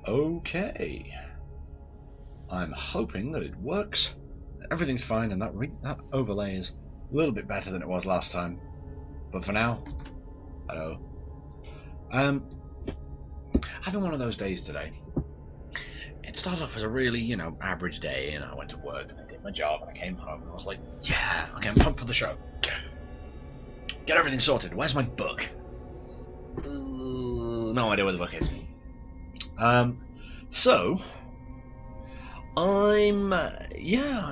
Okay. I'm hoping that it works. Everything's fine, and that overlay is a little bit better than it was last time. But for now, hello. Having one of those days today. It started off as a really, average day, and I went to work and I did my job and I came home and I was like, yeah, okay, I'm pumped for the show. Get everything sorted. Where's my book? No idea where the book is. So I'm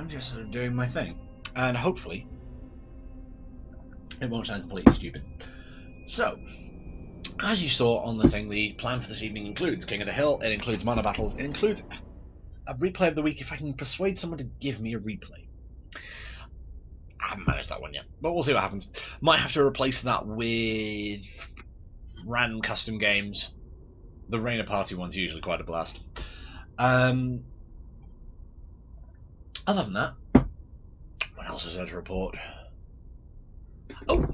just sort of doing my thing, and hopefully it won't sound completely stupid. So, as you saw on the thing, the plan for this evening includes King of the Hill, it includes Mana Battles, it includes a replay of the week if I can persuade someone to give me a replay. I haven't managed that one yet, but we'll see what happens. Might have to replace that with random custom games. The Rainer Party one's usually quite a blast. Other than that, what else is there to report? Oh,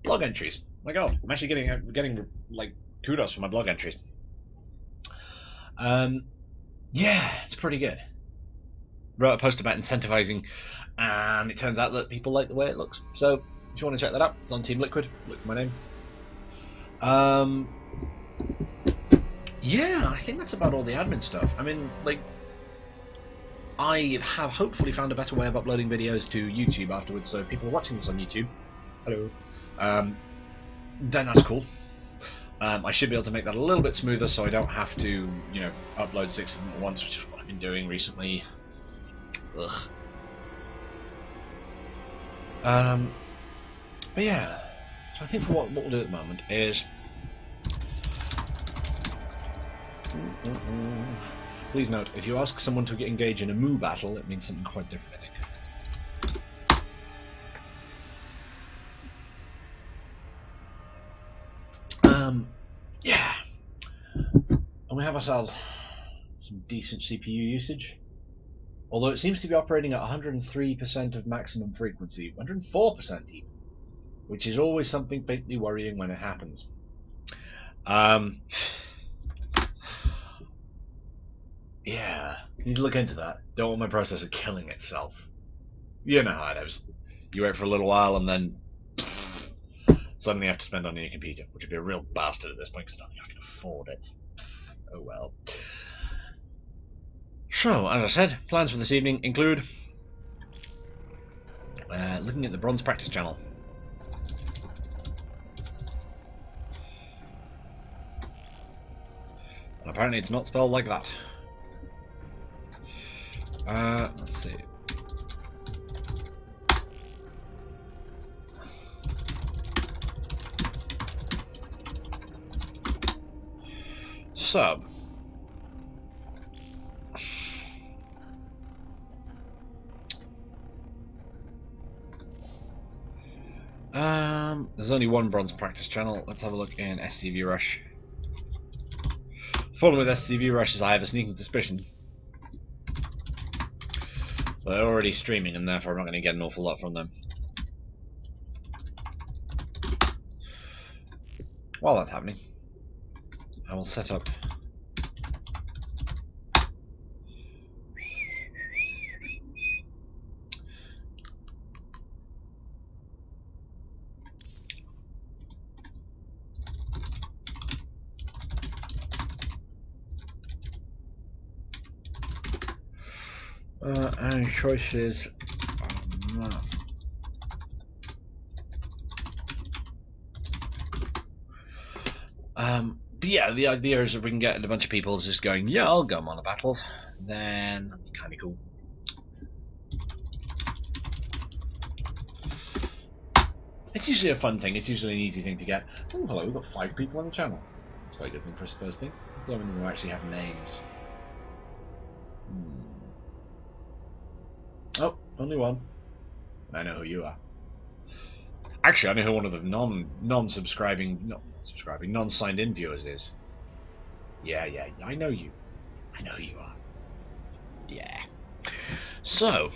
blog entries. My God, I'm actually getting like kudos for my blog entries. Yeah, it's pretty good. Wrote a post about incentivizing, and it turns out that people like the way it looks. So if you want to check that out, it's on Team Liquid. Look for my name. Yeah, I think that's about all the admin stuff. I mean, like, I have hopefully found a better way of uploading videos to YouTube afterwards, so if people are watching this on YouTube, hello, then that's cool. I should be able to make that a little bit smoother so I don't have to, upload 6 of them at once, which is what I've been doing recently. Ugh. But yeah, so I think for what we'll do at the moment is... Please note, if you ask someone to engage in a moo battle, it means something quite different, I think. Yeah. And we have ourselves some decent CPU usage. Although it seems to be operating at 103% of maximum frequency, 104% even, which is always something faintly worrying when it happens. Yeah, need to look into that. Don't want my processor killing itself. You know how it is. You wait for a little while and then suddenly you have to spend on your computer, which would be a real bastard at this point because I don't think I can afford it. Oh well. So, as I said, plans for this evening include looking at the Bronze Practice channel. And apparently it's not spelled like that. Let's see. Sub. There's only one Bronze Practice channel. Let's have a look in SCV Rush. The problem with SCV Rush is I have a sneaking suspicion they're already streaming, and therefore I'm not going to get an awful lot from them. While that's happening, I will set up and choices. But yeah, the idea is if we can get a bunch of people just going, yeah, I'll go Mana Battles, then that'd be kind of cool. It's usually a fun thing. It's usually an easy thing to get. Oh, hello, we've got 5 people on the channel. That's quite a good thing for a first thing. It's the only one who actually have names. Oh, only one. I know who you are. Actually, I know who one of the non-signed in viewers is. Yeah, I know you. I know who you are. Yeah. So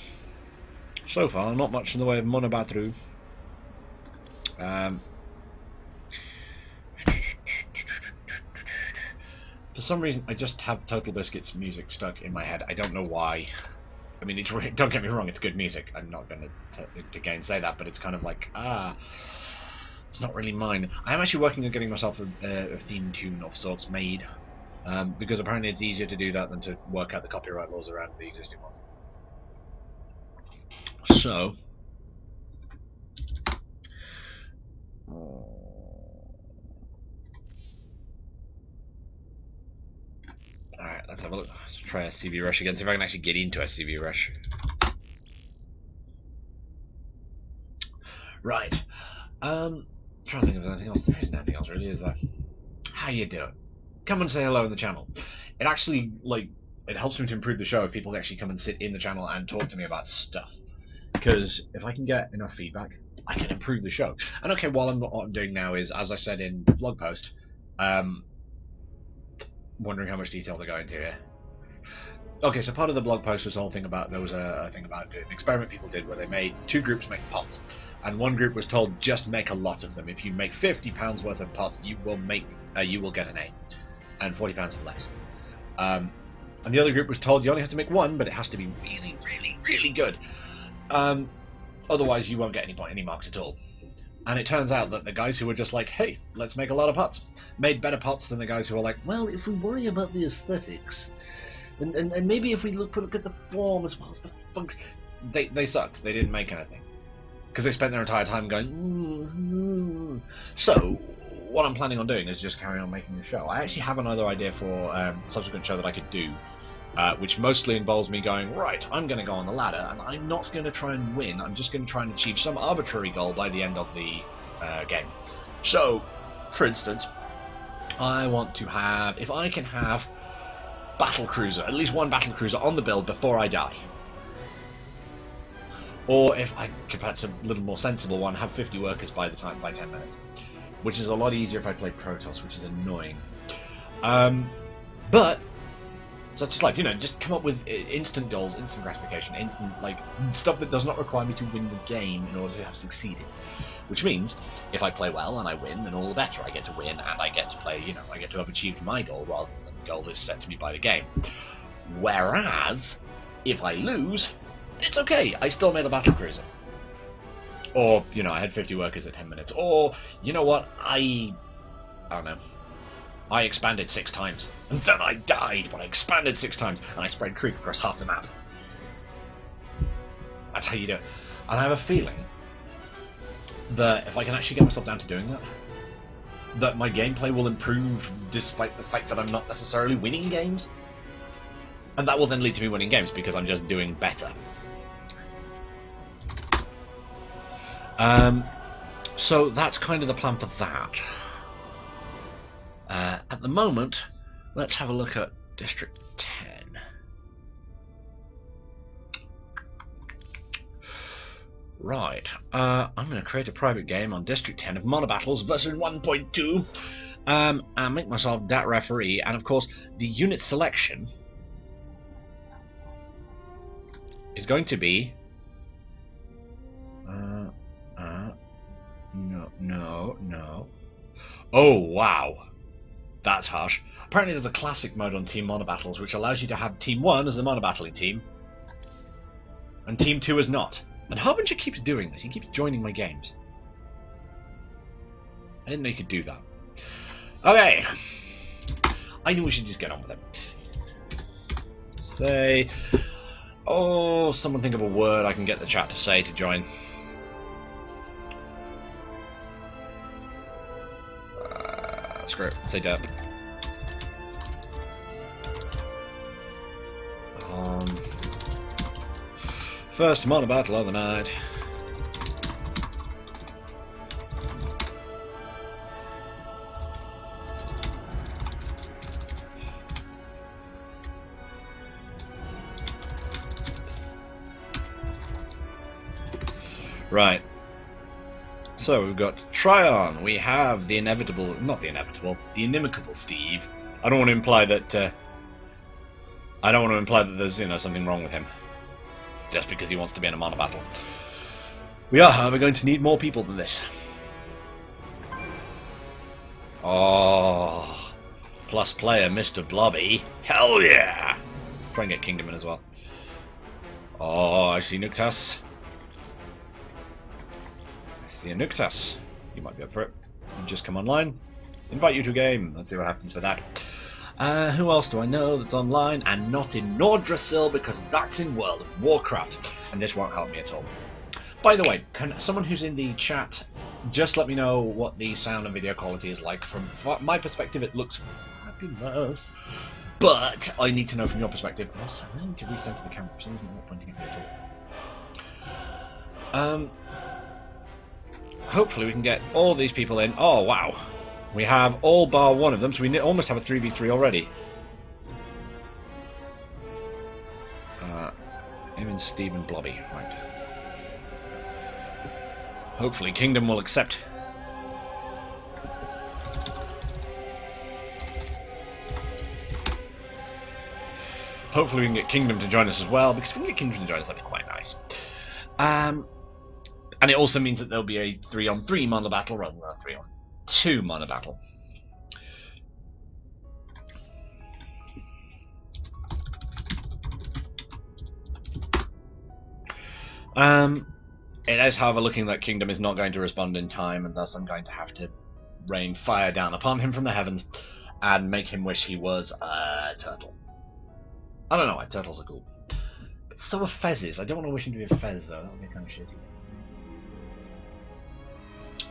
far, not much in the way of Monobatru. some reason, I just have Total Biscuit's music stuck in my head. I don't know why. I mean, don't get me wrong, it's good music. I'm not going to gainsay that, but it's kind of like, it's not really mine. I am actually working on getting myself a theme tune of sorts made, because apparently it's easier to do that than to work out the copyright laws around the existing ones. So, alright, let's have a look. Let's try SCV Rush again, see if I can actually get into SCV Rush. Right. Trying to think of anything else. There isn't anything else really, is there? How you doing? Come and say hello in the channel. It actually, like, it helps me to improve the show if people actually come and sit in the channel and talk to me about stuff. Because if I can get enough feedback, I can improve the show. And okay, what I'm doing now is, as I said in the blog post, wondering how much detail to go into here. Okay, so part of the blog post was the whole thing about, there was a thing about an experiment people did where they made two groups make pots. And one group was told, just make a lot of them. If you make £50 worth of pots, you will get an A, and £40 or less. And the other group was told, you only have to make one, but it has to be really, really, really good. Otherwise, you won't get any marks at all. And it turns out that the guys who were just like, hey, let's make a lot of pots, made better pots than the guys who were like, well, if we worry about the aesthetics, and maybe if we look at the form as well as the function, they sucked. They didn't make anything. Because they spent their entire time going, So, what I'm planning on doing is just carry on making the show. I actually have another idea for a subsequent show that I could do, which mostly involves me going, right, I'm going to go on the ladder, and I'm not going to try and win, I'm just going to try and achieve some arbitrary goal by the end of the game. So, for instance, I want to have, if I can have battle cruiser, at least one battle cruiser on the build before I die. Or if I could perhaps a little more sensible one, have 50 workers by 10 minutes. Which is a lot easier if I play Protoss, which is annoying. But such is life, you know, just come up with instant goals, instant gratification, instant, like, stuff that does not require me to win the game in order to have succeeded. Which means, if I play well and I win, then all the better. I get to win and I get to play, you know, I get to have achieved my goal rather than the goal that's set to me by the game. Whereas, if I lose, it's okay, I still made a battle cruiser. Or, you know, I had 50 workers at 10 minutes. Or, you know what, I don't know. I expanded 6 times. And then I died, but I expanded 6 times. And I spread creep across half the map. That's how you do it. And I have a feeling that if I can actually get myself down to doing that, that my gameplay will improve despite the fact that I'm not necessarily winning games. And that will then lead to me winning games because I'm just doing better. So that's kind of the plan for that. At the moment, let's have a look at District 10. Right, I'm going to create a private game on District 10 of Monobattles version 1.2 and make myself dat referee, and of course the unit selection is going to be no. Oh wow, that's harsh. Apparently there's a classic mode on Team Monobattles which allows you to have Team 1 as the monobattling team and Team 2 as not. And Harbinger keeps doing this, he keeps joining my games. I didn't know you could do that. Okay, I knew we should just get on with it. Say, oh, someone think of a word I can get the chat to say to join. Screw it, say derp. First mono battle of the night. Right. So we've got Tryon, we have the inevitable, not the inevitable, the inimicable Steve. I don't want to imply that there's, you know, something wrong with him just because he wants to be in a mono battle. We are, however, going to need more people than this. Oh, plus player, Mr. Blobby. Hell yeah! Try and get Kingdom in as well. Oh, I see Nuktas. I see a Nuktas. You might be up for it. You just come online. Invite you to a game. Let's see what happens for that. Who else do I know that's online and not in Nordrassil, because that's in World of Warcraft, and this won't help me at all. By the way, can someone who's in the chat just let me know what the sound and video quality is like? From my perspective, it looks fabulous, but I need to know from your perspective. Also, I need to recenter the camera, so I'm not pointing at me at all. Hopefully we can get all these people in. Oh wow, we have all bar one of them, so we almost have a 3v3 already. Him and Stephen Blobby, right. Hopefully Kingdom will accept. Hopefully we can get Kingdom to join us as well, because if we can get Kingdom to join us, that'd be quite nice. And it also means that there'll be a 3-on-3 mono battle rather than a 3-on-2 mono battle. It is, however, looking like Kingdom is not going to respond in time, and thus I'm going to have to rain fire down upon him from the heavens and make him wish he was a turtle. I don't know why turtles are cool. But so are fezzes. I don't want to wish him to be a fez, though. That would be kind of shitty.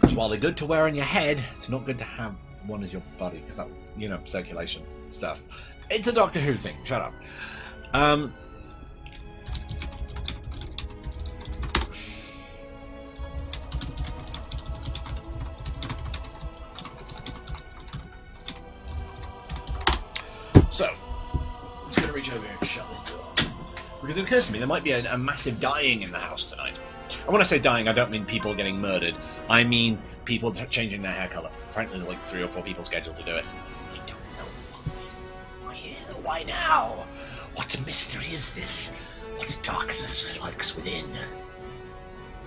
Because while they're good to wear on your head, it's not good to have one as your body, because that, you know, circulation stuff. It's a Doctor Who thing. Shut up. So, I'm just going to reach over here and shut this door. Because it occurs to me there might be a massive dying in the house tonight. And when I say dying, I don't mean people getting murdered. I mean people changing their hair colour. Apparently there's like 3 or 4 people scheduled to do it. I don't know why. Why now? What mystery is this? What darkness lurks within?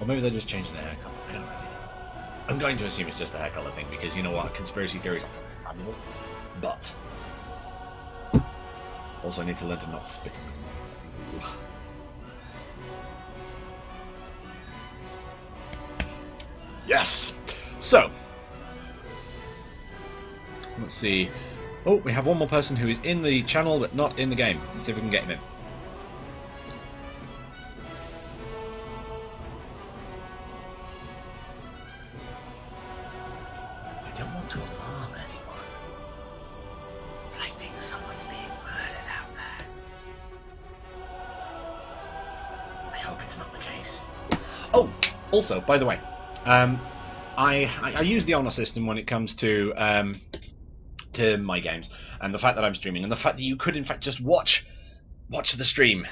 Or maybe they're just changing their hair colour. I don't know. I'm going to assume it's just a hair colour thing, because you know what? Conspiracy theories are fabulous. But also I need to learn to not spit on them. Yes! So, let's see. Oh, we have one more person who is in the channel but not in the game. Let's see if we can get him in. I don't want to alarm anyone, but I think someone's being murdered out there. I hope it's not the case. Oh, also, by the way, I use the honor system when it comes to my games, and the fact that I'm streaming, and the fact that you could in fact just watch the stream.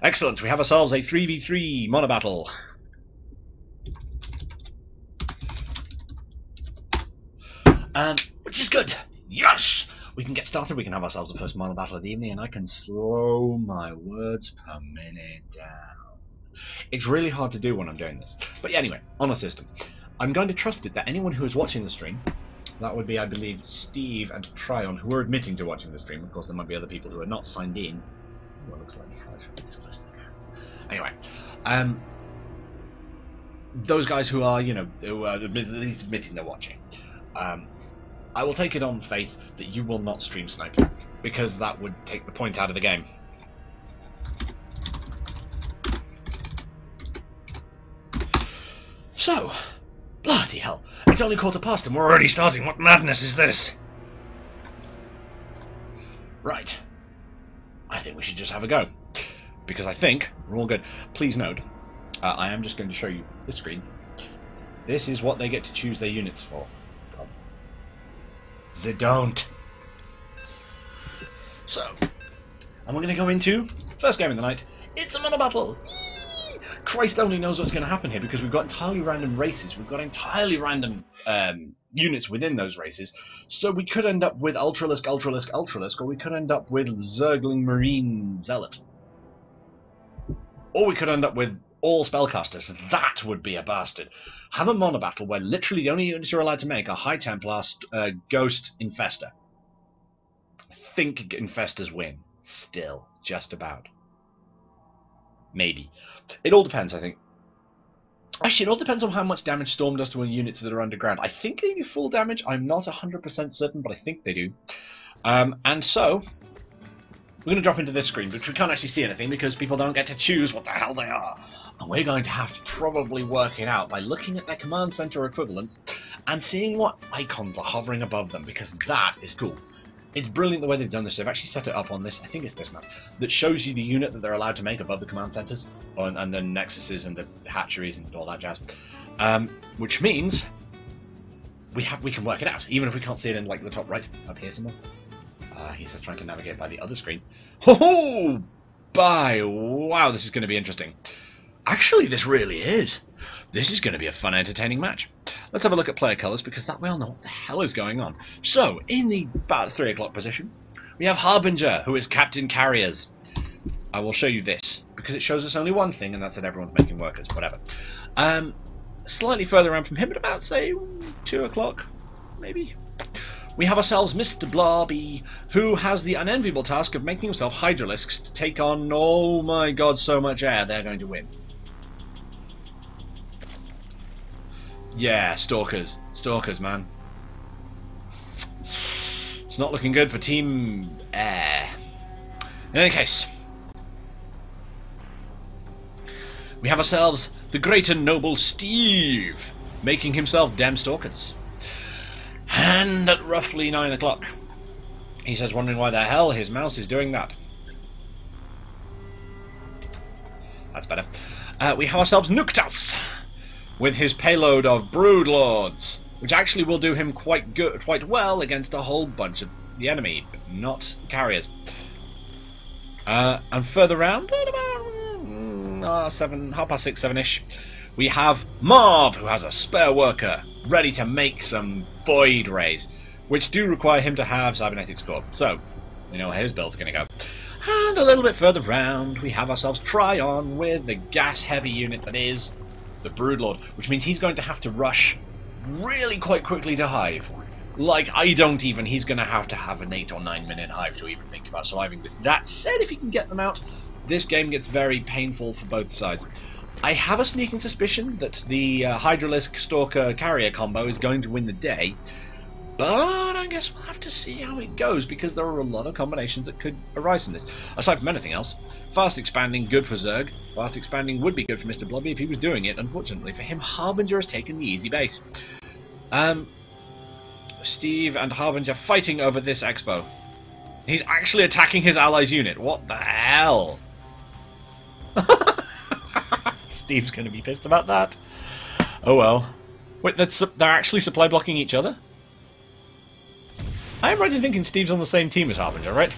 Excellent, we have ourselves a 3v3 mono battle. Which is good. Yes! We can get started, we can have ourselves the first mono battle of the evening, and I can slow my words per minute down. It's really hard to do when I'm doing this. But yeah, anyway, honor system. I'm going to trust it that anyone who is watching the stream, that would be, I believe, Steve and Tryon, who are admitting to watching the stream. Of course, there might be other people who are not signed in. Well, looks like anyway, those guys who are, you know, who are at least admitting they're watching. I will take it on faith that you will not stream snipe, because that would take the point out of the game. So, bloody hell, it's only 1:15 and we're already starting. What madness is this? Right, I think we should just have a go, because I think we're all good. Please note, I am just going to show you the screen. This is what they get to choose their units for. They don't. So, and we're going to go into first game of the night. It's a mono battle. Yee! Christ only knows what's going to happen here, because we've got entirely random races. We've got entirely random units within those races. So we could end up with Ultralisk, Ultralisk, Ultralisk, or we could end up with Zergling Marine Zealot. Or we could end up with all spellcasters. That would be a bastard. Have a mono battle where literally the only units you're allowed to make are High Templar, Ghost, Infester. I think Infestors win. Still. Just about. Maybe. It all depends, I think. Actually, it all depends on how much damage Storm does to units that are underground. I think they do full damage. I'm not 100% certain, but I think they do. And so, we're going to drop into this screen, which we can't actually see anything because people don't get to choose what the hell they are. And we're going to have to probably work it out by looking at their command center equivalents and seeing what icons are hovering above them, because that is cool. It's brilliant the way they've done this. They've actually set it up on this, I think it's this map, that shows you the unit that they're allowed to make above the command centers, and the nexuses and the hatcheries and all that jazz. Which means we can work it out, even if we can't see it in like the top right, up here somewhere. He's just trying to navigate by the other screen. Ho-ho! Wow, this is going to be interesting. Actually, this really is. This is going to be a fun, entertaining match. Let's have a look at player colours, because that way I'll know what the hell is going on. So, in the about 3 o'clock position, we have Harbinger, who is Captain Carriers. I will show you this, because it shows us only one thing, and that's that everyone's making workers, whatever. Slightly further around from him, at about, say, 2 o'clock, maybe, we have ourselves Mr. Blobby, who has the unenviable task of making himself Hydralisks to take on, oh my god, so much air, they're going to win. Yeah, Stalkers. Stalkers, man. It's not looking good for Team Air. In any case, we have ourselves the great and noble Steve, making himself Dem Stalkers. And at roughly 9 o'clock, he says, wondering why the hell his mouse is doing that. That's better. We have ourselves Nuktas, with his payload of Broodlords, which actually will do him quite well against a whole bunch of the enemy, but not carriers. And further round, at about 6:30, 7-ish, we have Marv, who has a spare worker, ready to make some Void Rays, which do require him to have Cybernetics Core. So, we know where his build's going to go. And a little bit further round, we have ourselves Tryon with the gas-heavy unit that is the Broodlord, which means he's going to have to rush really quite quickly to Hive. Like, he's going to have an 8 or 9 minute Hive to even think about surviving this. That said, if he can get them out, this game gets very painful for both sides. I have a sneaking suspicion that the Hydralisk Stalker Carrier combo is going to win the day, but I guess we'll have to see how it goes, because there are a lot of combinations that could arise from this. Aside from anything else, fast expanding, good for Zerg. Fast expanding would be good for Mr. Blobby if he was doing it. Unfortunately for him, Harbinger has taken the easy base. Steve and Harbinger fighting over this expo. He's actually attacking his ally's unit. What the hell? Steve's going to be pissed about that. Oh well. Wait, they're actually supply blocking each other? I am right in thinking Steve's on the same team as Harbinger, right?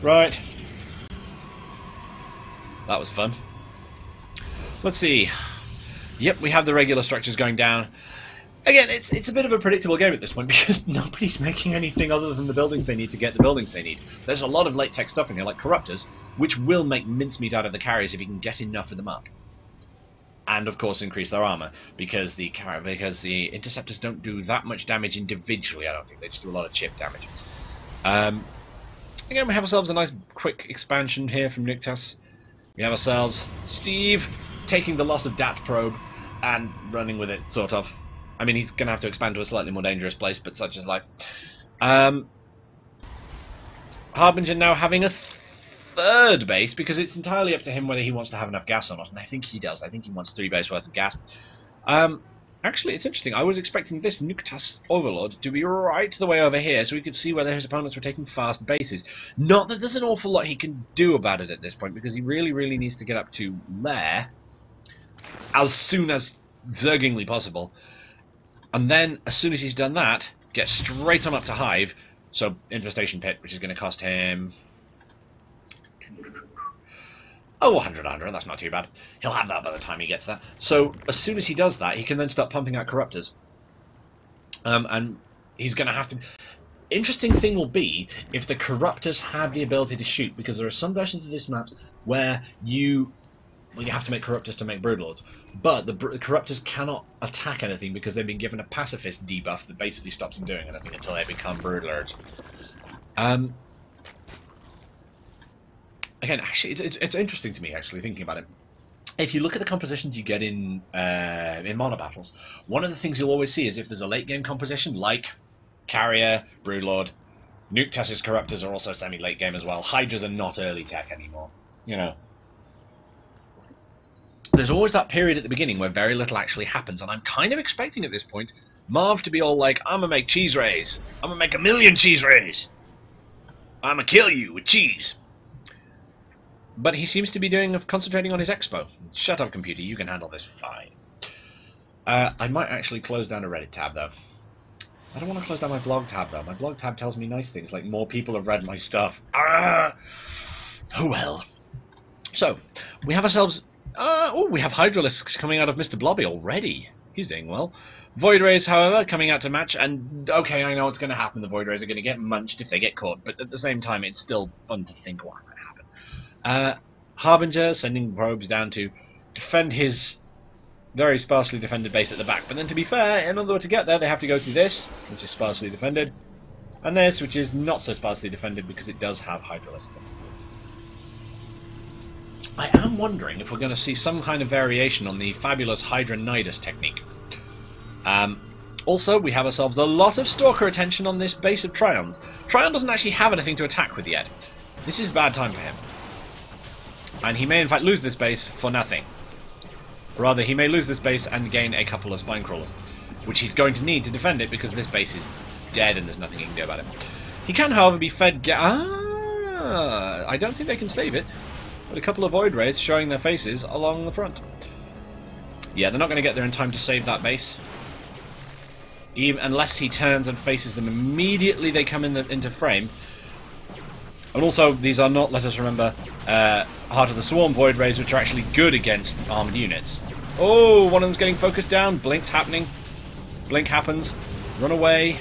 Right. That was fun. Let's see. Yep, we have the regular structures going down. Again, it's a bit of a predictable game at this point, because nobody's making anything other than the buildings they need to get the buildings they need. There's a lot of late tech stuff in here, like Corruptors, which will make mincemeat out of the carriers if you can get enough of them up. And of course increase their armor, because the interceptors don't do that much damage individually. I don't think they just do a lot of chip damage. Again, we have ourselves a nice quick expansion here from Nuktas. We have ourselves Steve taking the loss of Dat Probe and running with it, sort of. I mean, he's going to have to expand to a slightly more dangerous place, but such is life. Harbinger now having a third base, because it's entirely up to him whether he wants to have enough gas or not, and I think he does. I think he wants 3 base worth of gas. Actually, it's interesting. I was expecting this Nuktas Overlord to be right the way over here, so we could see whether his opponents were taking fast bases. Not that there's an awful lot he can do about it at this point, because he really needs to get up to Lair as soon as zergingly possible. And then, as soon as he's done that, get straight on up to Hive, so Infestation Pit, which is going to cost him Oh, 100, that's not too bad. He'll have that by the time he gets there. So, as soon as he does that, he can then start pumping out Corruptors. And he's going to have to... Interesting thing will be if the Corruptors have the ability to shoot, because there are some versions of this map where you have to make Corruptors to make Broodlords, but the Corruptors cannot attack anything because they've been given a pacifist debuff that basically stops them doing anything until they become Broodlords. Again, actually, it's interesting to me, actually, thinking about it. If you look at the compositions you get in mono battles, one of the things you'll always see is if there's a late game composition, like Carrier, Broodlord, Nuktas's Corruptors are also semi-late game as well. Hydras are not early tech anymore. You know. There's always that period at the beginning where very little actually happens, and I'm kind of expecting at this point Marv to be all like, I'm gonna make cheese rays. I'm gonna make 1,000,000 cheese rays. I'm gonna kill you with cheese. But he seems to be concentrating on his expo. Shut up, computer, you can handle this fine. I might actually close down a Reddit tab, though. I don't want to close down my blog tab, though. My blog tab tells me nice things, like more people have read my stuff. Oh well. So, we have ourselves... we have Hydralisks coming out of Mr. Blobby already. He's doing well. Void Rays, however, coming out to match, and okay, I know what's going to happen. The Void Rays are going to get munched if they get caught, but at the same time, it's still fun to think what might happen. Harbinger sending probes down to defend his very sparsely defended base at the back, but then to be fair, in order to get there, they have to go through this, which is sparsely defended, and this, which is not so sparsely defended because it does have Hydralisks. I am wondering if we're going to see some kind of variation on the fabulous Hydra Nidus technique. Also, we have ourselves a lot of Stalker attention on this base of Trion's. Trion doesn't actually have anything to attack with yet. This is a bad time for him. And he may in fact lose this base for nothing. Rather, he may lose this base and gain a couple of Spine Crawlers, which he's going to need to defend it because this base is dead and there's nothing he can do about it. He can, however, be fed... I don't think they can save it. But a couple of Void Rays showing their faces along the front. Yeah, they're not going to get there in time to save that base. Unless he turns and faces them immediately they come into frame. And also, these are not, let us remember, Heart of the Swarm Void Rays, which are actually good against armoured units. Oh, one of them's getting focused down. Blink's happening. Blink happens. Run away.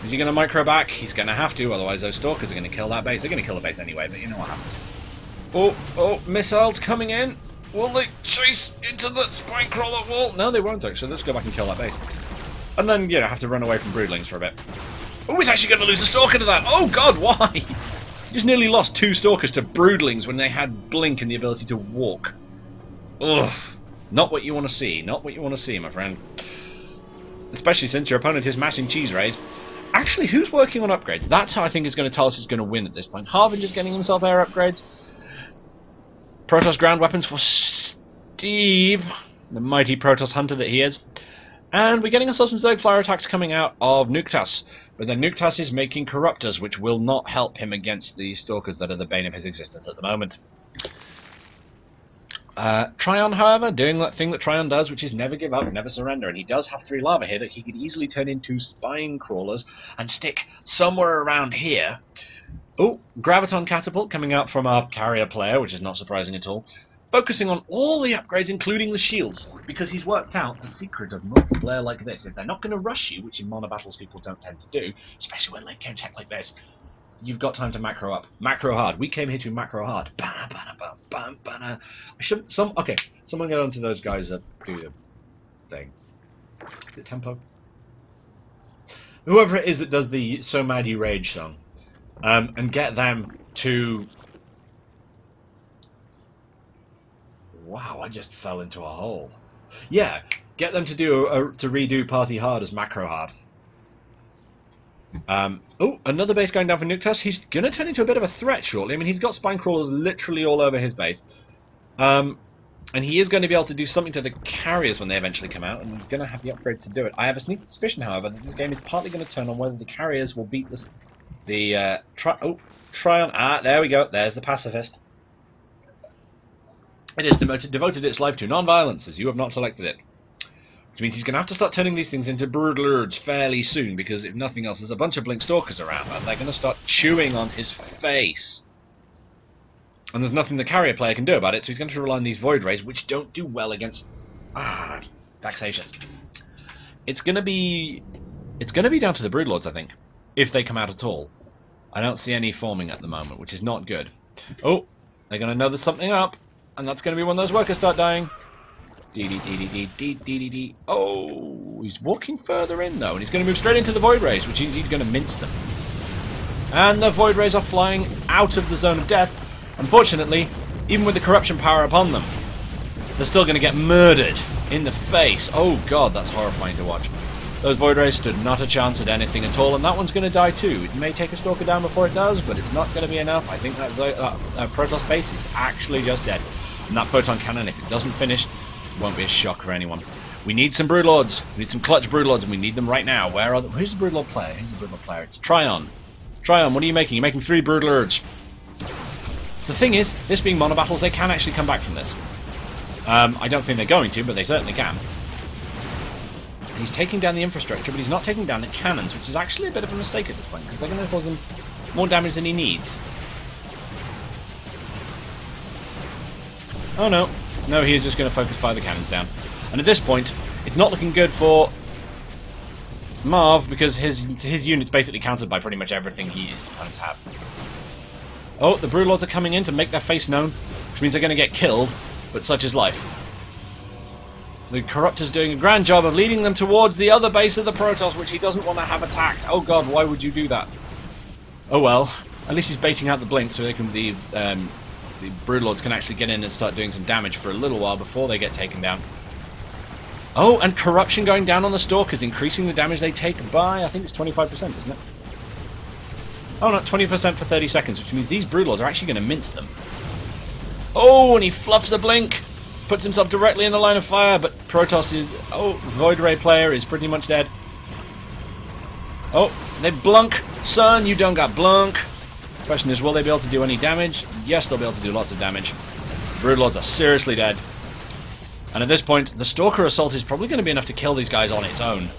Is he going to micro back? He's going to have to, otherwise those Stalkers are going to kill that base. They're going to kill the base anyway, but you know what happens. Oh, missiles coming in. Will they chase into the Spine Crawler wall? No, they won't actually. Let's go back and kill that base. And then, you know, have to run away from Broodlings for a bit. Oh, he's actually going to lose a Stalker to that. Oh, God, why? Just nearly lost 2 Stalkers to Broodlings when they had Blink and the ability to walk. Ugh. Not what you want to see. Not what you want to see, my friend. Especially since your opponent is massing cheese rays. Actually, who's working on upgrades? That's how I think it's going to tell us who's going to win at this point. Harbinger's getting himself air upgrades. Protoss ground weapons for Steve, the mighty Protoss hunter that he is. And we're getting ourselves some Zerg flyer attacks coming out of Nuktas. But then Nuktas is making Corruptors, which will not help him against the Stalkers that are the bane of his existence at the moment. Trion, however, doing that thing that Trion does, which is never give up, never surrender. And he does have 3 lava here that he could easily turn into Spine Crawlers and stick somewhere around here. Oh, Graviton Catapult coming out from our Carrier player, which is not surprising at all. Focusing on all the upgrades, including the shields, because he's worked out the secret of multiplayer like this. If they're not going to rush you, which in mono battles people don't tend to do, especially when late game tech like this, you've got time to macro up. Macro hard. We came here to macro hard. Banner, banner, bam, bam, banner. Okay, someone get onto those guys that do the thing. Is it Tempo? Whoever it is that does the So Mad You Rage song. And get them to... Wow, I just fell into a hole. Yeah, get them to redo Party Hard as Macro Hard. Oh, another base going down for Nuktas. He's going to turn into a bit of a threat shortly. I mean, he's got Spine Crawlers literally all over his base. And he is going to be able to do something to the Carriers when they eventually come out, and he's going to have the upgrades to do it. I have a sneaky suspicion, however, that this game is partly going to turn on whether the Carriers will beat Trion. Ah, there we go. There's the pacifist. It has devoted its life to non-violence, as you have not selected it. Which means he's going to have to start turning these things into Broodlords fairly soon, because if nothing else, there's a bunch of Blink Stalkers around, and they're going to start chewing on his face. And there's nothing the carrier player can do about it, so he's going to rely on these Void Rays, which don't do well against... vexatious. It's going to be down to the Broodlords, I think, if they come out at all. I don't see any forming at the moment, which is not good. Oh, they're going to know there's something up, and that's going to be when those workers start dying. Oh, he's walking further in, though, and he's going to move straight into the Void Rays, which means he's going to mince them. And the Void Rays are flying out of the zone of death. Unfortunately, even with the corruption power upon them, they're still going to get murdered in the face. Oh god, that's horrifying to watch. Those Void Rays stood not a chance at anything at all, and that one's going to die too. It may take a Stalker down before it does, but it's not going to be enough. I think that Protoss base is actually just dead. And that Photon Cannon, if it doesn't finish, won't be a shock for anyone. We need some Broodlords. We need some clutch Broodlords, and we need them right now. Who's the Broodlord player? Who's the Broodlord player? It's Tryon. Tryon, what are you making? You're making 3 Broodlords. The thing is, this being mono battles, they can actually come back from this. I don't think they're going to, but they certainly can. He's taking down the infrastructure, but he's not taking down the cannons, which is actually a bit of a mistake at this point, because they're going to cause him more damage than he needs. Oh no. No, he is just going to focus fire the cannons down. And at this point, it's not looking good for Marv, because his unit's basically countered by pretty much everything his opponents have. Oh, the Broodlords are coming in to make their face known, which means they're going to get killed, but such is life. The Corruptor's doing a grand job of leading them towards the other base of the Protoss, which he doesn't want to have attacked. Oh god, why would you do that? Oh well, at least he's baiting out the blink so they can the Broodlords can actually get in and start doing some damage for a little while before they get taken down. Oh, and corruption going down on the Stalkers, increasing the damage they take by, I think it's 25%, isn't it? Oh, not 20% for 30 seconds, which means these Broodlords are actually going to mince them. Oh, and he fluffs the blink! Puts himself directly in the line of fire, but Protoss is... Oh, Void Ray player is pretty much dead. Oh, they blunk! Son, you don't got blunk! Question is, will they be able to do any damage? Yes, they'll be able to do lots of damage. Broodlords are seriously dead. And at this point, the Stalker Assault is probably going to be enough to kill these guys on its own.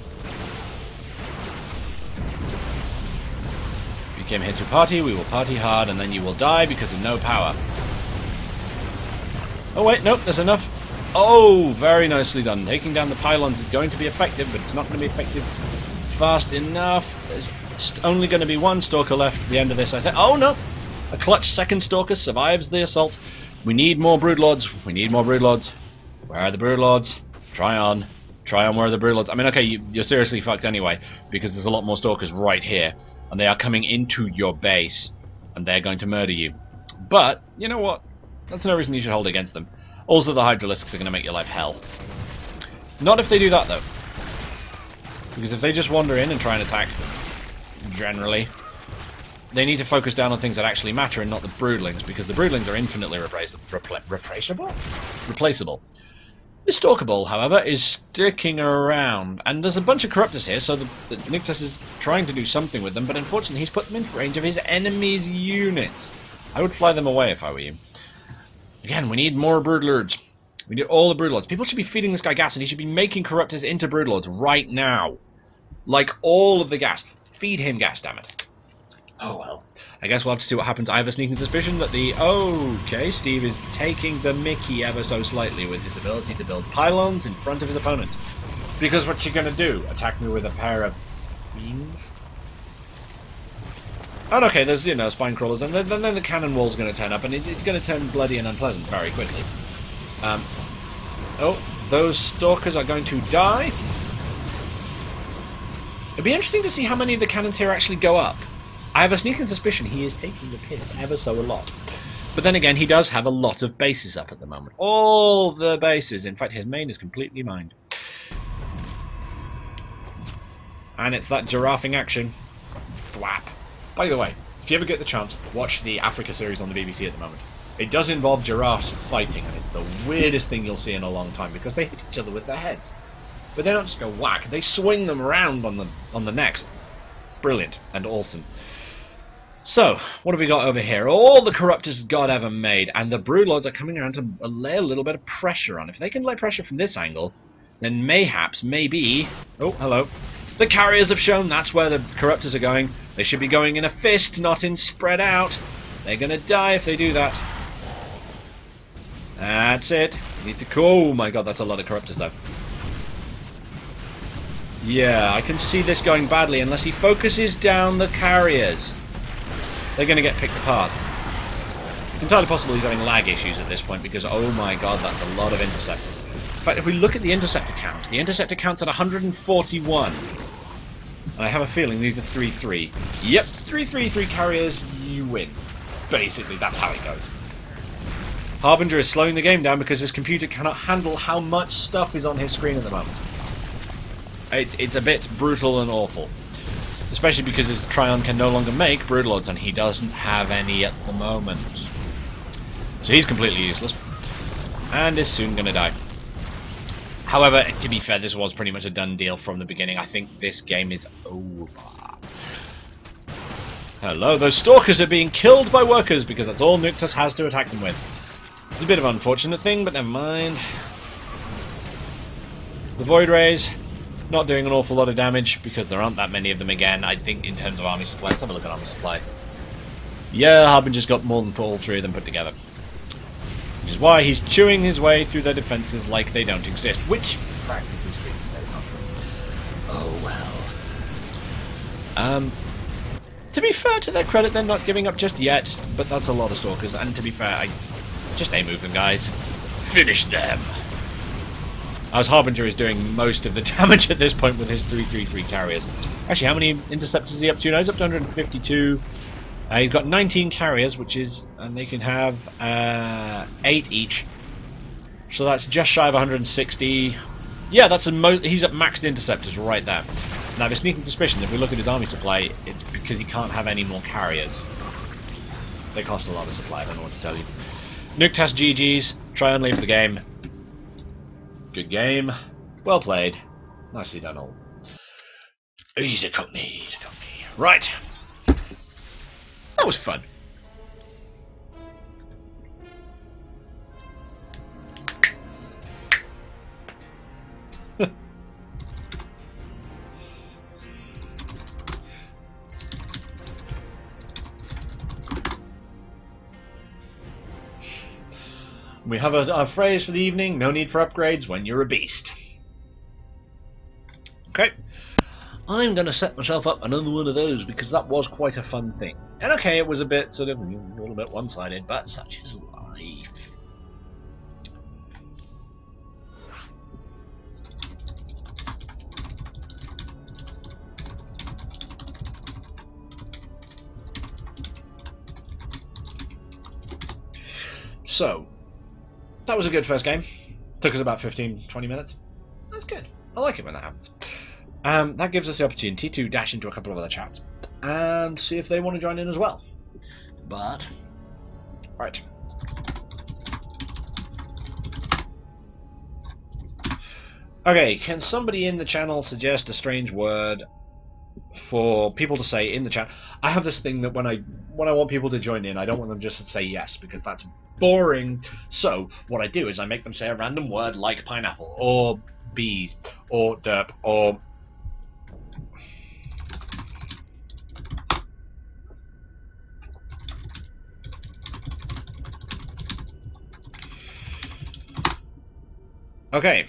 If you came here to party, we will party hard, and then you will die because of no power. Oh wait, nope, there's enough. Oh, very nicely done. Taking down the pylons is going to be effective, but it's not going to be effective fast enough. There's only going to be one Stalker left at the end of this, I think. Oh no! A clutch second Stalker survives the assault. We need more Broodlords. We need more Broodlords. Where are the Broodlords? Tryon. Tryon, where are the Broodlords? I mean, okay, you're seriously fucked anyway, because there's a lot more Stalkers right here, and they are coming into your base, and they're going to murder you. But, you know what? That's no reason you should hold against them. Also, the Hydralisks are going to make your life hell. Not if they do that, though. Because if they just wander in and try and attack, generally, they need to focus down on things that actually matter and not the Broodlings, because the Broodlings are infinitely replaceable. This Stalker Ball, however, is sticking around, and there's a bunch of Corruptors here, so the Nyctus is trying to do something with them, but unfortunately he's put them in range of his enemy's units. I would fly them away if I were you. Again, we need more Broodlords. We need all the Broodlords. People should be feeding this guy gas, and he should be making Corruptors into Broodlords right now. Like all of the gas. Feed him gas, damn it. Oh well. I guess we'll have to see what happens. I have a sneaking suspicion that the... Okay, Steve is taking the mickey ever so slightly with his ability to build pylons in front of his opponent. Because what's she going to do? Attack me with a pair of beams? And okay, there's, you know, spine crawlers, and then the cannon wall's going to turn up, and it's going to turn bloody and unpleasant very quickly. Oh, those Stalkers are going to die. It'd be interesting to see how many of the cannons here actually go up. I have a sneaking suspicion he is taking the piss ever so a lot. But then again, he does have a lot of bases up at the moment. All the bases. In fact, his main is completely mined. And it's that giraffing action. Thwap. By the way, if you ever get the chance, watch the Africa series on the BBC at the moment. It does involve giraffes fighting, and it's the weirdest thing you'll see in a long time, because they hit each other with their heads. But they don't just go whack, they swing them around on the necks. Brilliant and awesome. So, what have we got over here? All the Corruptors God ever made, and the Broodlords are coming around to lay a little bit of pressure on. If they can lay pressure from this angle, then mayhaps, maybe... Oh, hello. The carriers have shown that's where the Corruptors are going. They should be going in a fist, not in spread out. They're going to die if they do that. That's it. Need to. Oh my god, that's a lot of corruptors though. Yeah, I can see this going badly unless he focuses down the carriers. They're going to get picked apart. It's entirely possible he's having lag issues at this point because, oh my god, that's a lot of interceptors. In fact, if we look at the interceptor count, the interceptor count's at 141. And I have a feeling these are 3-3. Yep, 3-3 carriers, you win. Basically, that's how it goes. Harbinger is slowing the game down because his computer cannot handle how much stuff is on his screen at the moment. It's a bit brutal and awful. Especially because his Tryon can no longer make Broodlords, and he doesn't have any at the moment. So he's completely useless. And is soon going to die. However, to be fair, this was pretty much a done deal from the beginning. I think this game is over. Hello, those stalkers are being killed by workers because that's all Nuktas has to attack them with. It's a bit of an unfortunate thing, but never mind. The Void Rays, not doing an awful lot of damage because there aren't that many of them again, I think, in terms of army supply. Let's have a look at army supply. Yeah, Harbinger's got more than all three of them put together. Which is why he's chewing his way through their defences like they don't exist. Which, practically speaking, they're not true. Oh well. To be fair to their credit, they're not giving up just yet, but that's a lot of stalkers, and to be fair, just A-move them, guys. Finish them! As Harbinger is doing most of the damage at this point with his 3-3-3 carriers. Actually, how many interceptors is he up to now? He's up to 152. He's got 19 carriers, which is, and they can have 8 each. So that's just shy of 160. Yeah, that's he's at maxed interceptors right there. Now, I have a sneaking suspicion, if we look at his army supply, it's because he can't have any more carriers. They cost a lot of supply, I don't know what to tell you. Nuktas GG's, Tryon leaves the game. Good game. Well played. Nicely done all. Easy company, easy company. Right. That was fun. We have a phrase for the evening, no need for upgrades when you're a beast. Okay. I'm going to set myself up another one of those because that was quite a fun thing. And okay, it was a bit sort of, a little bit one-sided, but such is life. So, that was a good first game. Took us about 15-20 minutes. That's good. I like it when that happens. That gives us the opportunity to dash into a couple of other chats and see if they want to join in as well. But, right. Okay, can somebody in the channel suggest a strange word for people to say in the chat? I have this thing that when I want people to join in, I don't want them just to say yes because that's boring. So what I do is I make them say a random word like pineapple or bees or derp or okay.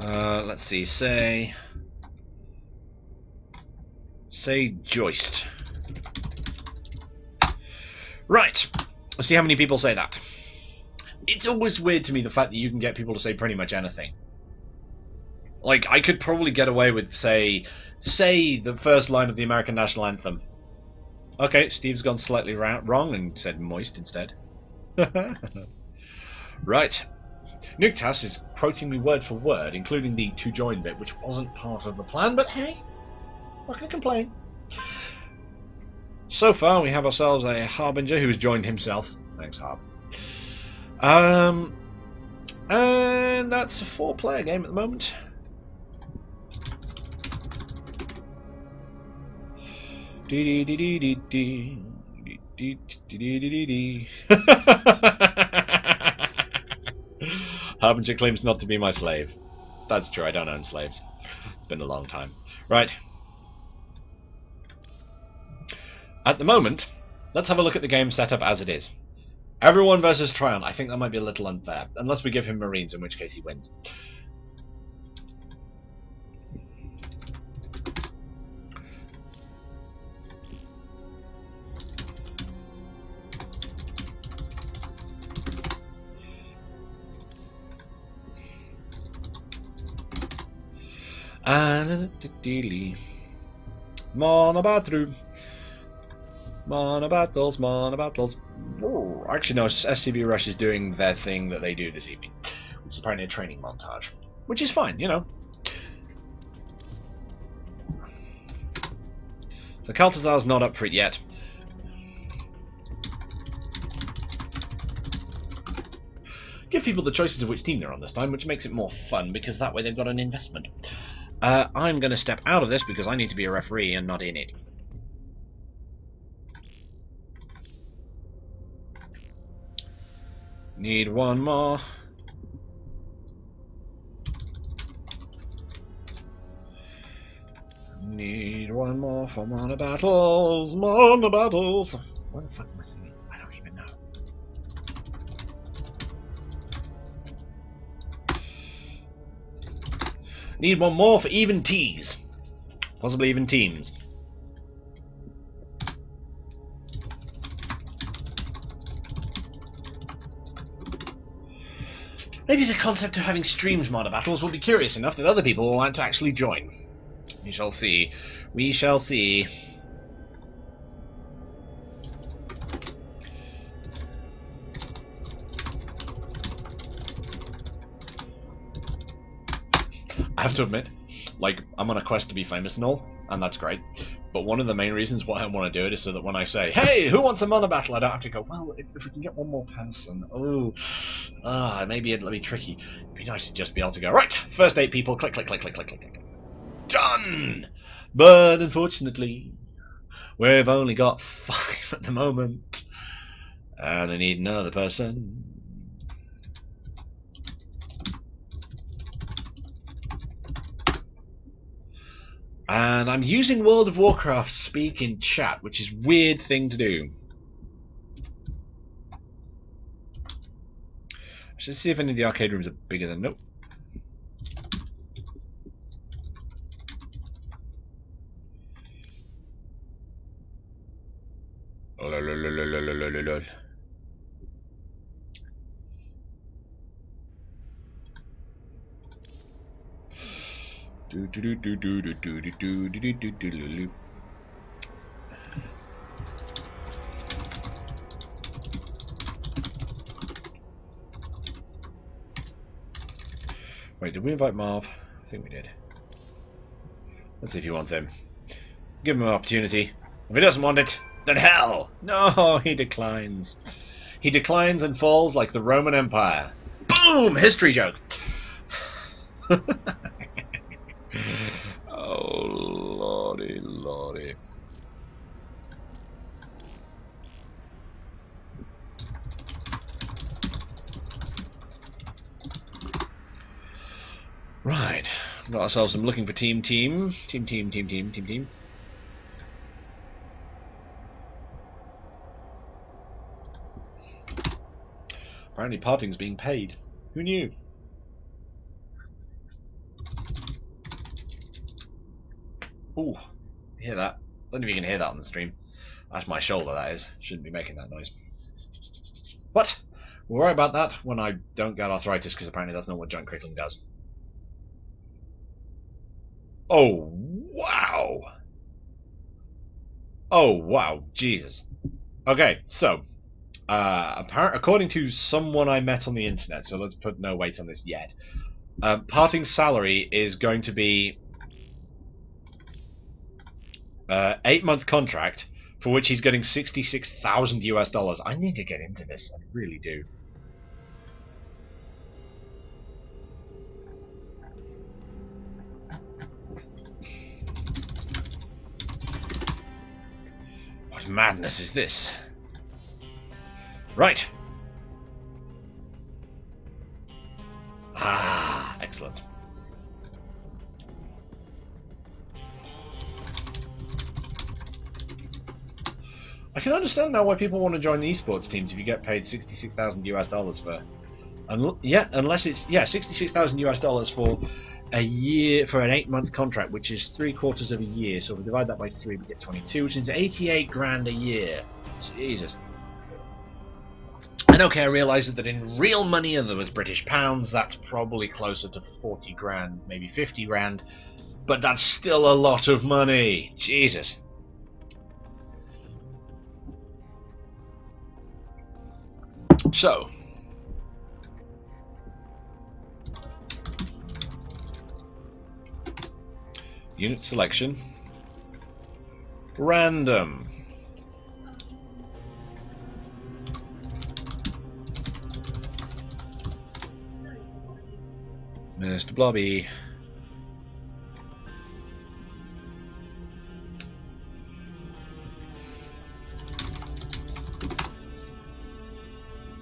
Let's see. Say joist. Right. Let's see how many people say that. It's always weird to me the fact that you can get people to say pretty much anything. Like, I could probably get away with, say the first line of the American National Anthem. Okay, Steve's gone slightly wrong and said moist instead. Right. Nuktas is quoting me word for word, including the to join bit, which wasn't part of the plan, but hey, not going to complain. So far, we have ourselves a Harbinger who has joined himself. Thanks, Harb. And that's a 4-player game at the moment. Harbinger claims not to be my slave. That's true, I don't own slaves. It's been a long time. Right. At the moment, let's have a look at the game setup as it is. Everyone versus Tryon. I think that might be a little unfair. Unless we give him Marines, in which case he wins. Monobattle. Monobattles. Actually, no, SCV Rush is doing their thing that they do this evening, which is apparently a training montage, which is fine, you know. So Kaltazar's not up for it yet. Give people the choices of which team they're on this time, which makes it more fun, because that way they've got an investment. I'm going to step out of this because I need to be a referee and not in it. Need one more. Need one more for Monobattles. Monobattles. What the fuck am I singing? I don't even know. Need one more for even tees. Possibly even teams. Maybe the concept of having streamed Monobattles will be curious enough that other people will want to actually join. We shall see. We shall see. I have to admit, like, I'm on a quest to be famous and all, and that's great. But one of the main reasons why I want to do it is so that when I say, "Hey, who wants a Monobattle?" I don't have to go, "Well, if we can get one more person." Maybe it'll be tricky. It'd be nice to just be able to go, "Right, first 8 people, click, click, click, click, click, click, click. Done!" But unfortunately, we've only got 5 at the moment, and I need another person. And I'm using World of Warcraft speak in chat, which is a weird thing to do. Let's see if any of the arcade rooms are bigger than... Nope. Wait, did we invite Marv? I think we did. Let's see if he wants him. Give him an opportunity. If he doesn't want it, then hell! No, he declines. He declines and falls like the Roman Empire. Boom! History joke. Oh, lordy, lordy. Right. Got ourselves some looking for team. Apparently parting's being paid. Who knew? Ooh, hear that? I don't know if you can hear that on the stream. That's my shoulder, that is. Shouldn't be making that noise. But we'll worry about that when I don't get arthritis, because apparently that's not what joint crickling does. Oh, wow! Oh, wow. Jesus. Okay, so, according to someone I met on the internet, so let's put no weight on this yet, Parting's salary is going to be 8-month contract, for which he's getting $66,000 US. I need to get into this, I really do. What madness is this? Right. Ah, excellent. I can understand now why people want to join the esports teams if you get paid $66,000 for. Unless it's 66,000 US dollars for a year, for an 8-month contract, which is 3/4 of a year. So if we divide that by 3, we get 22, which is 88 grand a year. Jesus. And okay, I realised that in real money, and there was British pounds, that's probably closer to 40 grand, maybe 50 grand. But that's still a lot of money. Jesus. So. Unit selection. Random. Mr. Blobby.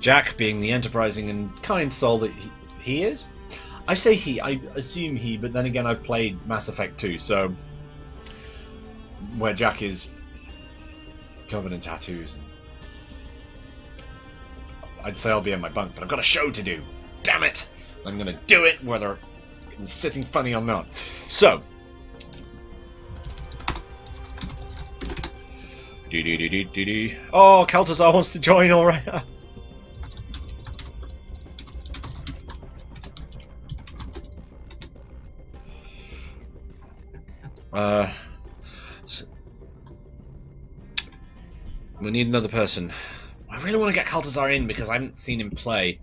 Jack, being the enterprising and kind soul that he is. I say he, I assume he, but then again I've played Mass Effect 2, so where Jack is covered in tattoos. I'd say I'll be in my bunk, but I've got a show to do. Damn it! I'm gonna do it, whether it's sitting funny or not. So. Oh, Kaltazar wants to join, alright. We need another person. I really want to get Kaltazar in because I haven't seen him play.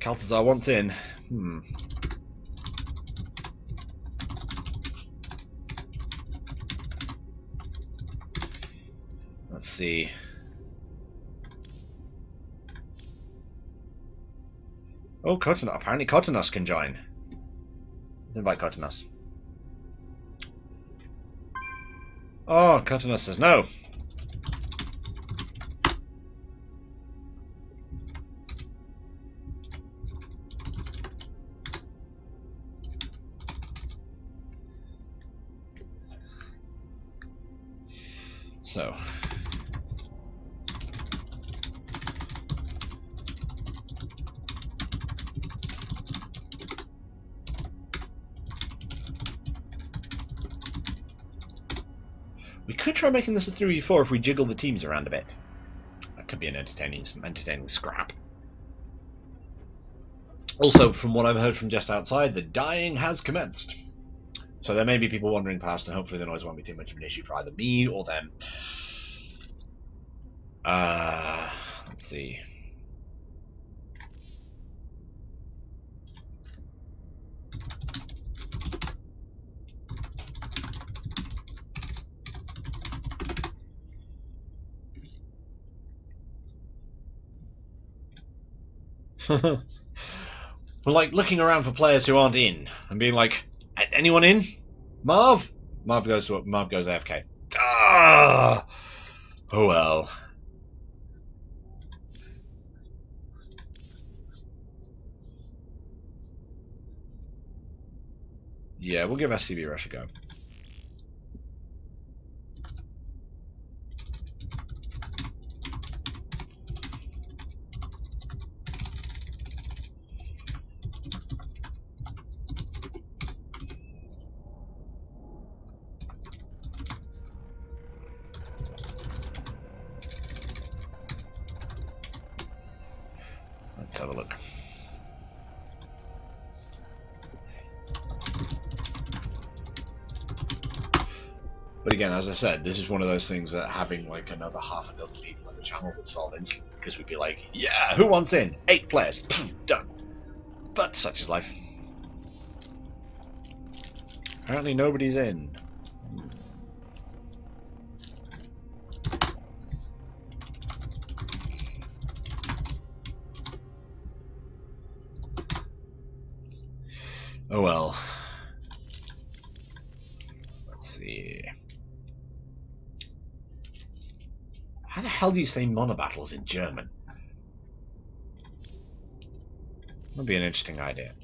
Kaltazar wants in. Let's see. Oh, Kotanos. Apparently Kotanos can join. Let's invite Kotanos. Oh, Kotanos says no. So. We could try making this a 3v4 if we jiggle the teams around a bit. That could be an entertaining scrap. Also, from what I've heard from just outside, the dying has commenced. So there may be people wandering past, and hopefully the noise won't be too much of an issue for either me or them. Let's see. We're like looking around for players who aren't in and being like, anyone in? Marv? Marv goes AFK. Ah! Oh well. Yeah, we'll give SCB Rush a go. Let's have a look. But again, as I said, this is one of those things that having like another half a dozen people in the channel would solve instantly, because we'd be like, yeah, who wants in? 8 players. Poof, done. But such is life. Apparently nobody's in. Oh well. Let's see. How the hell do you say monobattles in German? Would be an interesting idea.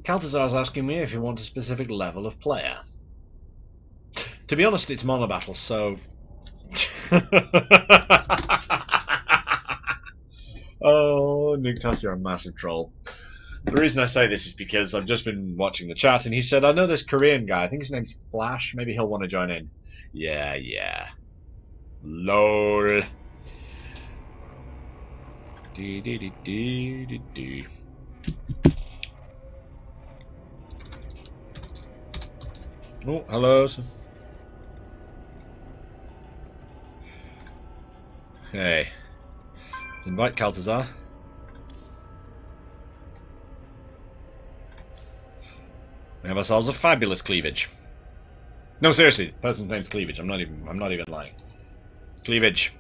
Caltazar's asking me if you want a specific level of player. To be honest, it's mono battle, so... Oh, Nuktas, you're a massive troll. The reason I say this is because I've just been watching the chat, and he said, I know this Korean guy, I think his name's Flash, maybe he'll want to join in. Yeah. LOL. Oh, hello. Hey. Let's invite Caltazar. We have ourselves a fabulous cleavage. No, seriously, the person's name's Cleavage. I'm not even lying. Cleavage.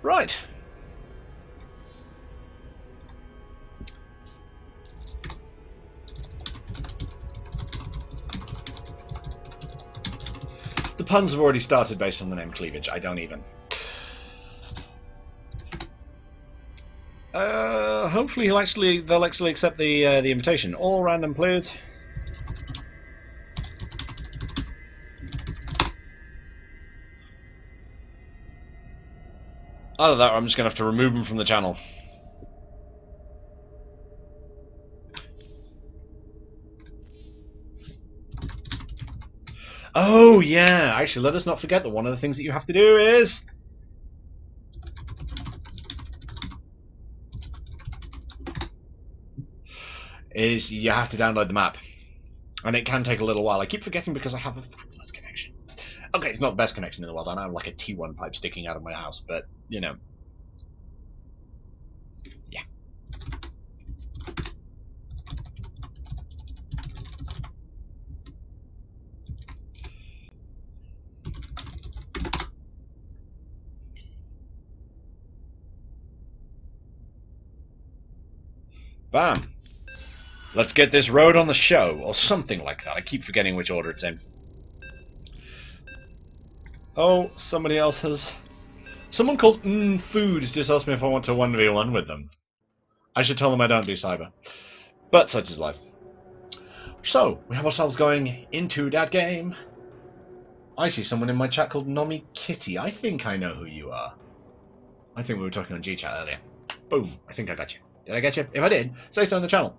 Right. The puns have already started based on the name Cleavage. I don't even. Hopefully they'll actually accept the invitation. All random players. Either that or I'm just going to have to remove them from the channel. Oh yeah, actually let us not forget that one of the things that you have to do is you have to download the map. And it can take a little while. I keep forgetting because I have a fabulous connection. Okay, it's not the best connection in the world. I have like a T1 pipe sticking out of my house, but, you know. Yeah. Bam. Let's get this road on the show, or something like that. I keep forgetting which order it's in. Oh, somebody else has... Someone called Food just asked me if I want to 1v1 with them. I should tell them I don't do cyber. But such is life. So, we have ourselves going into that game. I see someone in my chat called Nomi Kitty. I think I know who you are. I think we were talking on G-Chat earlier. Boom. I think I got you. Did I get you? If I did, say so on the channel.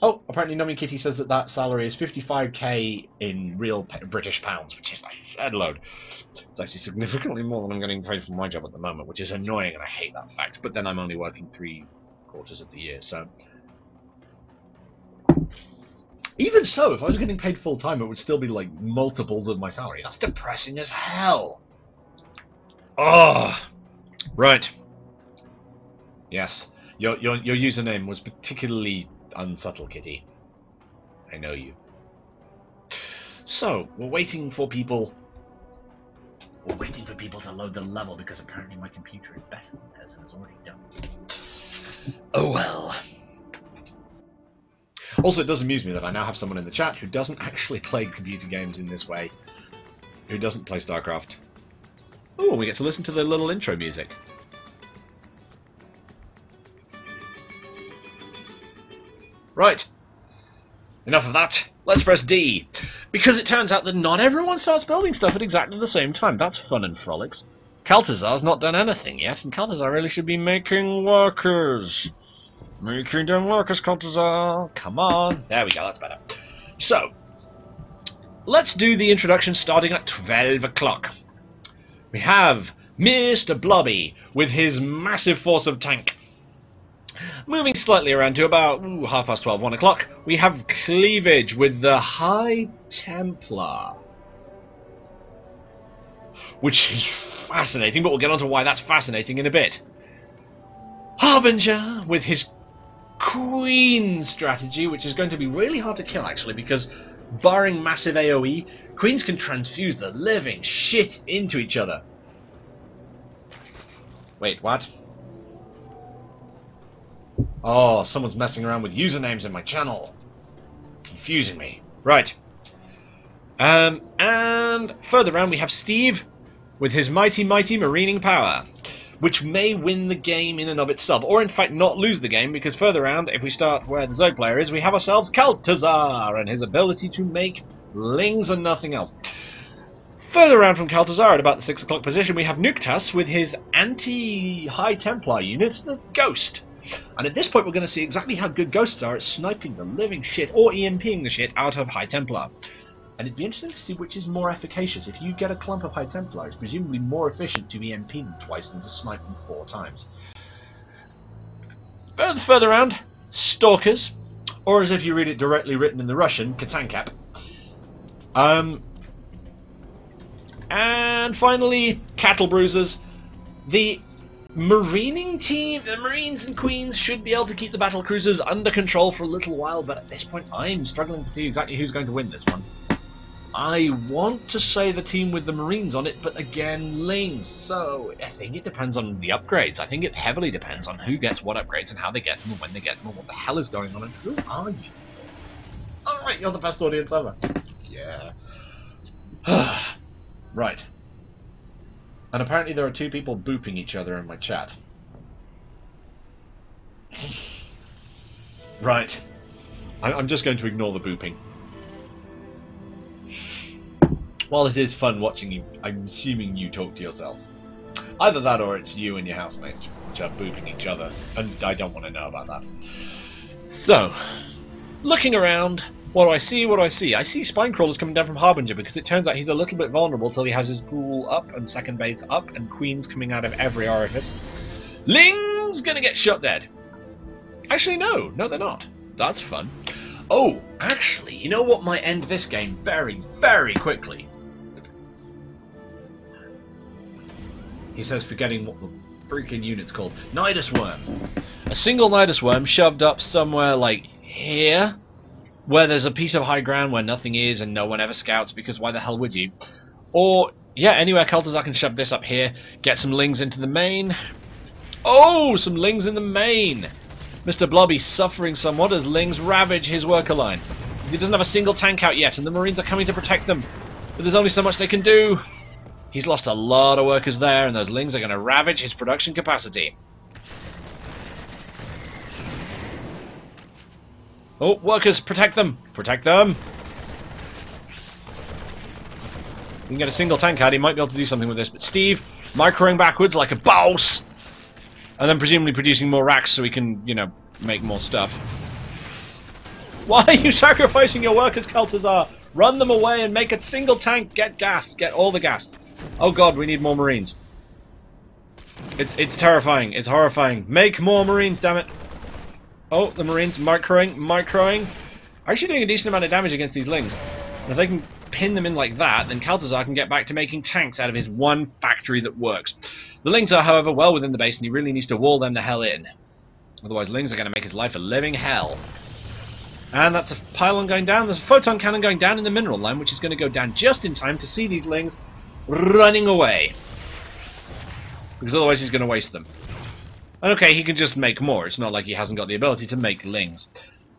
Oh, apparently Nomi Kitty says that salary is 55k in real British pounds, which is a shed load. It's actually significantly more than I'm getting paid for my job at the moment, which is annoying, and I hate that fact. But then I'm only working 3/4 of the year, so... Even so, if I was getting paid full time, it would still be like multiples of my salary. That's depressing as hell. Oh, right. Yes, your username was particularly unsubtle, Kitty. I know you. So we're waiting for people. We're waiting for people to load the level because apparently my computer is better than theirs and has already done it. Oh well. Also, it does amuse me that I now have someone in the chat who doesn't actually play computer games in this way, who doesn't play StarCraft. Oh, we get to listen to the little intro music. Right. Enough of that. Let's press D. Because it turns out that not everyone starts building stuff at exactly the same time. That's fun and frolics. Caltazar's not done anything yet, and Caltazar really should be making workers. Making them workers, Caltazar. Come on. There we go, that's better. So, let's do the introduction starting at 12 o'clock. We have Mr. Blobby with his massive force of tank. Moving slightly around to about 12:30, 1 o'clock, we have Cleavage with the High Templar. Which is fascinating, but we'll get on to why that's fascinating in a bit. Harbinger with his Queen strategy, which is going to be really hard to kill actually, because barring massive AoE, queens can transfuse the living shit into each other. Wait, what? Oh, someone's messing around with usernames in my channel. Confusing me. Right. And further round we have Steve with his mighty marining power, which may win the game in and of itself, or in fact not lose the game, because further round, if we start where the Zerg player is, we have ourselves Kaltazar and his ability to make lings and nothing else. Further round from Kaltazar, at about the 6 o'clock position, we have Nuktas with his anti-High Templar unit, the Ghost. And at this point we're going to see exactly how good Ghosts are at sniping the living shit, or EMPing the shit, out of High Templar. And it'd be interesting to see which is more efficacious. If you get a clump of High Templar, it's presumably more efficient to EMP them twice than to snipe them 4 times. Further round, Stalkers, or as if you read it directly written in the Russian, Katankap. And finally, Cattle Bruisers. The marining team, the Marines and Queens, should be able to keep the battle cruisers under control for a little while, but at this point I'm struggling to see exactly who's going to win this one. I want to say the team with the Marines on it, but again, lings. So I think it depends on the upgrades. I think it heavily depends on who gets what upgrades and how they get them and when they get them and what the hell is going on and who are you? Alright, you're the best audience ever. Yeah. Right. And apparently there are 2 people booping each other in my chat. Right. I'm just going to ignore the booping. While it is fun watching you, I'm assuming you talk to yourself. Either that or it's you and your housemates, which are booping each other, and I don't want to know about that. So, looking around, what do I see? What do I see? I see spine crawlers coming down from Harbinger, because it turns out he's a little bit vulnerable till he has his ghoul up and second base up, and queens coming out of every orifice. Ling's gonna get shot dead. Actually, no, they're not. That's fun. Oh, actually, you know what might end this game very, very quickly? He says, forgetting what the freaking unit's called. Nidus Worm. A single Nidus Worm shoved up somewhere like here, where there's a piece of high ground where nothing is and no one ever scouts, because why the hell would you? Or, yeah, anywhere Kaltazar can shove this up here, get some lings into the main. Oh, some lings in the main! Mr. Blobby's suffering somewhat as lings ravage his worker line. He doesn't have a single tank out yet, and the Marines are coming to protect them. But there's only so much they can do. He's lost a lot of workers there, and those lings are going to ravage his production capacity. Oh, workers, protect them! Protect them! You can get a single tank out, he might be able to do something with this, but Steve, microing backwards like a boss! And then presumably producing more racks so he can, you know, make more stuff. Why are you sacrificing your workers, Kaltazar? Run them away and make a single tank. Get gas. Get all the gas. Oh god, we need more Marines. It's terrifying. It's horrifying. Make more Marines, damn it. Oh, the Marines microing. Actually doing a decent amount of damage against these lings. And if they can pin them in like that, then Kaltazar can get back to making tanks out of his one factory that works. The lings are, however, well within the base, and he really needs to wall them the hell in. Otherwise, lings are going to make his life a living hell. And that's a pylon going down. There's a photon cannon going down in the mineral line, which is going to go down just in time to see these lings running away. Because otherwise he's going to waste them. And okay, he can just make more. It's not like he hasn't got the ability to make lings.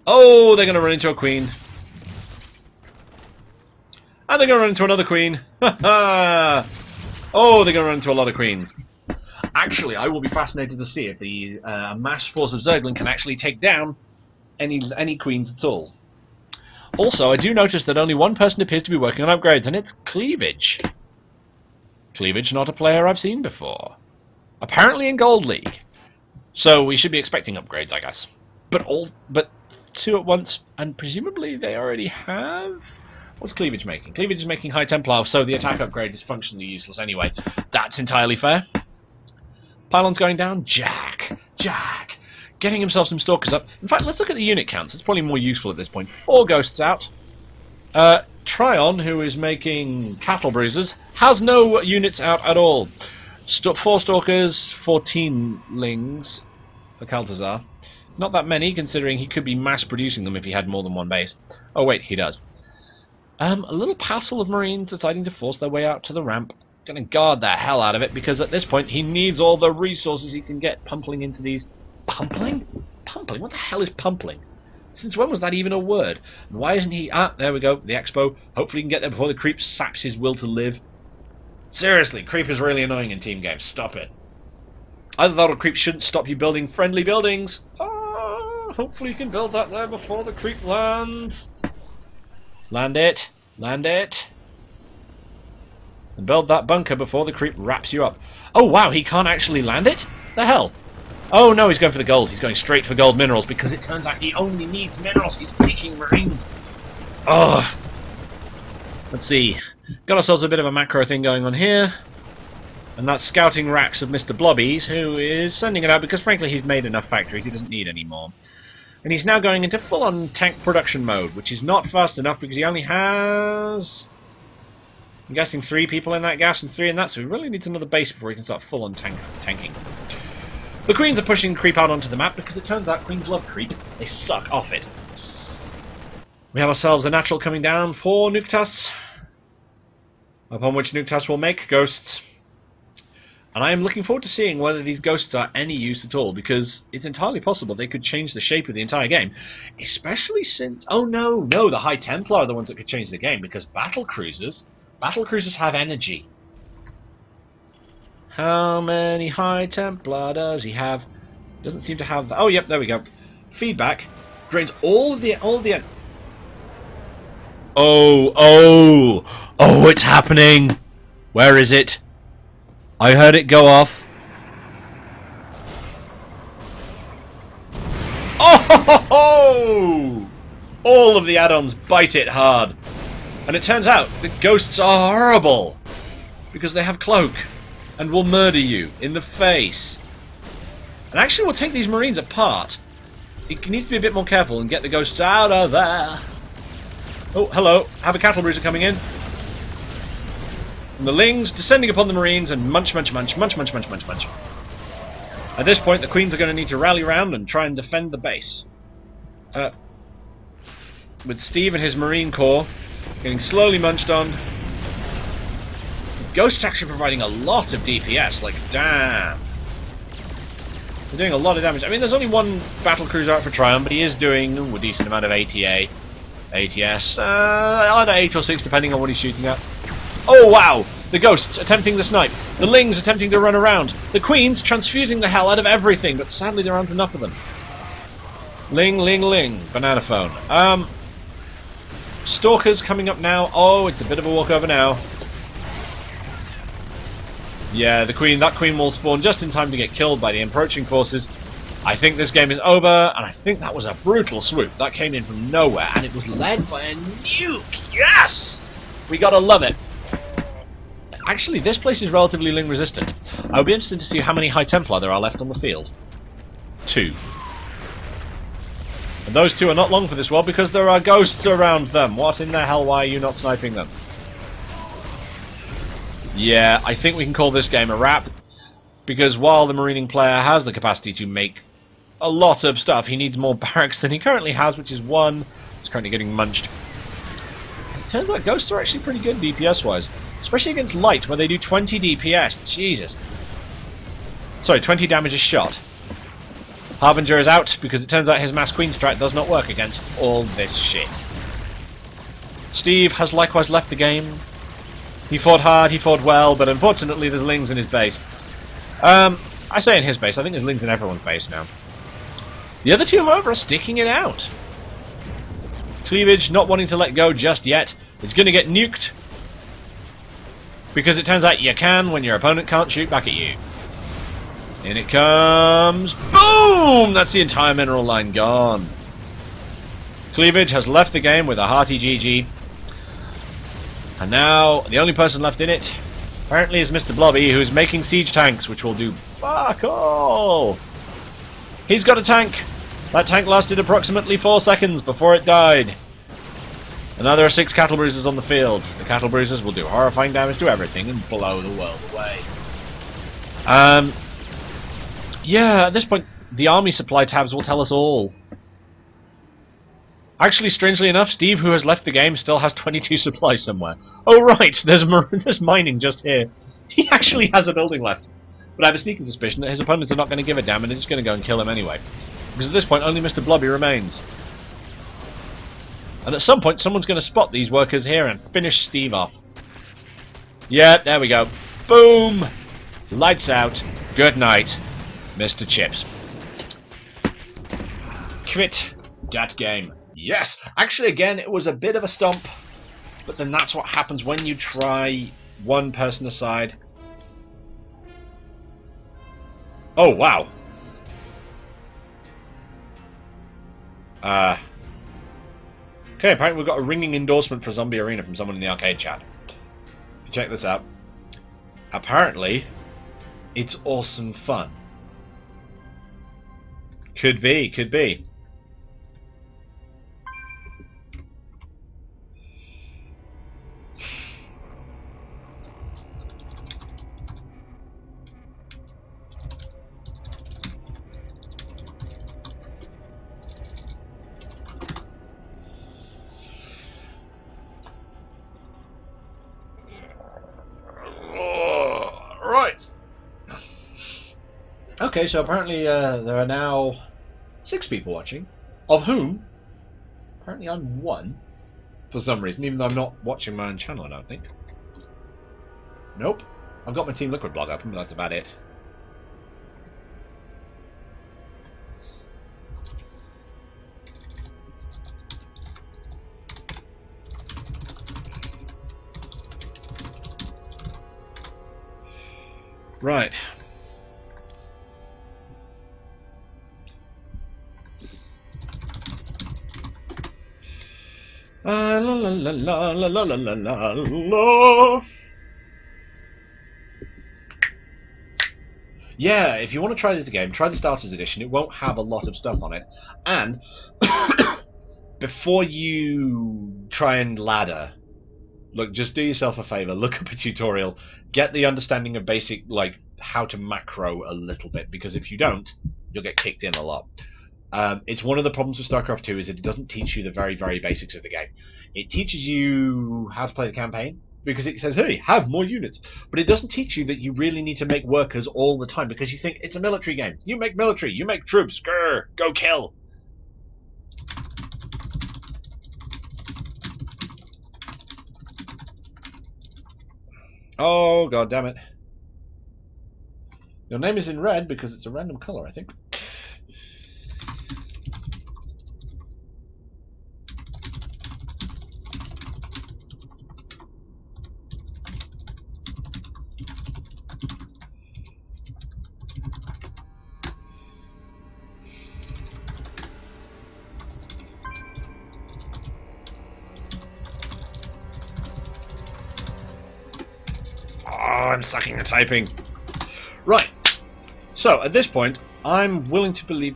Oh, they're going to run into a queen. And they're going to run into another queen. Oh, they're going to run into a lot of queens. Actually, I will be fascinated to see if the mass force of Zergling can actually take down any queens at all. Also, I do notice that only one person appears to be working on upgrades, and it's Cleavage. Cleavage, not a player I've seen before. Apparently in Gold League. So we should be expecting upgrades, I guess. But 2 at once, and presumably they already have... What's Cleavage making? Cleavage is making High Templar, so the attack upgrade is functionally useless anyway. That's entirely fair. Pylon's going down. Jack! Getting himself some Stalkers up. In fact, let's look at the unit counts. It's probably more useful at this point. 4 Ghosts out. Tryon, who is making Cattle Bruisers, has no units out at all. 4 Stalkers, 14 Lings for Kaltazar. Not that many, considering he could be mass-producing them if he had more than one base. Oh wait, he does. A little passel of Marines deciding to force their way out to the ramp. Gonna guard the hell out of it, because at this point he needs all the resources he can get pumping into these... Pumpling? Pumpling? What the hell is pumpling? Since when was that even a word? And why isn't he... Ah, there we go, the expo. Hopefully he can get there before the creep saps his will to live. Seriously, creep is really annoying in team games. Stop it. Either that or creep shouldn't stop you building friendly buildings. Oh, hopefully you can build that there before the creep lands. Land it. Land it. And build that bunker before the creep wraps you up. Oh wow, he can't actually land it? The hell? Oh no, he's going for the gold. He's going straight for gold minerals because it turns out he only needs minerals. He's making Marines. Oh. Let's see. Got ourselves a bit of a macro thing going on here. And that's scouting racks of Mr. Blobbies, who is sending it out because frankly he's made enough factories. He doesn't need any more. And he's now going into full-on tank production mode, which is not fast enough because he only has... I'm guessing 3 people in that gas and 3 in that, so he really needs another base before he can start full-on tanking. The Queens are pushing creep out onto the map because it turns out Queens love creep. They suck off it. We have ourselves a natural coming down for Nuktas, upon which Nuktas will make ghosts. And I am looking forward to seeing whether these ghosts are any use at all, because it's entirely possible they could change the shape of the entire game. Especially since... Oh no, the High Templar are the ones that could change the game, because battle cruisers have energy. How many High Templar does he have? Doesn't seem to have... Oh, yep, there we go. Feedback drains all of the... Oh, it's happening! Where is it? I heard it go off. Oh! All of the add-ons bite it hard. And it turns out the ghosts are horrible. Because they have cloak. And will murder you in the face. And actually we'll take these Marines apart. It needs to be a bit more careful and get the ghosts out of there. Oh, hello. Have a cattle bruiser coming in. And the Lings descending upon the Marines and munch. At this point, the Queens are going to need to rally round and try and defend the base. With Steve and his Marine Corps getting slowly munched on. Ghosts actually providing a lot of DPS, like, damn. They're doing a lot of damage. I mean, there's only one battle cruiser out for Triumph, but he is doing a decent amount of ATA. ATS, either 8 or 6, depending on what he's shooting at. Oh wow! The ghosts attempting the snipe. The Lings attempting to run around. The Queens transfusing the hell out of everything, but sadly there aren't enough of them. Ling. Banana phone. Stalkers coming up now. Oh, it's a bit of a walkover now. Yeah, that Queen will spawn just in time to get killed by the approaching forces. I think this game is over, and I think that was a brutal swoop. That came in from nowhere, and it was led by a nuke. Yes! We gotta love it. Actually, this place is relatively Ling resistant. I would be interested to see how many High Templar there are left on the field. 2. And those 2 are not long for this world because there are ghosts around them. What in the hell, why are you not sniping them? Yeah, I think we can call this game a wrap. Because while the Marining player has the capacity to make a lot of stuff, he needs more barracks than he currently has, which is 1. He's currently getting munched. It turns out ghosts are actually pretty good DPS-wise. Especially against light, where they do 20 DPS. Jesus. Sorry, 20 damage a shot. Harbinger is out, because it turns out his Mass Queen strat does not work against all this shit. Steve has likewise left the game. He fought hard, he fought well, but unfortunately there's Lings in his base. I say in his base, I think there's Lings in everyone's base now. The other 2, however, are sticking it out. Cleavage not wanting to let go just yet. It's going to get nuked. Because it turns out you can when your opponent can't shoot back at you. In it comes. Boom! That's the entire mineral line gone. Cleavage has left the game with a hearty GG. And now, the only person left in it, apparently, is Mr. Blobby, who's making siege tanks, which will do fuck all. He's got a tank. That tank lasted approximately 4 seconds before it died. And now there are 6 cattle bruisers on the field. The cattle bruisers will do horrifying damage to everything and blow the world away. Yeah, at this point, The army supply tabs will tell us all. Actually, strangely enough, Steve, who has left the game, still has 22 supplies somewhere. Oh right, there's mining just here. He actually has a building left. But I have a sneaking suspicion that his opponents are not going to give a damn and they're just going to go and kill him anyway. Because at this point, only Mr. Blobby remains. And at some point, someone's going to spot these workers here and finish Steve off. Yeah, there we go. Boom! Lights out. Good night, Mr. Chips. Quit that game. Yes! Actually, again, it was a bit of a stomp. But then that's what happens when you try one person aside. Oh, wow. Okay, apparently we've got a ringing endorsement for Zombie Arena from someone in the arcade chat. Check this out. Apparently, it's awesome fun. Could be, could be. Right. Okay, so apparently there are now 6 people watching, of whom apparently I'm one for some reason, even though I'm not watching my own channel, I don't think. Nope. I've got my Team Liquid blog open, but that's about it. Right. La la la la la la la la la. Yeah, if you want to try this game, try the Starters Edition. It won't have a lot of stuff on it. And before you try and ladder, look, just do yourself a favor, look up a tutorial, get the understanding of basic, like, how to macro a little bit, because if you don't, you'll get kicked in a lot. It's one of the problems with StarCraft 2 is that it doesn't teach you the very, very basics of the game. It teaches you how to play the campaign, because it says, hey, have more units. But it doesn't teach you that you really need to make workers all the time, because you think it's a military game. You make military, you make troops, grr, go kill. Oh, god damn it. Your name is in red because it's a random color, I think. Oh, I'm sucking at typing. Right. So, at this point, I'm willing to believe...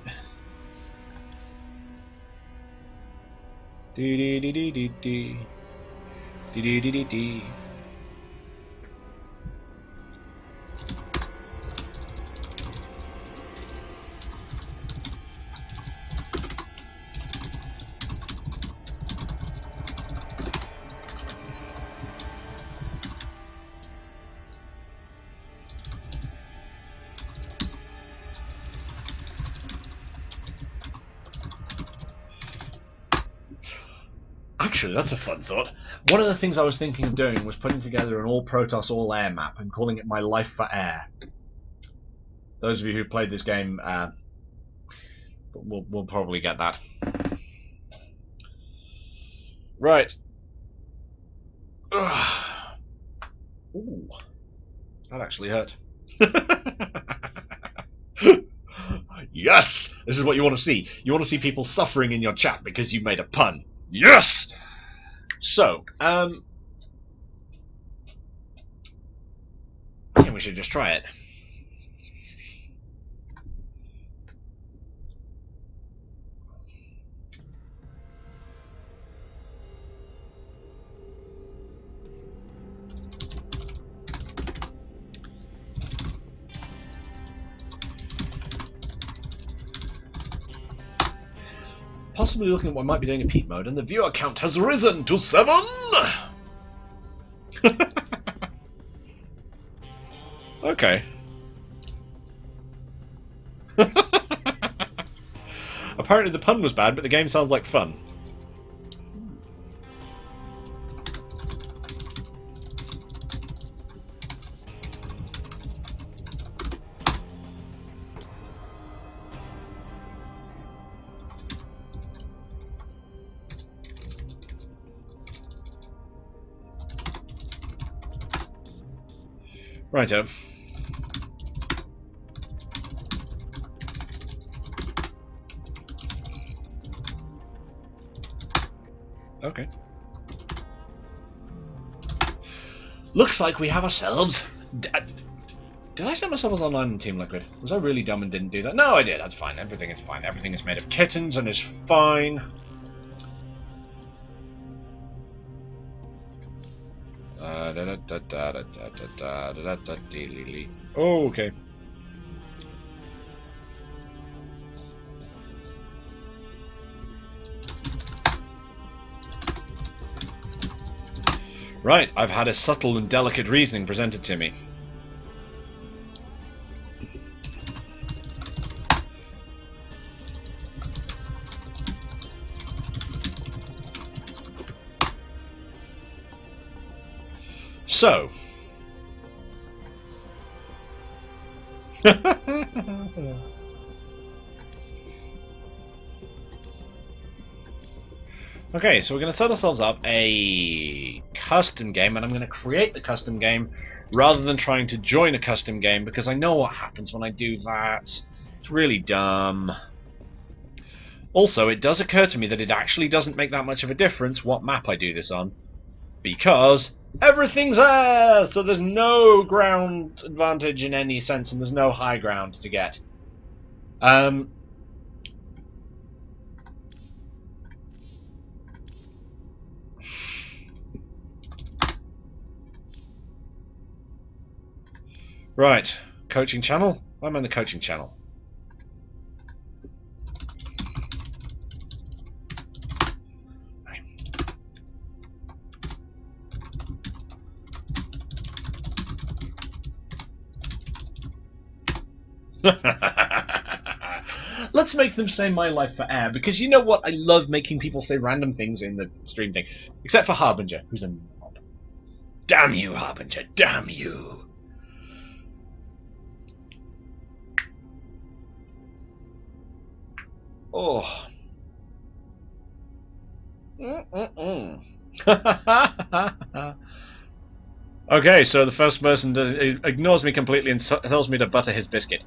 Dee-dee-dee-dee-dee. Dee-dee-dee-dee-dee. Actually, that's a fun thought. One of the things I was thinking of doing was putting together an all Protoss, all air map and calling it My Life for Air. Those of you who played this game will probably get that. Right. Ugh. Ooh, that actually hurt. Yes! This is what you want to see. You want to see people suffering in your chat because you made a pun. Yes! So, I think we should just try it. possibly looking at what might be doing in peak mode, and the viewer count has risen to 7! Okay. Apparently the pun was bad, but the game sounds like fun. Righto. Okay. Looks like we have ourselves... Did I set myself as online in Team Liquid? Was I really dumb and didn't do that? No, I did. That's fine. Everything is fine. Everything is made of kittens and is fine. Oh, okay. Right, I've had a subtle and delicate reasoning presented to me. So. Okay, so we're going to set ourselves up a custom game, and I'm going to create the custom game rather than trying to join a custom game, because I know what happens when I do that. It's really dumb. Also, it does occur to me that it actually doesn't make that much of a difference what map I do this on, because everything's there, so there's no ground advantage in any sense, and there's no high ground to get. Right, coaching channel? I'm on the coaching channel. Let's make them say my life for air, because you know what? I love making people say random things in the stream thing. Except for Harbinger, who's a mob. Damn you, Harbinger, damn you! Oh. Okay, so the first person ignores me completely and tells me to butter his biscuit.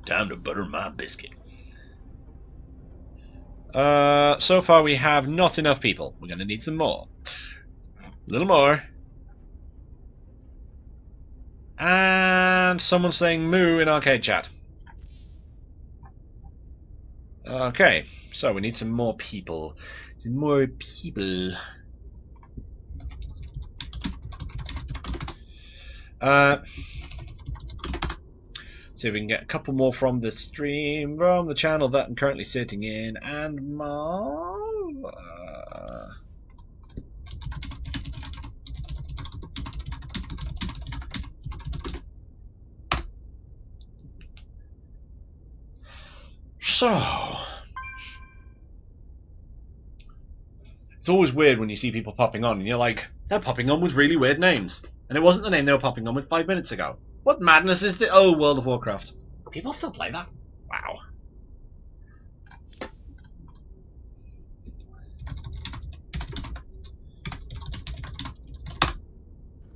Time to butter my biscuit. So far we have not enough people. We're going to need some more. A little more. And someone saying moo in arcade chat. Okay, so we need some more people. Some more people. See if we can get a couple more from the stream, from the channel that I'm currently sitting in, and Mom. So, it's always weird when you see people popping on, and you're like, they're popping on with really weird names. And it wasn't the name they were popping on with 5 minutes ago. What madness is this? Oh, World of Warcraft. People still play that? Wow.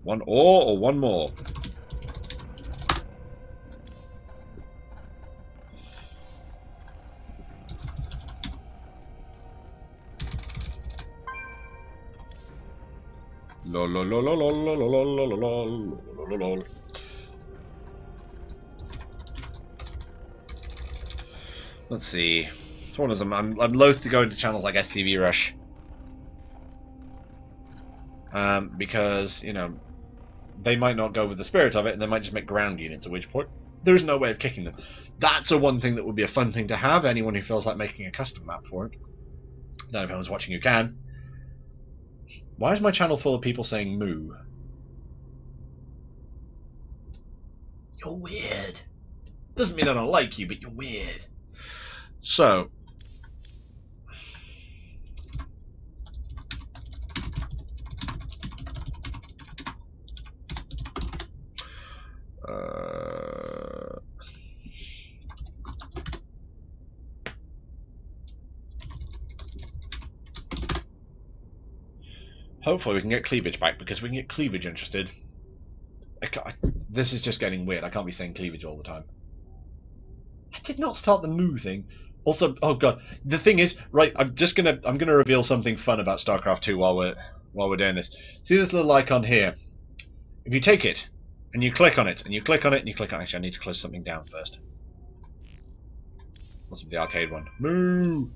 One or one more? Lol lol lol lol lol lol lol lol lol. Let's see. One of them. I'm loath to go into channels like STV Rush, because you know they might not go with the spirit of it, and they might just make ground units. At which point, There's no way of kicking them. That's one thing that would be a fun thing to have. Anyone who feels like making a custom map for it. Not if anyone's watching who can. Why is my channel full of people saying moo? You're weird. Doesn't mean I don't like you, but you're weird. So... hopefully we can get cleavage back, because we can get cleavage interested. This is just getting weird. I can't be saying cleavage all the time. I did not start the moo thing. Also, oh god, the thing is, right? I'm gonna reveal something fun about StarCraft 2 while we're doing this. See this little icon here? If you take it and you click on it and you click on it and you click on it, actually, I need to close something down first. Must be the arcade one. Moo.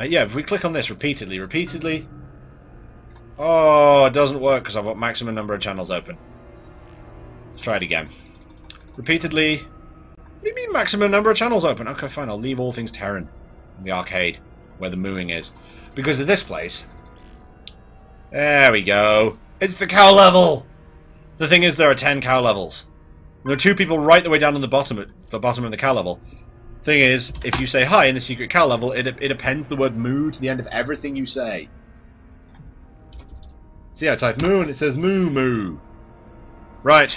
Yeah, if we click on this repeatedly, oh, it doesn't work because I've got maximum number of channels open. Let's try it again. Repeatedly. What do you mean maximum number of channels open? Okay, fine, I'll leave all things Terran in the arcade, where the mooing is. Because of this place. There we go. It's the cow level! The thing is, there are 10 cow levels. There are 2 people right the way down on the bottom of the cow level. Thing is, if you say hi in the secret cow level, it appends the word moo to the end of everything you say. See, I type moo and it says moo moo. Right.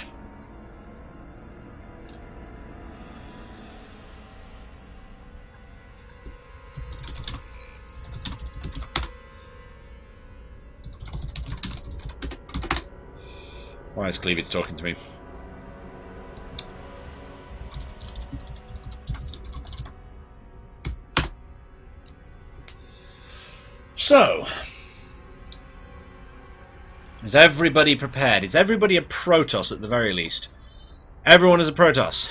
Why is Cleavage talking to me? So, is everybody prepared? Is everybody a Protoss at the very least? Everyone is a Protoss.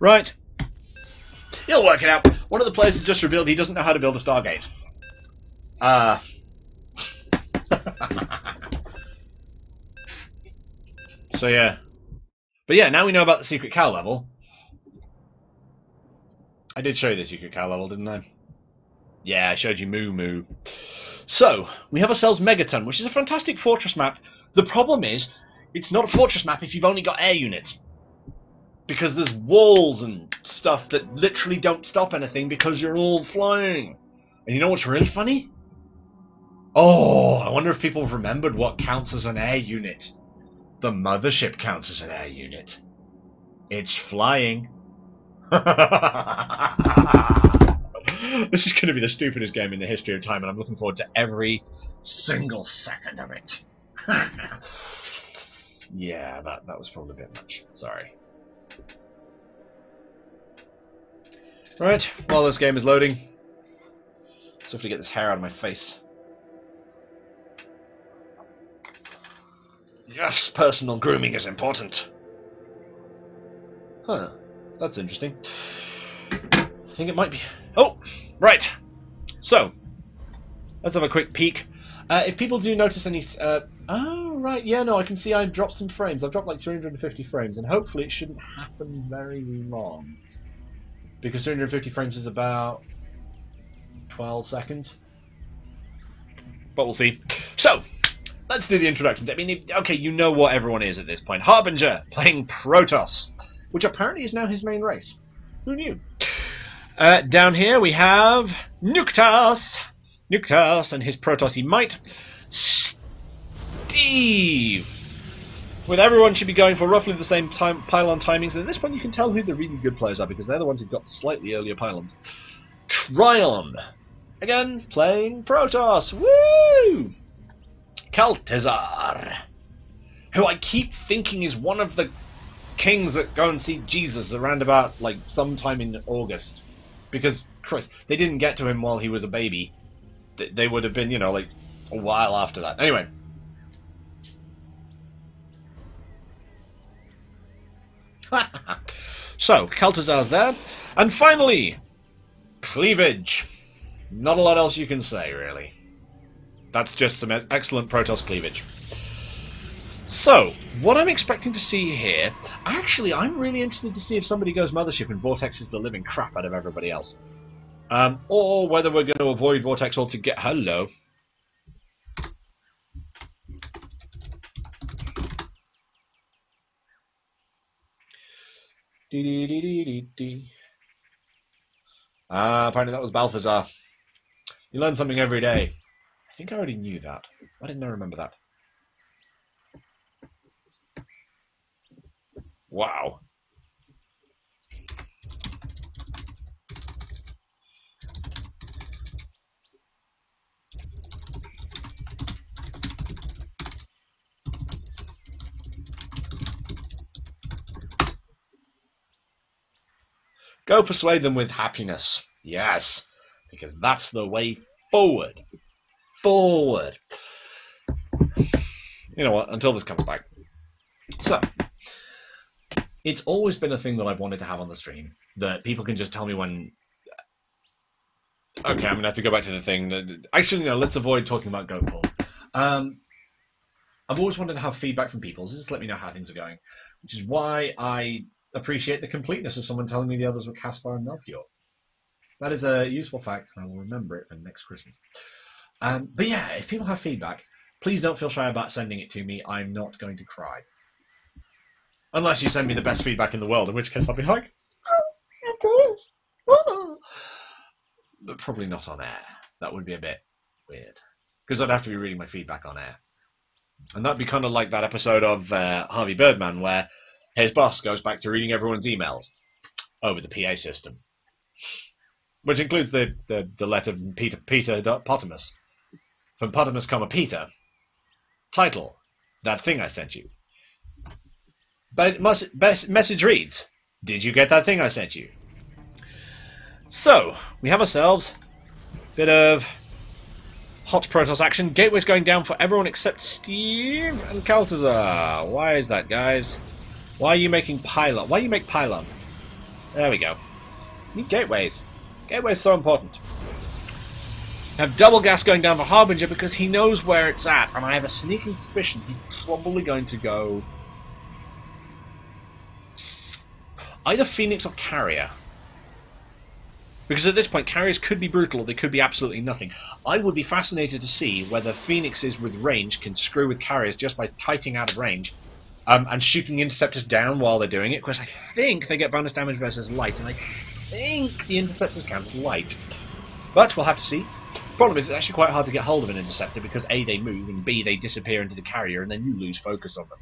Right. He'll work it out. One of the players has just revealed he doesn't know how to build a Stargate. So yeah. But yeah, now we know about the secret cow level. I did show you the secret cow level, didn't I? Yeah, I showed you Moo Moo. So, we have ourselves Megaton, which is a fantastic fortress map. The problem is, it's not a fortress map if you've only got air units. Because there's walls and stuff that literally don't stop anything because you're all flying. And you know what's really funny? Oh, I wonder if people have remembered what counts as an air unit. The mothership counts as an air unit. It's flying. This is going to be the stupidest game in the history of time, and I'm looking forward to every single second of it. Yeah, that was probably a bit much. Sorry. Right, while this game is loading, just have to get this hair out of my face. Yes, personal grooming is important. Huh, that's interesting. I think it might be... Oh, right. So, let's have a quick peek. If people do notice any... oh, right, yeah, no, I can see I've dropped some frames. I've dropped like 350 frames, and hopefully it shouldn't happen very long. Because 350 frames is about 12 seconds. But we'll see. So, let's do the introductions. I mean, okay, you know what everyone is at this point. Harbinger, playing Protoss, which apparently is now his main race. Who knew? Down here we have Nuktas. Nuktas and his Protossy might. Steve. With everyone should be going for roughly the same pylon timings. And at this point you can tell who the really good players are because they're the ones who've got slightly earlier pylons. Tryon. Again, playing Protoss. Woo! Kaltazar. Who I keep thinking is one of the kings that go and see Jesus around about, like, sometime in August. Because, Christ, they didn't get to him while he was a baby. They would have been, you know, like, a while after that. Anyway. So, Kel'Thuzar's there. And finally, cleavage. Not a lot else you can say, really. That's just some excellent Protoss cleavage. So, what I'm expecting to see here... Actually, I'm really interested to see if somebody goes Mothership and Vortex is the living crap out of everybody else. Or whether we're going to avoid Vortex altogether. Hello. Apparently that was Balthazar. You learn something every day. I think I already knew that. Why didn't I remember that? Wow. Go persuade them with happiness. Yes, because that's the way forward. Forward. You know what, until this comes back. So, it's always been a thing that I've wanted to have on the stream, that people can just tell me when... Okay, I'm going to have to go back to the thing. Actually, no, let's avoid talking about goat porn. I've always wanted to have feedback from people, so just let me know how things are going. Which is why I appreciate the completeness of someone telling me the others were Caspar and Melchior. That is a useful fact, and I will remember it for next Christmas. But yeah, if people have feedback, please don't feel shy about sending it to me. I'm not going to cry. Unless you send me the best feedback in the world, in which case I'll be like, oh, of course. But probably not on air. That would be a bit weird. Because I'd have to be reading my feedback on air. And that'd be kind of like that episode of Harvey Birdman where his boss goes back to reading everyone's emails over the PA system. Which includes the letter from Peter.Potamus. From Potamus, Peter. Title, that thing I sent you. But message reads, did you get that thing I sent you? So, we have ourselves a bit of hot Protoss action. Gateway's going down for everyone except Steve and Kel'Thuzar. Why is that, guys? Why are you making pylon? Why do you make pylon? There we go. Need gateways. Gateway's so important. Have double gas going down for Harbinger because he knows where it's at, and I have a sneaking suspicion he's probably going to go either Phoenix or Carrier. Because at this point, Carriers could be brutal, or they could be absolutely nothing. I would be fascinated to see whether Phoenixes with range can screw with Carriers just by kiting out of range and shooting Interceptors down while they're doing it. Of course, I think they get bonus damage versus light, and I think the Interceptors count as light. But we'll have to see. Problem is, it's actually quite hard to get hold of an Interceptor because A, they move, and B, they disappear into the Carrier, and then you lose focus on them.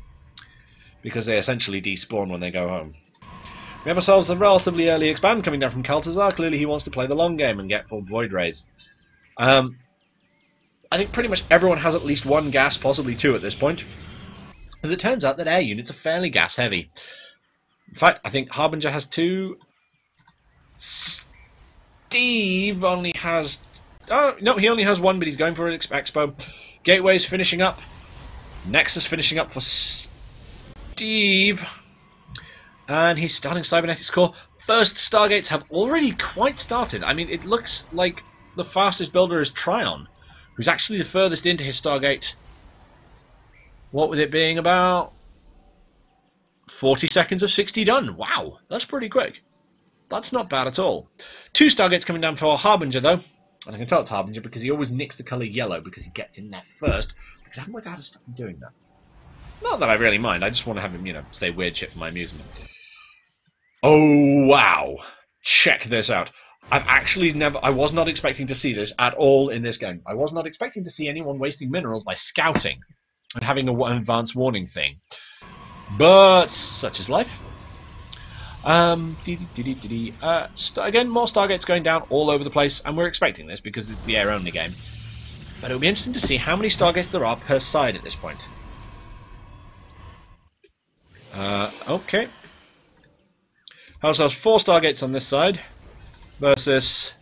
Because they essentially despawn when they go home. We have ourselves a relatively early expand coming down from Kel'Thuzar. Clearly he wants to play the long game and get full Void Rays. I think pretty much everyone has at least one gas, possibly two at this point. As it turns out that air units are fairly gas heavy. In fact, I think Harbinger has two. Steve only has... Oh, no, he only has one, but he's going for an Expo. Gateway's finishing up. Nexus finishing up for Steve. And he's starting Cybernetics Core. First Stargates have already quite started. I mean, it looks like the fastest builder is Tryon, who's actually the furthest into his Stargate. What with it being about 40 seconds of 60 done. Wow, that's pretty quick. That's not bad at all. Two Stargates coming down for Harbinger, though. And I can tell it's Harbinger because he always nicks the colour yellow because he gets in there first. Because I haven't worked out how to stop him doing that. Not that I really mind. I just want to have him, you know, say weird shit for my amusement. Oh, wow. Check this out. I was not expecting to see this at all in this game. I was not expecting to see anyone wasting minerals by scouting and having an advanced warning thing. But such is life. Again, more Stargates going down all over the place, and we're expecting this because it's the air-only game. But it'll be interesting to see how many Stargates there are per side at this point. Okay. House has 4 Stargates on this side versus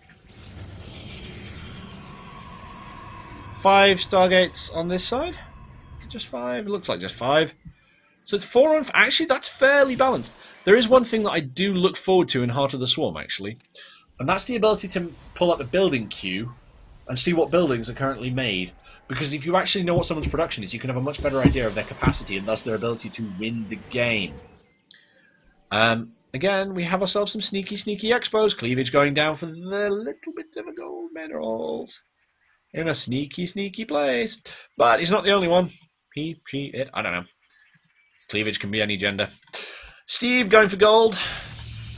5 Stargates on this side. Just 5? It looks like just 5. So it's 4 on... Actually, that's fairly balanced. There is one thing that I do look forward to in Heart of the Swarm, actually. And that's the ability to pull up a building queue and see what buildings are currently made. Because if you actually know what someone's production is, you can have a much better idea of their capacity and thus their ability to win the game. Again, we have ourselves some sneaky expos. Cleavage going down for the little bit of a gold minerals. In a sneaky place. But he's not the only one. He, she, it, I don't know. Cleavage can be any gender. Steve going for gold.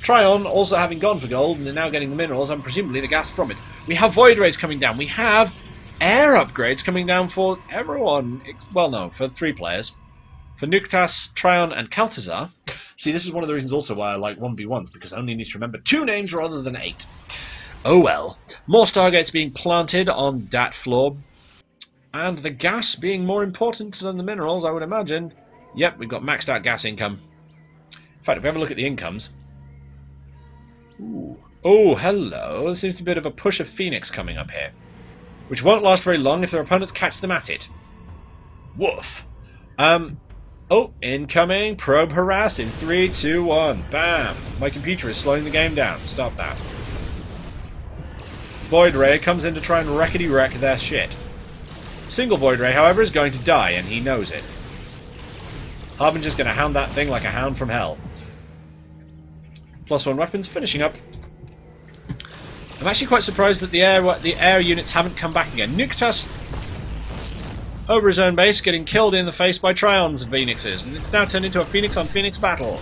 Tryon also having gone for gold, and they're now getting the minerals and presumably the gas from it. We have void rays coming down. We have air upgrades coming down for everyone. Well, no, for 3 players. For Nuktas, Tryon, and Kaltazar. See, this is one of the reasons also why I like 1v1s, because I only need to remember 2 names rather than 8. Oh well. More Stargates being planted on that floor. And the gas being more important than the minerals, I would imagine. Yep, we've got maxed out gas income. In fact, if we have a look at the incomes... Ooh. Oh, hello. There seems to be a bit of a push of Phoenix coming up here. Which won't last very long if their opponents catch them at it. Woof. Oh, incoming. Probe harass in 3, 2, 1. Bam. My computer is slowing the game down. Stop that. Void Ray comes in to try and wreckety-wreck their shit. Single Void Ray, however, is going to die, and he knows it. Harbinger's going to hound that thing like a hound from hell. +1 weapons finishing up. I'm actually quite surprised that the air units haven't come back again. Nuktas over his own base, getting killed in the face by Tryon's Phoenixes, and it's now turned into a Phoenix on Phoenix battle.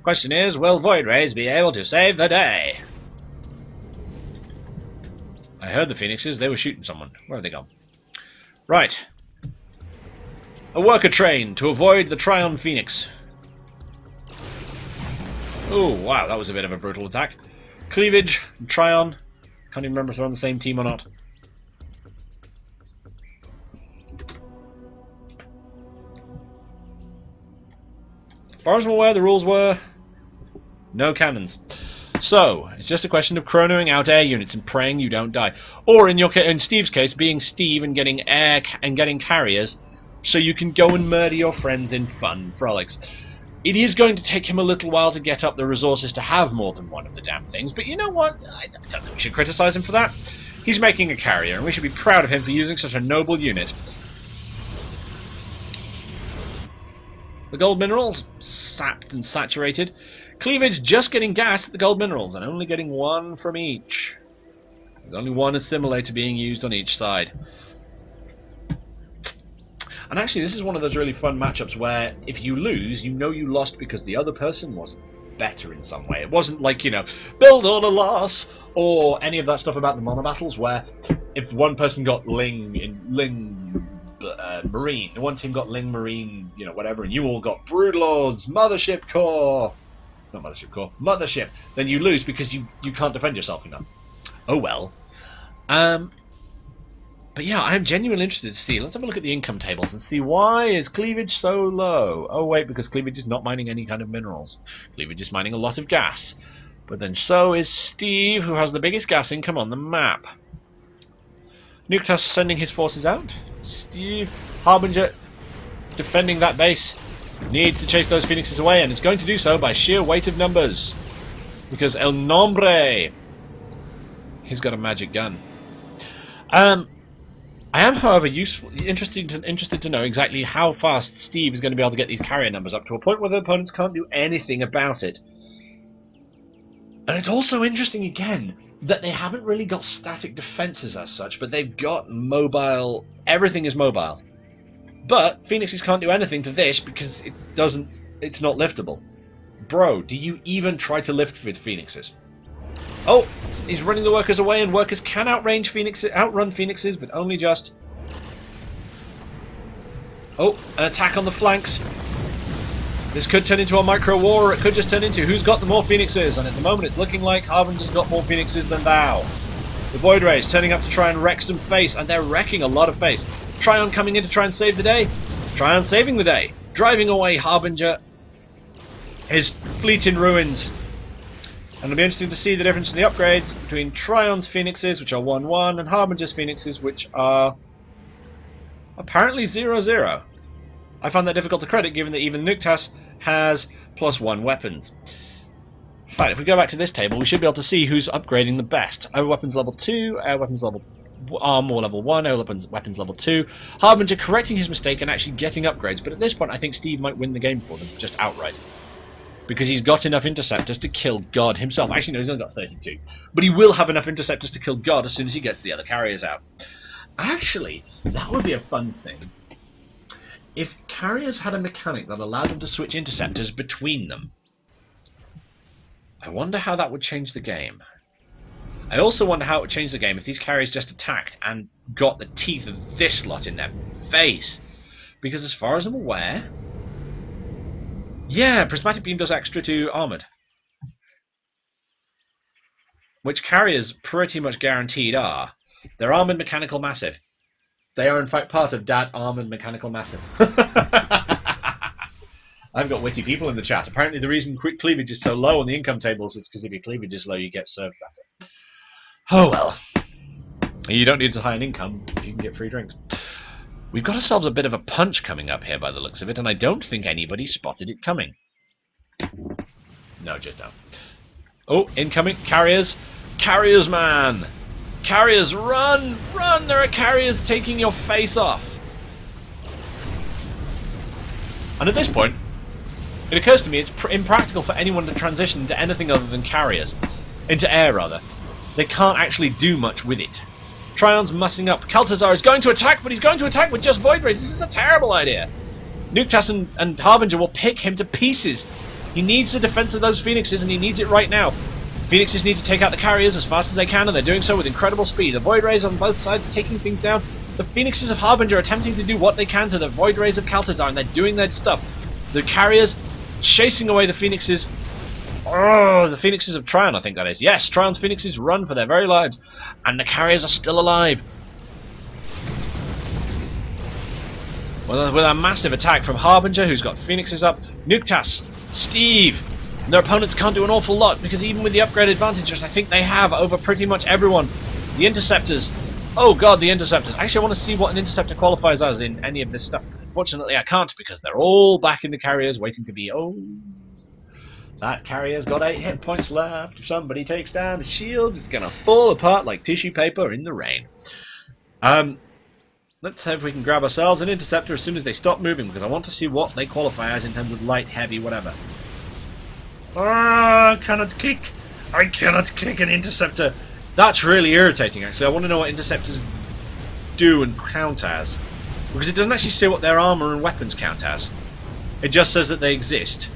Question is, will Void Rays be able to save the day? I heard the Phoenixes, they were shooting someone. Where have they gone? Right. A worker train to avoid the Tryon Phoenix. Oh, wow, that was a bit of a brutal attack. Cleavage and Tryon. Can't even remember if they're on the same team or not. As far as I'm aware, the rules were no cannons. So, it's just a question of chronoing out air units and praying you don't die. Or, in Steve's case, being Steve and getting getting carriers, so you can go and murder your friends in fun frolics. It is going to take him a little while to get up the resources to have more than one of the damn things, but you know what? I don't think we should criticize him for that. He's making a carrier, and we should be proud of him for using such a noble unit. The gold minerals, sapped and saturated. Cleavage just getting gas at the gold minerals, and only getting 1 from each. There's only 1 assimilator being used on each side. And actually, this is one of those really fun matchups where if you lose, you know you lost because the other person was better in some way. It wasn't like, you know, build on a loss, or any of that stuff about the mono battles where if one person got Marine, one team got Ling Marine, you know, whatever, and you all got Broodlords, Mothership Core, not Mothership Core, Mothership, then you lose because you can't defend yourself enough. Oh well. But yeah, I'm genuinely interested to see. Let's have a look at the income tables and see why is Cleavage so low. Oh wait, because Cleavage is not mining any kind of minerals. Cleavage is mining a lot of gas. But then so is Steve, who has the biggest gas income on the map. Nuktas sending his forces out. Steve, Harbinger, defending that base, needs to chase those Phoenixes away, and is going to do so by sheer weight of numbers. Because El Nombre, he's got a magic gun. I am, however, interested to know exactly how fast Steve is going to be able to get these carrier numbers up to a point where the opponents can't do anything about it. And it's also interesting, again, that they haven't really got static defences as such, but they've got mobile... Everything is mobile. But Phoenixes can't do anything to this because it's not liftable. Bro, do you even try to lift with Phoenixes? Oh, he's running the workers away, and workers can outrun Phoenixes, but only just. Oh, an attack on the flanks. This could turn into a micro war, or it could just turn into who's got the more Phoenixes, and at the moment it's looking like Harbinger's got more Phoenixes than thou. The Void Rays turning up to try and wreck some face, and they're wrecking a lot of face. Tryon coming in to try and save the day. Tryon saving the day. Driving away Harbinger. His fleet in ruins. And it'll be interesting to see the difference in the upgrades between Tryon's Phoenixes, which are 1-1, and Harbinger's Phoenixes, which are apparently 0-0. I found that difficult to credit, given that even Nuktas has +1 weapons. Fine, if we go back to this table, we should be able to see who's upgrading the best. Air weapons level 2, air weapons level armor level 1, air weapons level 2. Harbinger correcting his mistake and actually getting upgrades, but at this point I think Steve might win the game for them, just outright. Because he's got enough interceptors to kill God himself. Actually, no, he's only got 32. But he will have enough interceptors to kill God as soon as he gets the other carriers out. Actually, that would be a fun thing. If carriers had a mechanic that allowed them to switch interceptors between them, I wonder how that would change the game. I also wonder how it would change the game if these carriers just attacked and got the teeth of this lot in their face. Because as far as I'm aware... yeah, Prismatic Beam does extra to Armoured. Which carriers pretty much guaranteed are. They're Armoured Mechanical Massive. They are in fact part of Dat Armoured Mechanical Massive. I've got witty people in the chat. Apparently the reason quick cleavage is so low on the income tables is because if your cleavage is low you get served better. Oh well. You don't need to high an income if you can get free drinks. We've got ourselves a bit of a punch coming up here by the looks of it, and I don't think anybody spotted it coming. No, just don't. Oh, incoming. Carriers. Carriers, man! Carriers, run! Run! There are carriers taking your face off! And at this point, it occurs to me it's impractical for anyone to transition into anything other than carriers. Into air, rather. They can't actually do much with it. Tryon's mussing up. Kaltazar is going to attack, but he's going to attack with just Void Rays. This is a terrible idea. Nuktas and Harbinger will pick him to pieces. He needs the defense of those Phoenixes, and he needs it right now. Phoenixes need to take out the carriers as fast as they can, and they're doing so with incredible speed. The Void Rays on both sides are taking things down. The Phoenixes of Harbinger are attempting to do what they can to the Void Rays of Kaltazar, and they're doing their stuff. The carriers chasing away the Phoenixes. Oh, the Phoenixes of Tryon, I think that is. Yes, Tryon's Phoenixes run for their very lives, and the carriers are still alive. Well, with a massive attack from Harbinger, who's got Phoenixes up, Nuktas, Steve, and their opponents can't do an awful lot, because even with the upgrade advantages I think they have over pretty much everyone. The Interceptors. Oh god, the Interceptors. Actually, I want to see what an Interceptor qualifies as in any of this stuff. Unfortunately, I can't, because they're all back in the carriers waiting to be... oh... that carrier's got 8 hit points left. If somebody takes down the shields, it's going to fall apart like tissue paper in the rain. Let's see if we can grab ourselves an Interceptor as soon as they stop moving, because I want to see what they qualify as in terms of light, heavy, whatever. I cannot click. I cannot click an Interceptor. That's really irritating, actually. I want to know what Interceptors do and count as. Because it doesn't actually say what their armor and weapons count as. It just says that they exist.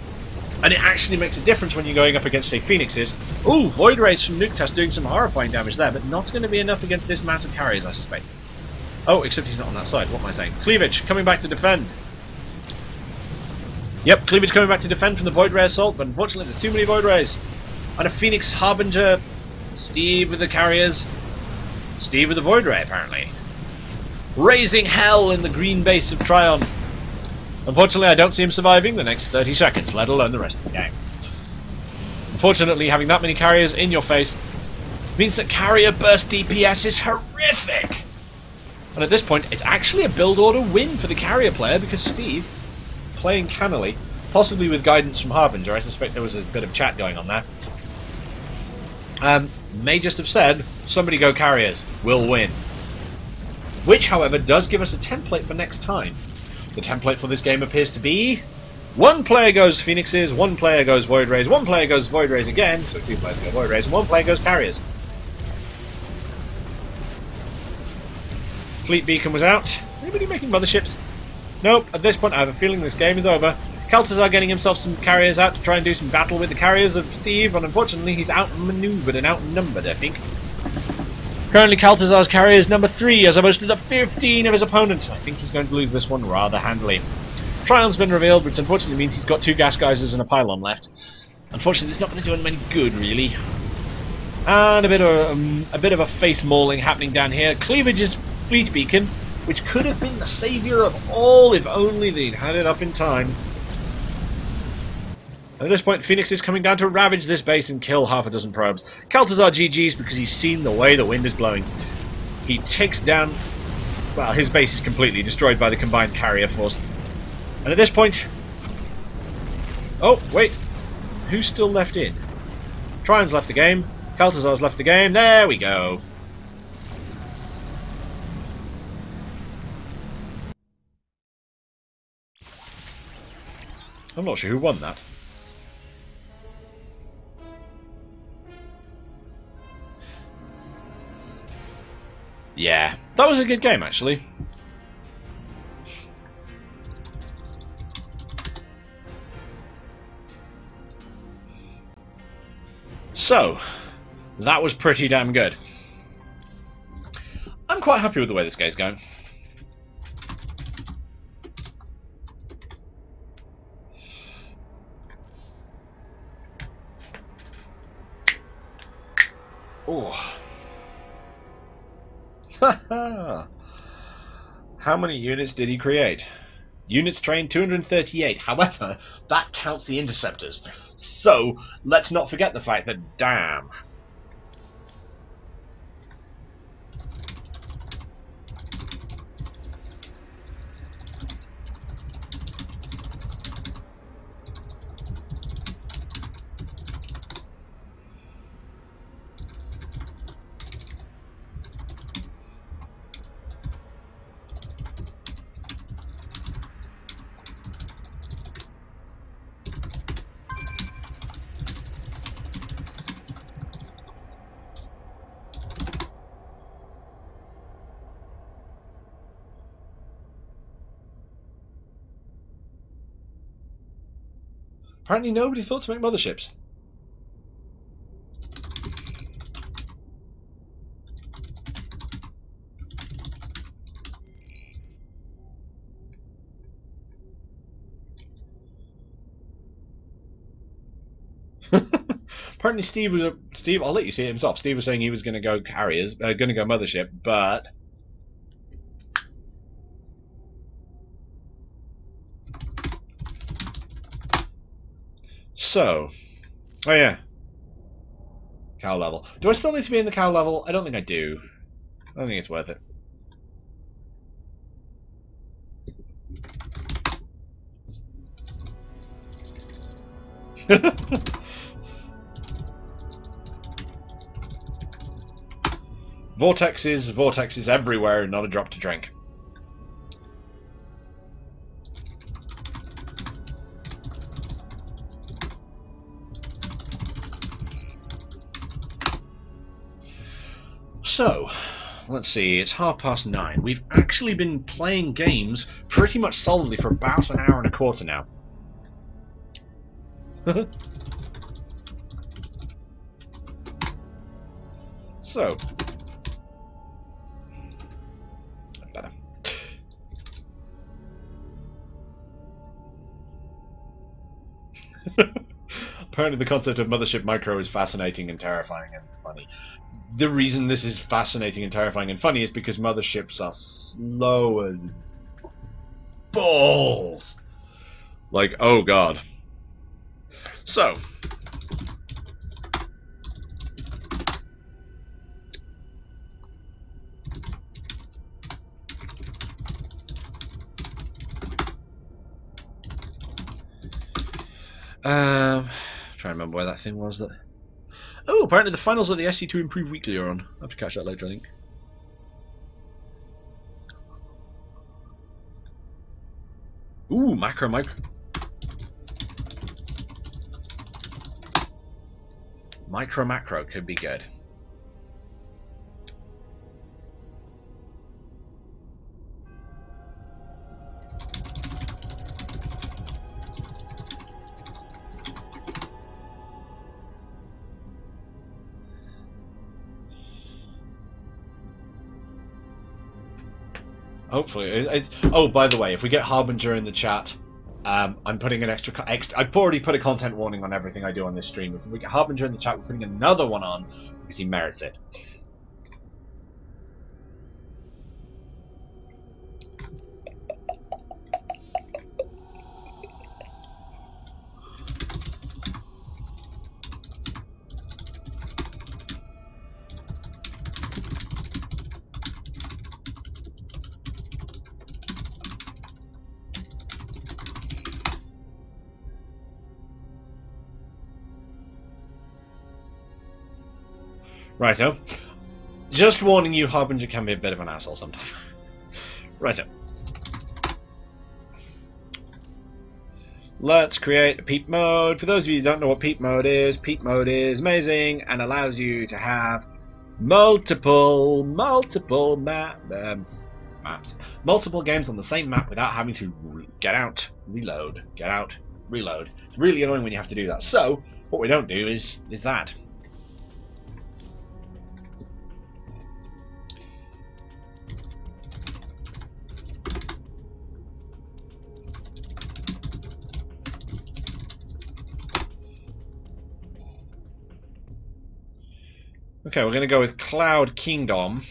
And it actually makes a difference when you're going up against, say, Phoenixes. Ooh, Void Rays from Nuktas doing some horrifying damage there, but not going to be enough against this amount of carriers, I suspect. Oh, except he's not on that side. What am I saying? Cleavage, coming back to defend. Yep, Cleavage coming back to defend from the Void Ray assault, but unfortunately there's too many Void Rays. And a Phoenix Harbinger. Steve with the carriers. Steve with the Void Ray, apparently. Raising hell in the green base of Tryon. Unfortunately, I don't see him surviving the next 30 seconds, let alone the rest of the game. Unfortunately, having that many carriers in your face means that carrier burst DPS is horrific. And at this point, it's actually a build order win for the carrier player, because Steve, playing cannily, possibly with guidance from Harbinger, I suspect there was a bit of chat going on there, may just have said, somebody go carriers, we'll win. Which, however, does give us a template for next time. The template for this game appears to be... one player goes Phoenixes, one player goes Void Rays, one player goes Void Rays again, so 2 players go Void Rays, and 1 player goes carriers. Fleet Beacon was out. Anybody making motherships? Nope, at this point I have a feeling this game is over. Kaltazar getting himself some carriers out to try and do some battle with the carriers of Steve, and unfortunately he's outmaneuvered and outnumbered, I think. Currently Kaltazar's carrier is number 3 as opposed to the 15 of his opponents. I think he's going to lose this one rather handily. Tryon's been revealed, which unfortunately means he's got 2 gas geysers and a pylon left. Unfortunately it's not going to do him any good, really. And a bit of a face mauling happening down here. Cleavage's Fleet Beacon, which could have been the saviour of all if only they'd had it up in time. At this point, Phoenix is coming down to ravage this base and kill half a dozen probes. Kel'Thuzar GG's because he's seen the way the wind is blowing. He takes down... Well, his base is completely destroyed by the combined carrier force. And at this point... Oh, wait. Who's still left in? Trion's left the game. Kel'Thuzar's left the game. There we go. I'm not sure who won that. Yeah, that was a good game, actually. So, that was pretty damn good. I'm quite happy with the way this game's going. Oh. How many units did he create? Units trained 238. However, that counts the interceptors. So, let's not forget the fact that, damn. Apparently nobody thought to make motherships. Apparently Steve was Steve. I'll let you see it himself. Steve was saying he was going to go carriers, going to go mothership, but so, oh yeah, cow level. Do I still need to be in the cow level? I don't think I do. I don't think it's worth it. Vortexes everywhere, not a drop to drink. So, let's see, it's 9:30. We've actually been playing games pretty much solidly for about an hour and a quarter now. So, that's better. Apparently the concept of Mothership Micro is fascinating and terrifying and funny. The reason this is fascinating and terrifying and funny is because motherships are slow as balls. Like, oh god. So, trying to remember where that thing was that. Oh, apparently the finals of the SC2 Improve Weekly are on. I'll have to catch that later, I think. Ooh, macro. Macro could be good. Hopefully. Oh, by the way, if we get Harbinger in the chat, I'm putting an extra. I've already put a content warning on everything I do on this stream. If we get Harbinger in the chat, we're putting another one on because he merits it. Righto. Just warning you, Harbinger can be a bit of an asshole sometimes. Righto. Let's create a peep mode. For those of you who don't know what peep mode is amazing and allows you to have multiple games on the same map without having to get out, reload. It's really annoying when you have to do that. So what we don't do is that. Okay, we're going to go with Cloud Kingdom.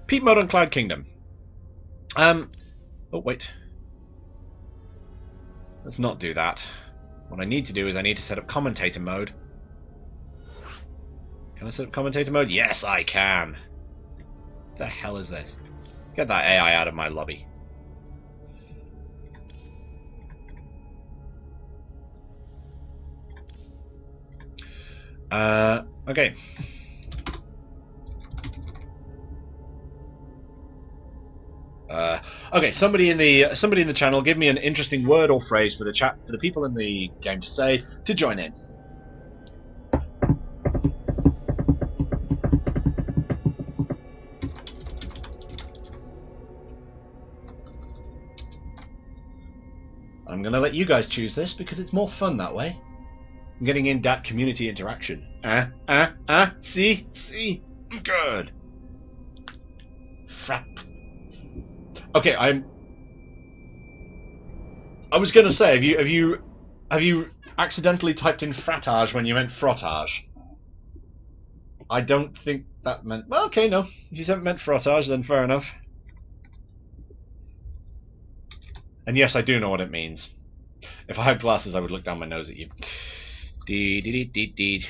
Peep mode on Cloud Kingdom. Oh, wait. Let's not do that. What I need to do is I need to set up commentator mode. Can I set up commentator mode? Yes, I can. What the hell is this? Get that AI out of my lobby. Okay. Okay. Somebody in the channel, give me an interesting word or phrase for the chat for the people in the game to say to join in. I'm going to let you guys choose this because it's more fun that way. I'm getting in that community interaction. See? Good. Frap. Okay, I was gonna say, have you accidentally typed in fratage when you meant frottage? I don't think that meant. Well, okay, no. If you haven't meant frottage, then fair enough. And yes, I do know what it means. If I had glasses, I would look down my nose at you. Deed.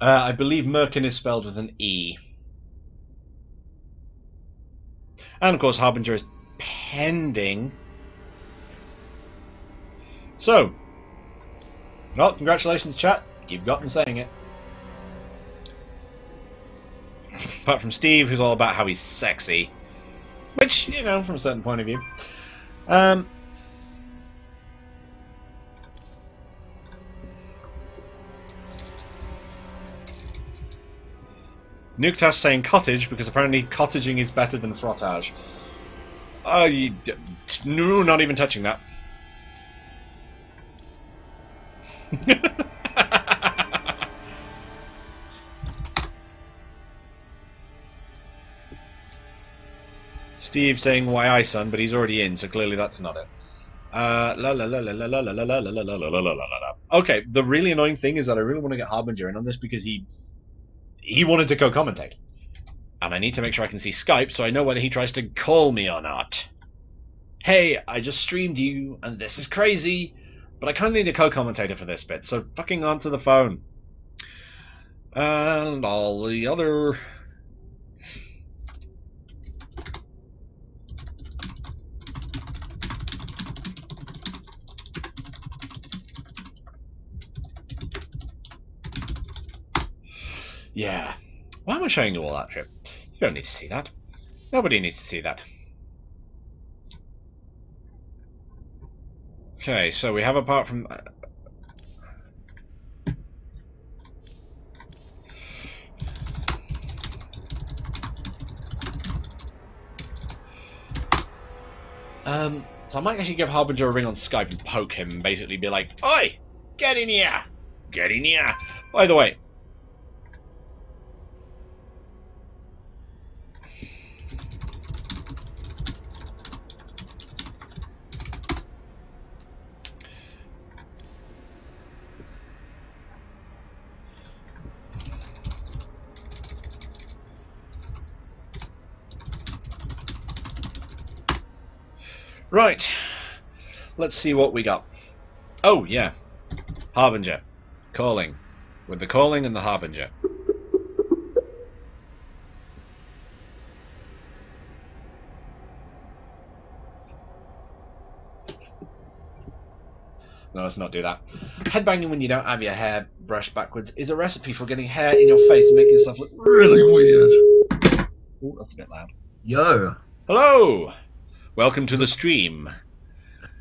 I believe Merkin is spelled with an E. And of course, Harbinger is pending. So, well, congratulations, chat. You've got them saying it. Apart from Steve, who's all about how he's sexy. Which, you know, from a certain point of view. Nuketash saying cottage because apparently cottaging is better than frottage. No, not even touching that. Steve saying why I son, but he's already in, so clearly that's not it. Okay, the really annoying thing is that I really want to get Harbinger in on this because he wanted to co-commentate. And I need to make sure I can see Skype so I know whether he tries to call me or not. Hey, I just streamed you, and this is crazy, but I kind of need a co-commentator for this bit, so fucking answer the phone. And all the other... Yeah. Why am I showing you all that shit? You don't need to see that. Nobody needs to see that. Okay, so we have apart from... so I might actually give Harbinger a ring on Skype and poke him and basically be like, "Oi! Get in here! Get in here!" By the way... Right. Let's see what we got. Oh, yeah. Harbinger. Calling. With the calling and the Harbinger. No, let's not do that. Headbanging when you don't have your hair brushed backwards is a recipe for getting hair in your face and making yourself look really weird. Oh, that's a bit loud. Yo. Hello! Welcome to the stream.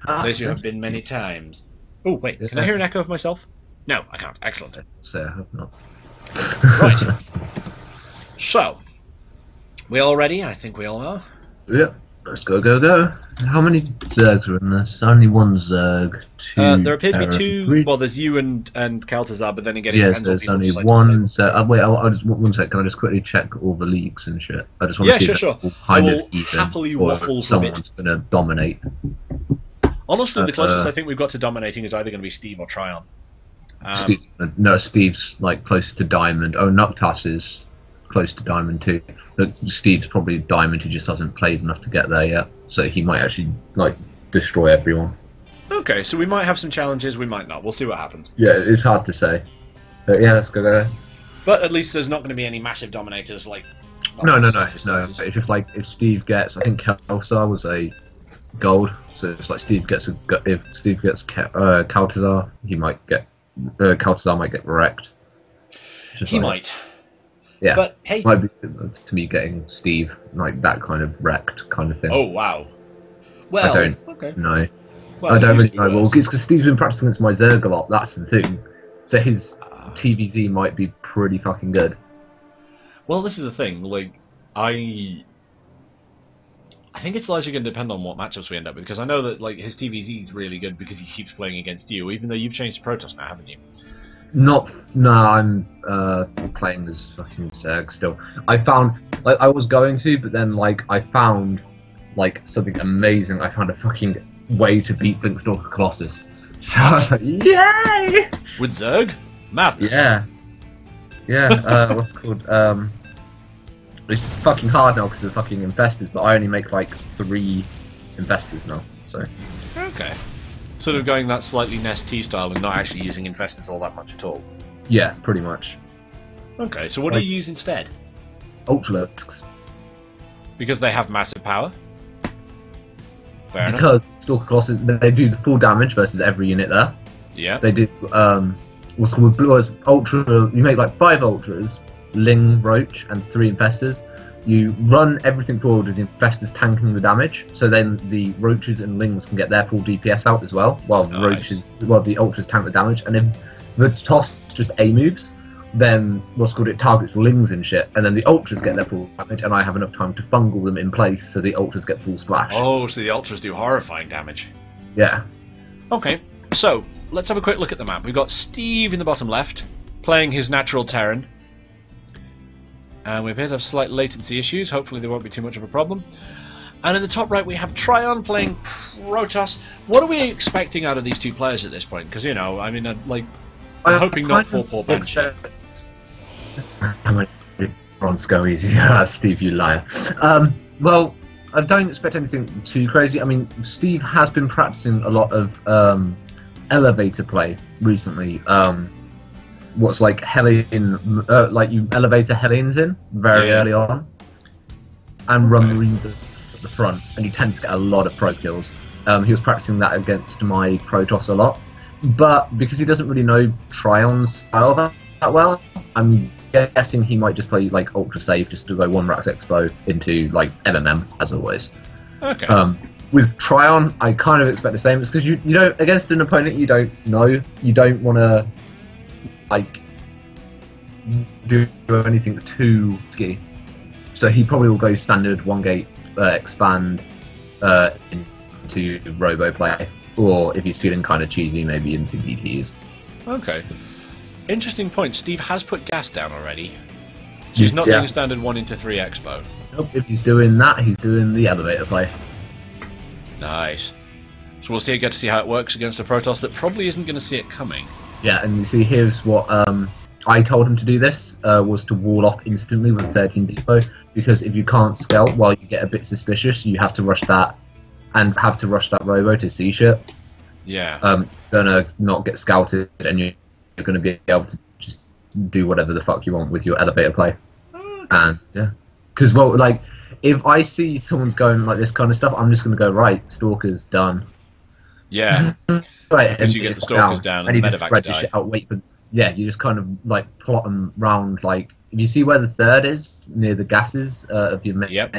Place you have been many times. Oh, wait, can I hear an echo of myself? No, I can't. Excellent. So I hope not. Right. So, we all ready? I think we all are. Yep. Let's go, go, go. How many Zergs are in this? Only one Zerg. Two. There appear to be two. Three. Well, there's you and Kaltazar, but then again, it Yes, depends on there's people only decide to one play. Zerg. Wait, I'll just one sec. Can I just quickly check all the leaks and shit? I just want Yeah, to see sure, if they're sure. all kind I of will even, happily or waffle if for a bit. someone's going to dominate. Honestly, the closest I think we've got to dominating is either going to be Steve or Tryon. Steve's like close to Diamond. Oh, Noctis is close to Diamond too. But Steve's probably Diamond. He just hasn't played enough to get there yet. So he might actually like destroy everyone. Okay, so we might have some challenges, we might not. We'll see what happens. Yeah, it's hard to say. But yeah, let's go there. But at least there's not going to be any massive dominators like... No. It's just like if Steve gets, I think Kalsar was a gold. So it's like Steve gets if Steve gets Kaltazar, he might get Kaltazar might get wrecked. He might. Yeah, but hey, might be to me getting Steve like that kind of wrecked kind of thing. Oh wow. Well, I don't okay. know. Well, I don't really know. Well, because Steve's been practicing against my Zerg a lot. That's the thing. So his TVZ might be pretty fucking good. Well, this is the thing. Like, I think it's largely going to depend on what matchups we end up with. Because I know that like his TVZ is really good because he keeps playing against you, even though you've changed to Protoss now, haven't you? No, I'm playing as fucking Zerg still. I found, like, I was going to, but then, like, I found, like, something amazing. I found a fucking way to beat Blinkstalker Colossus. So I was like, yay! With Zerg? Madness. Yeah. Yeah, what's it called? It's fucking hard now because of the fucking Infestors, but I only make, like, 3 Infestors now, so. Okay. Sort of going that slightly Nest T style and not actually using Infestors all that much at all. Yeah, pretty much. Okay, so what do you use instead? Ultralisks. Because they have massive power? Fair enough. Because Stalker Colossus, they do the full damage versus every unit there. Yeah. They do what's called Blue as Ultra. You make like 5 Ultras, Ling, Roach, and 3 Infestors. You run everything forward with the Infestors tanking the damage, so then the Roaches and Lings can get their full DPS out as well, while the Ultras tank the damage. And if the toss just A moves, then it targets Lings and shit, and then the Ultras get their full damage, and I have enough time to fungal them in place so the Ultras get full splash. Oh, so the Ultras do horrifying damage. Yeah. Okay, so let's have a quick look at the map. We've got Steve in the bottom left, playing his natural Terran. And we appear to have slight latency issues. Hopefully there won't be too much of a problem. And in the top right we have Tryon playing Protoss. What are we expecting out of these two players at this point? Because, you know, I mean, I'm hoping not for poor Banshee. I'm Bronsko easy. Steve, you liar. Well, I don't expect anything too crazy. I mean, Steve has been practicing a lot of elevator play recently. What's like Hellion, like you elevator Hellions in very early on, and run Marines at the front, and you tend to get a lot of pro kills. He was practicing that against my Protoss a lot, but because he doesn't really know Tryon's style that well, I'm guessing he might just play like ultra safe, just to go 1 Rax Expo into like MMM as always. Okay. With Tryon, I kind of expect the same. It's because you know, against an opponent you don't know, you don't want to like do anything too risky. So he probably will go standard 1 gate expand into robo play, or if he's feeling kind of cheesy, maybe into DTs. Okay. Interesting point. Steve has put gas down already. So he's not doing a standard 1 into 3 expo. Nope, if he's doing that, he's doing the elevator play. Nice. So we'll get to see how it works against a Protoss that probably isn't going to see it coming. Yeah, and you see, here's what I told him to do. This was to wall off instantly with 13 depot, because if you can't scout while you get a bit suspicious, you have to rush that, and have to rush that robo to see shit. Yeah. Gonna not get scouted, and you're gonna be able to just do whatever the fuck you want with your elevator play. And yeah, because well, like if I see someone's going like this kind of stuff, I'm just gonna go right. Stalker's done. Yeah. Right, and you get the stalkers down and you the just medevacs spread the die. shit out. Wait for you just kind of like plot them round. Like if you see where the third is near the gases of your main. Yep.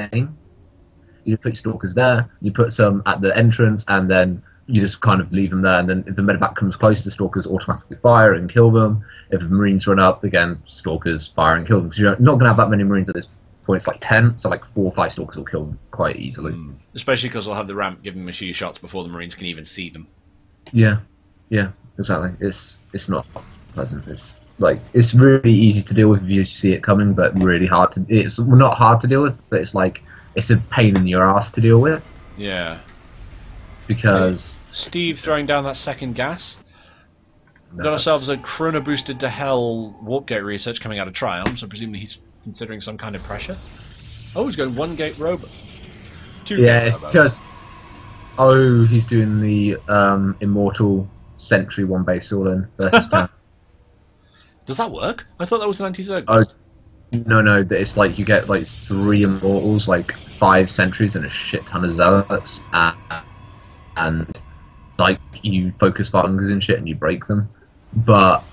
You put your stalkers there. You put some at the entrance, and then you just kind of leave them there. And then if the medevac comes close, the stalkers automatically fire and kill them. If the marines run up, again, stalkers fire and kill them. Because you're not going to have that many marines at this point. It's like 10, so like 4 or 5 stalkers will kill them quite easily. Especially because they'll have the ramp giving them a few shots before the marines can even see them. Yeah, exactly. It's not pleasant. It's really easy to deal with if you see it coming, but really hard to. It's not hard to deal with, but it's like it's a pain in your ass to deal with. Yeah. Because Steve throwing down that second gas. We've got ourselves a chrono boosted to hell warp gate research coming out of Triumph, so presumably he's considering some kind of pressure. Oh, he's going 1 gate robot. 2 yeah, gate it's robot. because he's doing the Immortal Sentry 1 base all in versus 10. Does that work? I thought that was an anti-zerg. Oh no, that it's like you get like 3 Immortals, like 5 Sentries, and a shit ton of Zealots, and like you focus Vargas and shit and you break them. But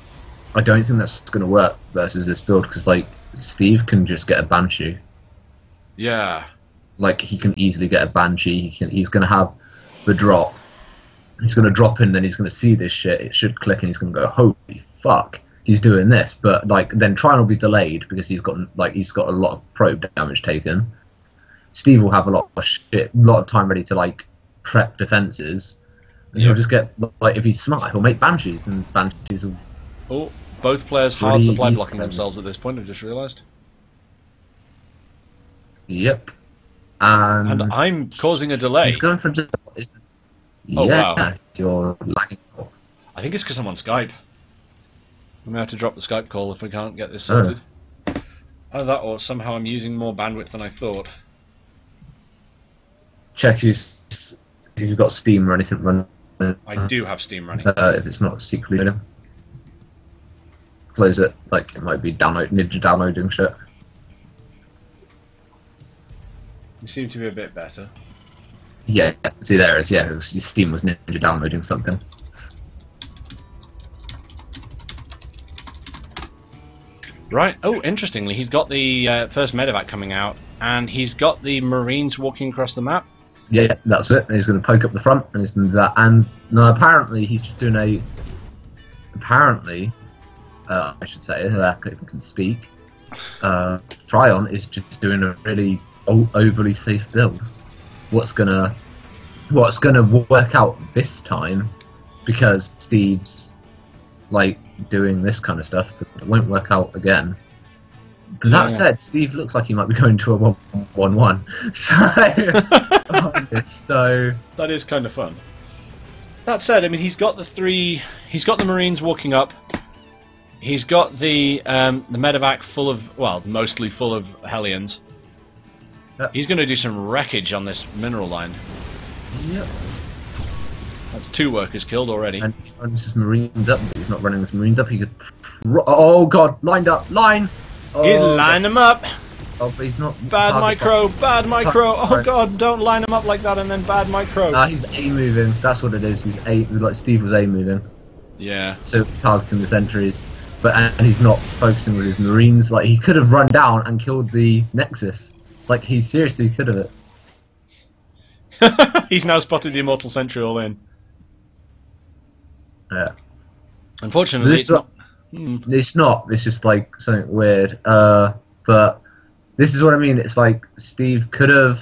I don't think that's going to work versus this build, because like Steve can just get a Banshee. Yeah. Like he can easily get a Banshee. He's going to have the drop. He's going to drop in, then he's going to see this shit. It should click, and he's going to go, "Holy fuck, he's doing this!" But like then Trine will be delayed because he's got a lot of probe damage taken. Steve will have a lot of time ready to like prep defenses. And he'll just get, like, if he's smart, he'll make Banshees, and Banshees will... Oh, both players hard Really supply easy blocking them. themselves at this point, I've just realised. Yep. And I'm causing a delay. he's going for... Oh, yeah, wow. you're lagging. I think it's because I'm on Skype. I'm going to have to drop the Skype call if we can't get this sorted. Either that or somehow I'm using more bandwidth than I thought. Check if you've got Steam or anything running. I do have Steam running. If it's not secretly running. Close it, like it might be Ninja downloading shit. You seem to be a bit better. Yeah, see there it is, yeah, your Steam was Ninja downloading something. Right, oh, interestingly, he's got the first medevac coming out, and he's got the Marines walking across the map. Yeah, that's it. He's going to poke up the front, and he's going to do that. And no, apparently he's just doing a. Apparently, I should say, if I can speak. Tryon is just doing a really overly safe build. What's gonna work out this time, because Steve's like doing this kind of stuff, but it won't work out again. But that said, Steve looks like he might be going to a 1-1-1. So That is kind of fun. That said, I mean, he's got the Marines walking up. He's got the medevac full of, well, mostly full of Hellions. He's going to do some wreckage on this mineral line. Yep. That's 2 workers killed already. And he runs his Marines up, but he's not running his Marines up. He could. Oh god, lined up, line! Oh, He's lining them up! Oh, but he's not. Bad micro, bad micro! Oh god, don't line them up like that and then bad micro! He's A moving, that's what it is. He's A, like Steve was A moving. Yeah. So targeting the sentries. But and he's not focusing with his Marines. Like, he could have run down and killed the Nexus. Like, he seriously could have it. He's now spotted the Immortal Sentry all in. Yeah. Unfortunately, It's not. It's just like something weird. But this is what I mean. It's like Steve could have.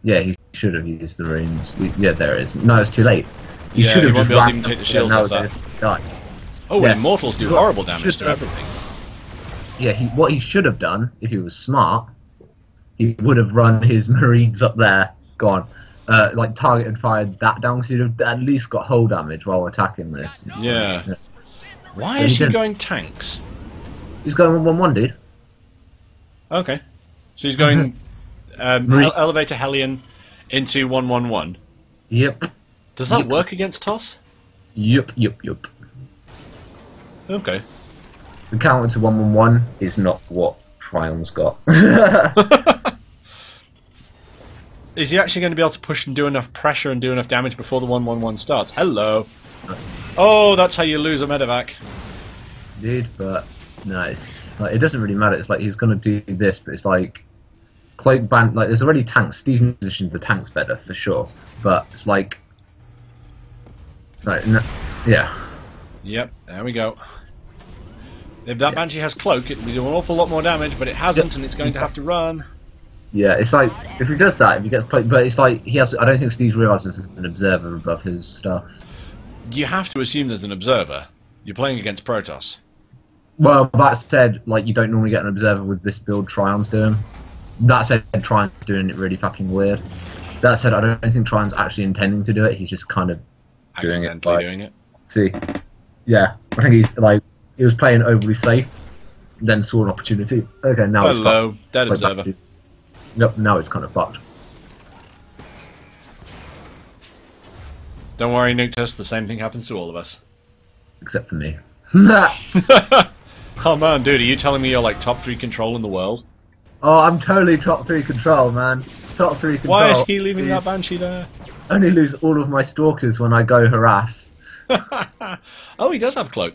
Yeah, he should have used the Marines. Yeah, there it is. No, it's too late. He should have just even take the shields off that. Oh, Yeah. Immortals do horrible damage to everything. Yeah, what he should have done, if he was smart, he would have run his Marines up there, gone, like targeted and fired that down, because he'd have at least got hull damage while attacking this. Yeah. Why But is he he didn't. going tanks? He's going 1-1-1, dude. Okay. So he's going Marine- elevator Hellion into 1-1-1. Yep. Does that Yep. work against toss? Yup. Okay. The counter to 1-1-1 is not what Trion's got. Is he actually going to be able to push and do enough pressure and do enough damage before the 1-1-1 starts? Hello. Oh, that's how you lose a medevac. Did, but no, like, it doesn't really matter. It's like he's gonna do this, but it's like Cloak Ban. Like there's already tanks. Steve's position the tank's better for sure, but it's like no, yeah. Yep, there we go. If that Banshee has cloak, it'll be doing an awful lot more damage, but it hasn't, and it's going to have to run. Yeah, it's like if he does that, if he gets cloak, but it's like he has. I don't think Steve realizes there's an observer above his stuff. You have to assume there's an observer. You're playing against Protoss. Well, that said, like you don't normally get an observer with this build Trion's doing. That said, Trion's doing it really fucking weird. That said, I don't think Trion's actually intending to do it. He's just kind of doing it. Accidentally doing it. See, yeah, I think he's like he was playing overly safe, then saw an opportunity. Okay, now Hello, it's dead fucked. observer. Nope, now it's kind of fucked. Don't worry, Nuktus, the same thing happens to all of us. Except for me. Oh man, dude, are you telling me you're like top 3 control in the world? Oh, I'm totally top 3 control, man. Top 3 control. Why is he leaving that Banshee there? Only lose all of my stalkers when I go harass. Oh, he does have cloak.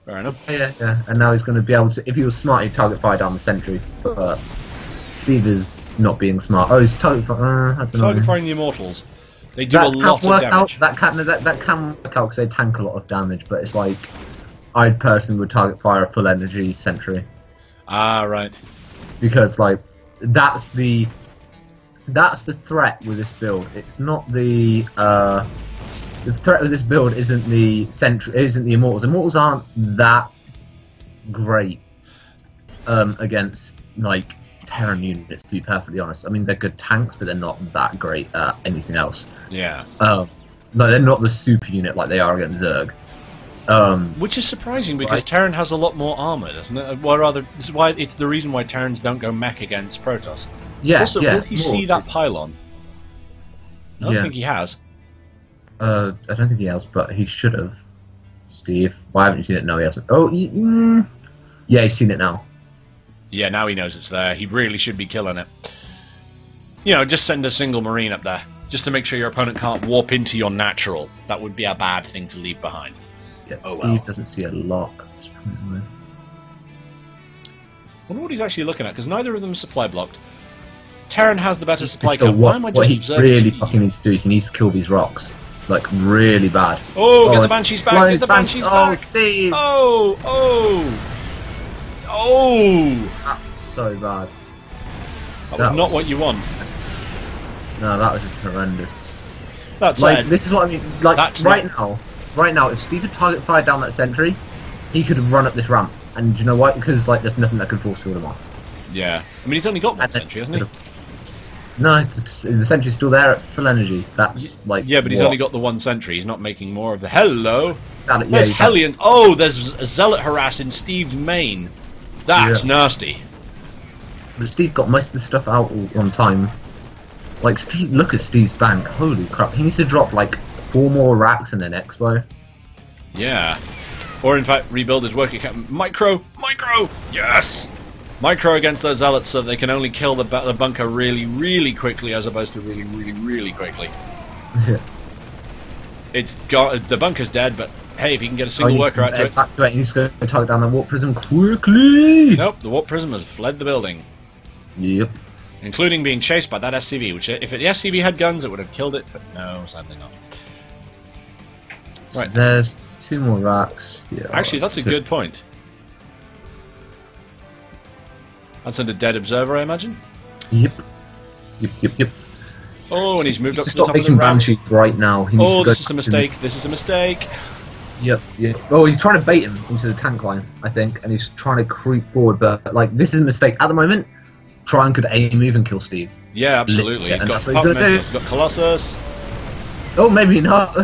Fair enough. Yeah. And now he's going to be able to. If he was smart, he'd target fire down the sentry. But Steve is not being smart. Oh, he's target fire. I don't know. Target firing the Immortals. They do a That lot can work of out. damage. That can work out because they tank a lot of damage. But it's like I personally would target fire a full energy sentry. Ah, right. Because like that's the threat with this build. It's not the threat with this build isn't the Immortals. Immortals aren't that great against like Terran units, to be perfectly honest. I mean they're good tanks, but they're not that great at anything else. Yeah. No, they're not the super unit like they are against Zerg. Which is surprising because Right. Terran has a lot more armor, doesn't it? Well, rather, this is why it's the reason why Terrans don't go mech against Protoss. Yeah, Also, yeah. will he see that pylon? I don't Yeah. think he has. I don't think he has, but he should have. Steve, why haven't you seen it? No, he hasn't. Oh, yeah, he's seen it now. Yeah, now he knows it's there. He really should be killing it. You know, just send a single Marine up there, just to make sure your opponent can't warp into your natural. That would be a bad thing to leave behind. Yeah, Oh, Steve well. doesn't see a lock. I wonder what he's actually looking at, because neither of them is supply blocked. Terran has the better supply count. Why am I What just he observing really Steve? fucking needs to do is he needs to kill these rocks. Like, really bad. Oh, get the and Banshees back! flying Get the Banshees back! Steve! Oh! That's so bad. That That was not was- what you want. No, that was just horrendous. That's Like, sad. this is what I mean. Like, That's right now, if Steve had target fired down that sentry, he could have run up this ramp. And do you know why? Because, like, there's nothing that could force field him off. Yeah. I mean, he's only got one And then sentry, hasn't he? No, the sentry's still there at full energy. That's, like, Yeah, but he's what? only got the one sentry. He's not making more of the... Hello! Yeah, There's he's- Hellions. Oh, there's a Zealot harass in Steve's main. That's Yeah. nasty. But Steve got most of the stuff out on time. Like, Steve, look at Steve's bank. Holy crap. He needs to drop, like, 4 more racks and an expo. Yeah. Or, in fact, rebuild his working camp. Micro! Yes! Micro against those Zealots so they can only kill the bunker really, really quickly as opposed to really, really, really quickly. It's got... The bunker's dead, but hey, if you can get a single worker out to it... Back to it. You need to go target down the warp prism quickly! Nope, the Warp Prism has fled the building. Yep. Including being chased by that SCV, which if the SCV had guns it would have killed it, but no, sadly not. Right. There's 2 more racks. Yeah, Actually, that's a good point. That's under dead observer, I imagine. Yep. Oh, and he's moved up to the Stop top of the making ramp. Banshee right now. He needs Oh, to go this is a mistake. This is a mistake. Yep. Oh, he's trying to bait him into the tank line, I think, and he's trying to creep forward, but, like, this is a mistake. At the moment, Tryon could aim, move, and kill Steve. Yeah, absolutely. Yeah, He's and got that's what he's gonna Puckman, do. he's got Colossus. Oh, maybe not.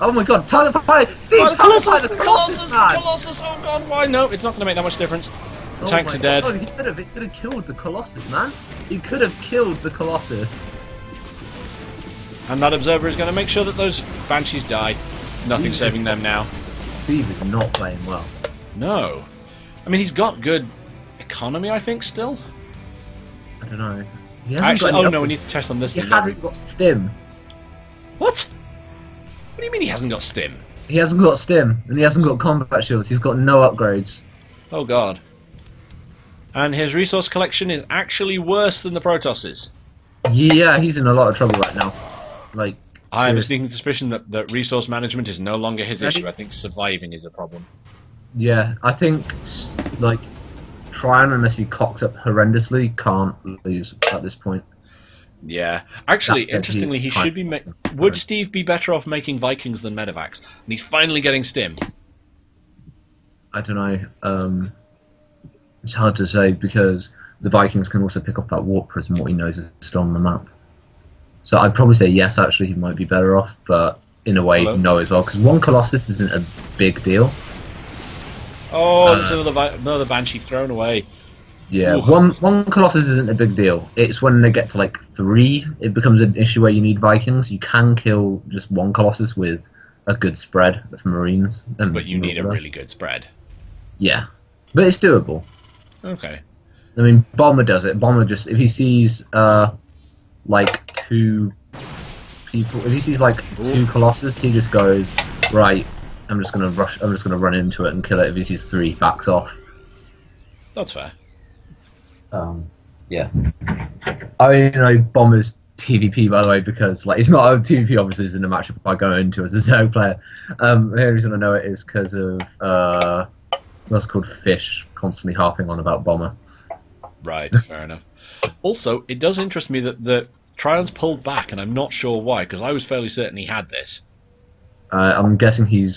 Oh my god, target fire! Steve, Oh, target fire! The Colossus, man! Colossus! Oh god, why? No, it's not going to make that much difference. The Oh tanks my are dead. God, it could have killed the Colossus, man. He could have killed the Colossus. And that Observer is going to make sure that those Banshees die. Nothing saving them now. Steve is not playing well. No. I mean, he's got good economy, I think, still. I don't know. He hasn't Actually, got any oh no, we others. need to test on this He thing. hasn't got stim. What? What do you mean he hasn't got stim? He hasn't got stim, and he hasn't got combat shields. He's got no upgrades. Oh god. And his resource collection is actually worse than the Protos's. Yeah, he's in a lot of trouble right now. Like, I have a seriously. sneaking suspicion that resource management is no longer his Ready? issue. I think surviving is a problem. Yeah, I think like Tryon, unless he cocks up horrendously, can't lose at this point. Yeah. Actually, That said, interestingly, he he's should be... Would Steve be better off making Vikings than Medivacs? And he's finally getting stim. I don't know. It's hard to say because the Vikings can also pick up that warp prism. What he knows is still on the map. So I'd probably say yes. Actually, he might be better off, but in a way, Hello? no as well. Because one Colossus isn't a big deal. Oh, there's another Banshee thrown away. Yeah, Ooh. one Colossus isn't a big deal. It's when they get to like 3, it becomes an issue where you need Vikings. You can kill just one Colossus with a good spread of Marines. But you need a really good spread. Yeah, but it's doable. Okay. I mean, Bomber does it. Bomber just, if he sees like 2 people, if he sees like 2 Colossus, he just goes, right, I'm just gonna run into it and kill it. If he sees 3, backs off. That's fair. Yeah. I know Bomber's TVP, by the way, because like it's not a TVP obviously in the matchup I go into as a Zerg player. The only reason I know it is because of what's called Fish constantly harping on about Bomber. Right, fair enough. Also, it does interest me that Tryon's pulled back, and I'm not sure why, because I was fairly certain he had this. I'm guessing he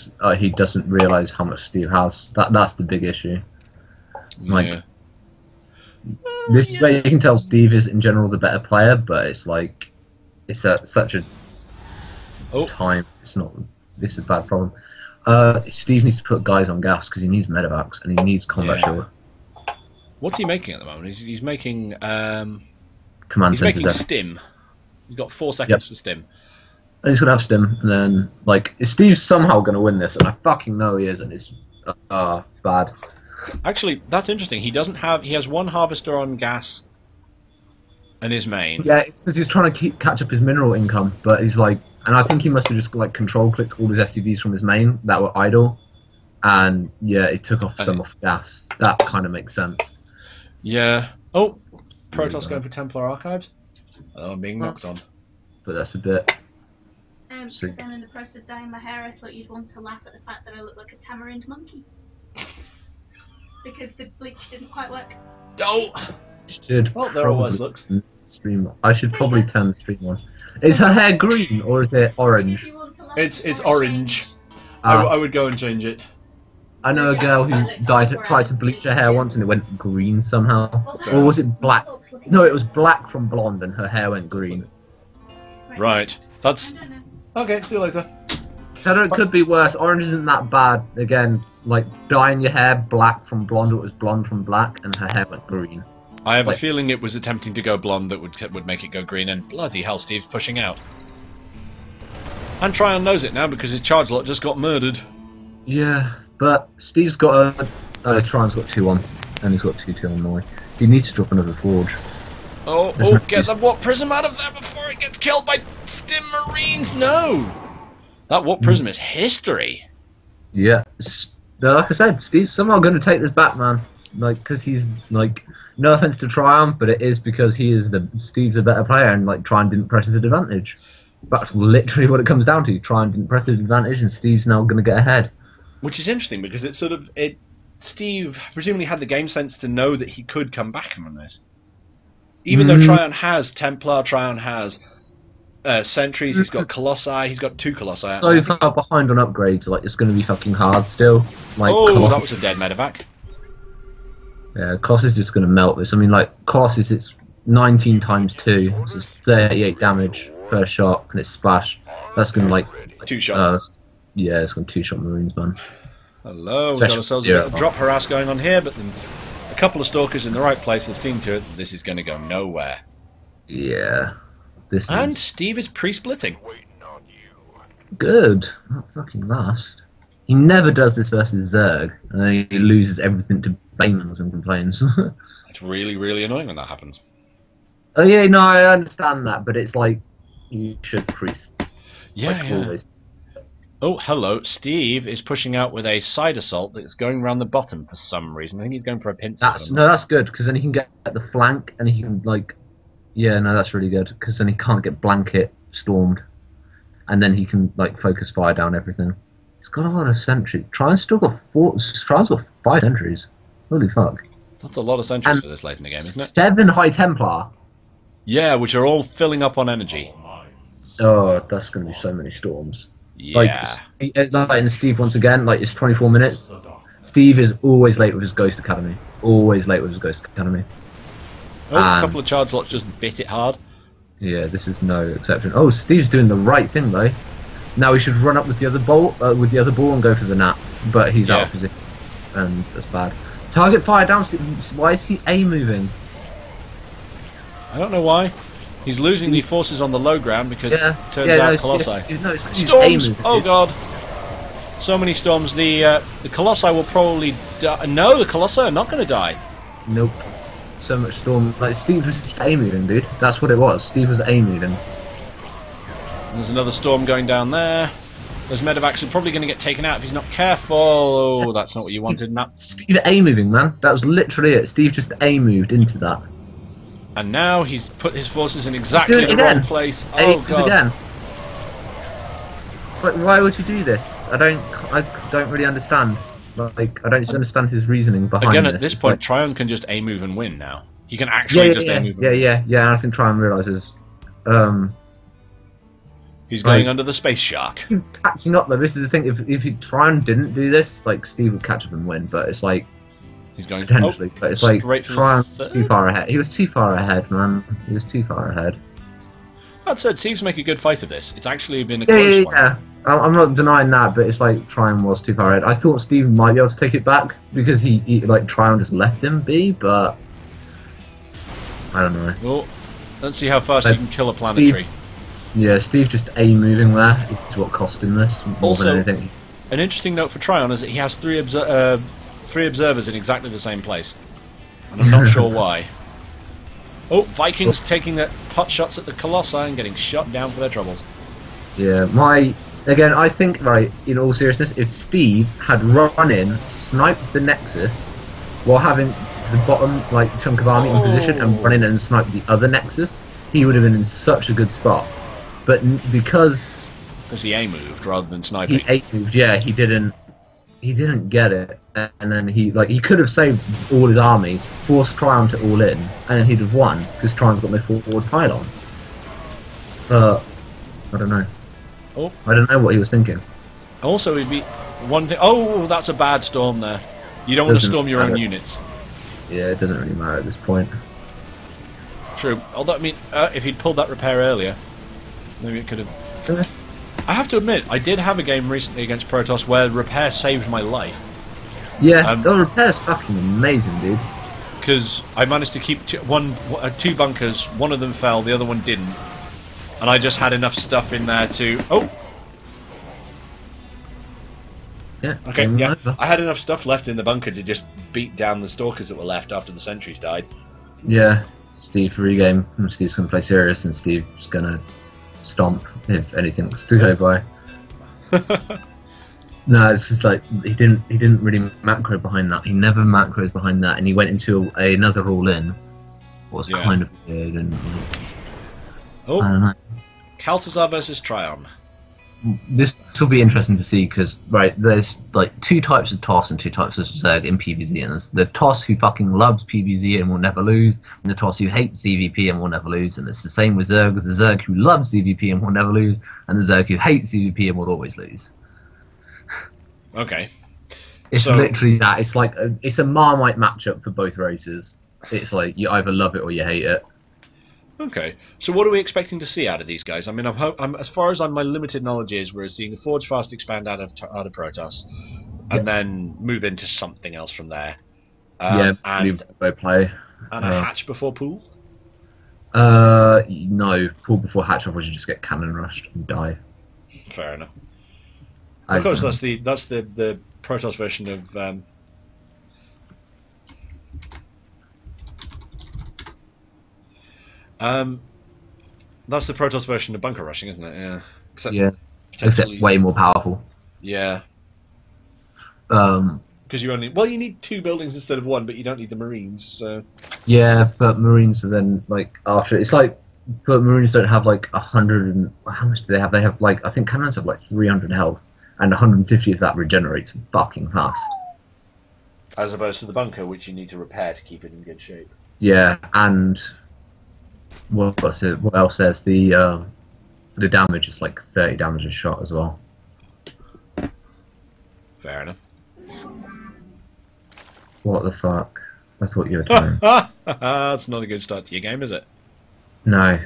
doesn't realise how much Steve has. That's the big issue. Like, Yeah. this is where you can tell Steve is in general the better player, but it's like it's at such a time. It's not. This is a bad problem. Steve needs to put guys on gas because he needs medevacs and he needs combat shield. What's he making at the moment? He's making Command he's center making death. stim. He's got 4 seconds for stim. And he's gonna have stim, and then like Steve's somehow gonna win this, and I fucking know he is, and it's bad. Actually, that's interesting. He has 1 harvester on gas and his main. Yeah, it's because he's trying to catch up his mineral income, but he's like, and I think he must have just like control clicked all his SCVs from his main that were idle, and yeah, it took off some off gas. That kind of makes sense. Yeah. Oh, Protoss going for Templar Archives. Oh, I'm being knocked on. But that's a bit. Because I'm in the process of dyeing my hair, I thought you'd want to laugh at the fact that I look like a tamarind monkey. Because the bleach didn't quite work. Oh! Should Well, there are worse probably looks. Stream. I should probably turn the stream on. Is her hair green or is it orange? If you want to laugh It's at orange. Ah. I would go and change it. I know a girl who tried to bleach her hair once and it went green somehow. Or was it black? No, it was black from blonde and her hair went green. Right. That's... No. Okay, see you later. Shadow, it could be worse. Orange isn't that bad. Again, like dyeing your hair black from blonde, it was blonde from black, and her hair went green. I have a Like- feeling it was attempting to go blonde that would make it go green, and bloody hell, Steve's pushing out. And Tryon knows it now because his charge lot just got murdered. Yeah, but Steve's got Tryon's got 2-1, and he's got 2-2 on the way. He needs to drop another forge. Oh, There's no get the warp prism out of there before it gets killed by Stim Marines! No! That warp prism is history. Yeah, like I said, Steve's somehow going to take this back, man. Like, because he's like, no offense to Tryon, but it is because Steve's a better player, and like Tryon didn't press his advantage. That's literally what it comes down to. Tryon didn't press his advantage, and Steve's now going to get ahead. Which is interesting because Steve presumably had the game sense to know that he could come back from this. Even though Tryon has Templar, Tryon has Sentries, he's got Colossi, he's got 2 Colossi. So far behind on upgrades, like it's going to be fucking hard still. Like, oh, Colossus, that was a dead medevac. yeah, Colossus is just going to melt this. I mean, like Colossus, it's 19 times 2, so it's 38 damage per shot, and it's splash. That's going to like 2 shots. Yeah, it's going to 2-shot Marines, man. Hello, we've got Special ourselves a zero. bit of drop harass going on here, but then a couple of stalkers in the right place have seen to it that this is going to go nowhere. Yeah. This And is Steve is pre-splitting. good. Not fucking last. He never does this versus Zerg, and then he loses everything to Bangs and complains. It's really, really annoying when that happens. Oh yeah, no, I understand that, but it's like you should Yeah, like, yeah. always. Oh, hello. Steve is pushing out with a side assault that's going around the bottom for some reason. I think he's going for a pincer. That's good because then he can get the flank and he can like, yeah, no, that's really good because then he can't get blanket stormed, and then he can like focus fire down everything. He's got a lot of sentries. Trion's still got Trion's got 5 sentries. Holy fuck! That's a lot of sentries And for this late in the game, isn't it? 7 High Templar. Yeah, which are all filling up on energy. Oh, that's gonna be so many storms. Yeah. Like in Steve once again, like it's 24 minutes. Steve is always late with his Ghost Academy. Always late with his Ghost Academy. Oh, a couple of charge slots just bit it hard. Yeah, this is no exception. Oh, Steve's doing the right thing though. Now he should run up with the other ball, and go for the nap, but he's out of position, and that's bad. Target fire down, Steve. Why is he A moving? I don't know why. He's losing the forces on the low ground because it turns out Colossi. Storms! Oh god! So many storms. The Colossi will probably die. No, the Colossi are not going to die. Nope. So much storm. Like Steve was just A moving, dude. That's what it was. Steve was A moving. There's another storm going down there. Those medevacs are probably going to get taken out if he's not careful. Oh, that's not what you wanted. That. Steve A moving, man. That was literally it. Steve just A moved into that. And now he's put his forces in exactly the wrong place. Oh god! Again. It's like, why would you do this? I don't really understand. Like, I don't understand his reasoning behind Again, this. at this It's point, like, Trion can just A move and win now. He can actually just A move. Yeah. I think Trion realizes. He's going under the space shark. He's catching up though. This is the thing. If Trion didn't do this, like Steve would catch up and win. But it's like. He's going Potentially, but it's like Trion's the... too far ahead. He was too far ahead, man. He was too far ahead. That said, Steve's make a good fight of this. It's actually been a close one. Yeah. I'm not denying that, but it's like Trion was too far ahead. I thought Steve might be able to take it back because he like Trion just left him be, but I don't know. Well, let's see how fast he can kill a planetary. Steve just A moving there is what cost him this more than anything. An interesting note for Trion is that he has three observers in exactly the same place, and I'm not sure why. Oh, Vikings taking the pot shots at the Colossi and getting shot down for their troubles. Yeah, again, I think, right, in all seriousness, if Steve had run in, sniped the Nexus, while having the bottom like chunk of army in position and run in and snipe the other Nexus, he would have been in such a good spot. But because he A moved rather than sniping. He A moved, yeah, he didn't get it, and then he could have saved all his army, forced Trion to all in, and then he'd have won because Trion's got no forward pylon. But I don't know. Oh, I don't know what he was thinking. Also, it'd be one thing. Oh, that's a bad storm there. You don't want to storm your own units. Yeah, it doesn't really matter at this point. True. Although, I mean, if he'd pulled that repair earlier, maybe it could have. I have to admit, I did have a game recently against Protoss where repair saved my life. Yeah, the repair's fucking amazing, dude. Because I managed to keep two bunkers. One of them fell, the other one didn't, and I just had enough stuff in there to. Oh. Yeah. Okay. Yeah. I had enough stuff left in the bunker to just beat down the stalkers that were left after the sentries died. Yeah. Steve regame. Steve's gonna play serious, and Steve's gonna stomp if anything's to go by. No, it's just like he didn't really macro behind that. He never macros behind that, and he went into another all in. Was kind of weird and. Oh. I don't know. Kaltazar versus Trion. This will be interesting to see because there's like 2 types of TOS and 2 types of Zerg in PvZ, and there's the TOS who fucking loves PvZ and will never lose, and the TOS who hates ZVP and will never lose, and it's the same with Zerg, the Zerg who loves ZVP and will never lose, and the Zerg who hates ZVP and will always lose. Okay. It's literally that. It's like it's a Marmite matchup for both races. It's like you either love it or you hate it. Okay, so what are we expecting to see out of these guys? I mean, as far as my limited knowledge is, we're seeing the Forge Fast expand out of Protoss, and then move into something else from there. And a hatch before pool. No. Pull before hatch, otherwise you just get cannon rushed and die. Fair enough. Of course, that's the Protoss version of. That's the Protoss version of bunker rushing, isn't it? Yeah. Except way more powerful. Yeah. Um. Because you need 2 buildings instead of 1, but you don't need the Marines. So. Yeah, but Marines are then like after it's like, but Marines don't have like 100 and how much do they have? They have like I think cannons have like 300 health, and 150 of that regenerates fucking fast. As opposed to the bunker, which you need to repair to keep it in good shape. Yeah, and what else? There's the damage is like 30 damage a shot as well. Fair enough. What the fuck? I thought you were doing. That's not a good start to your game, is it? No.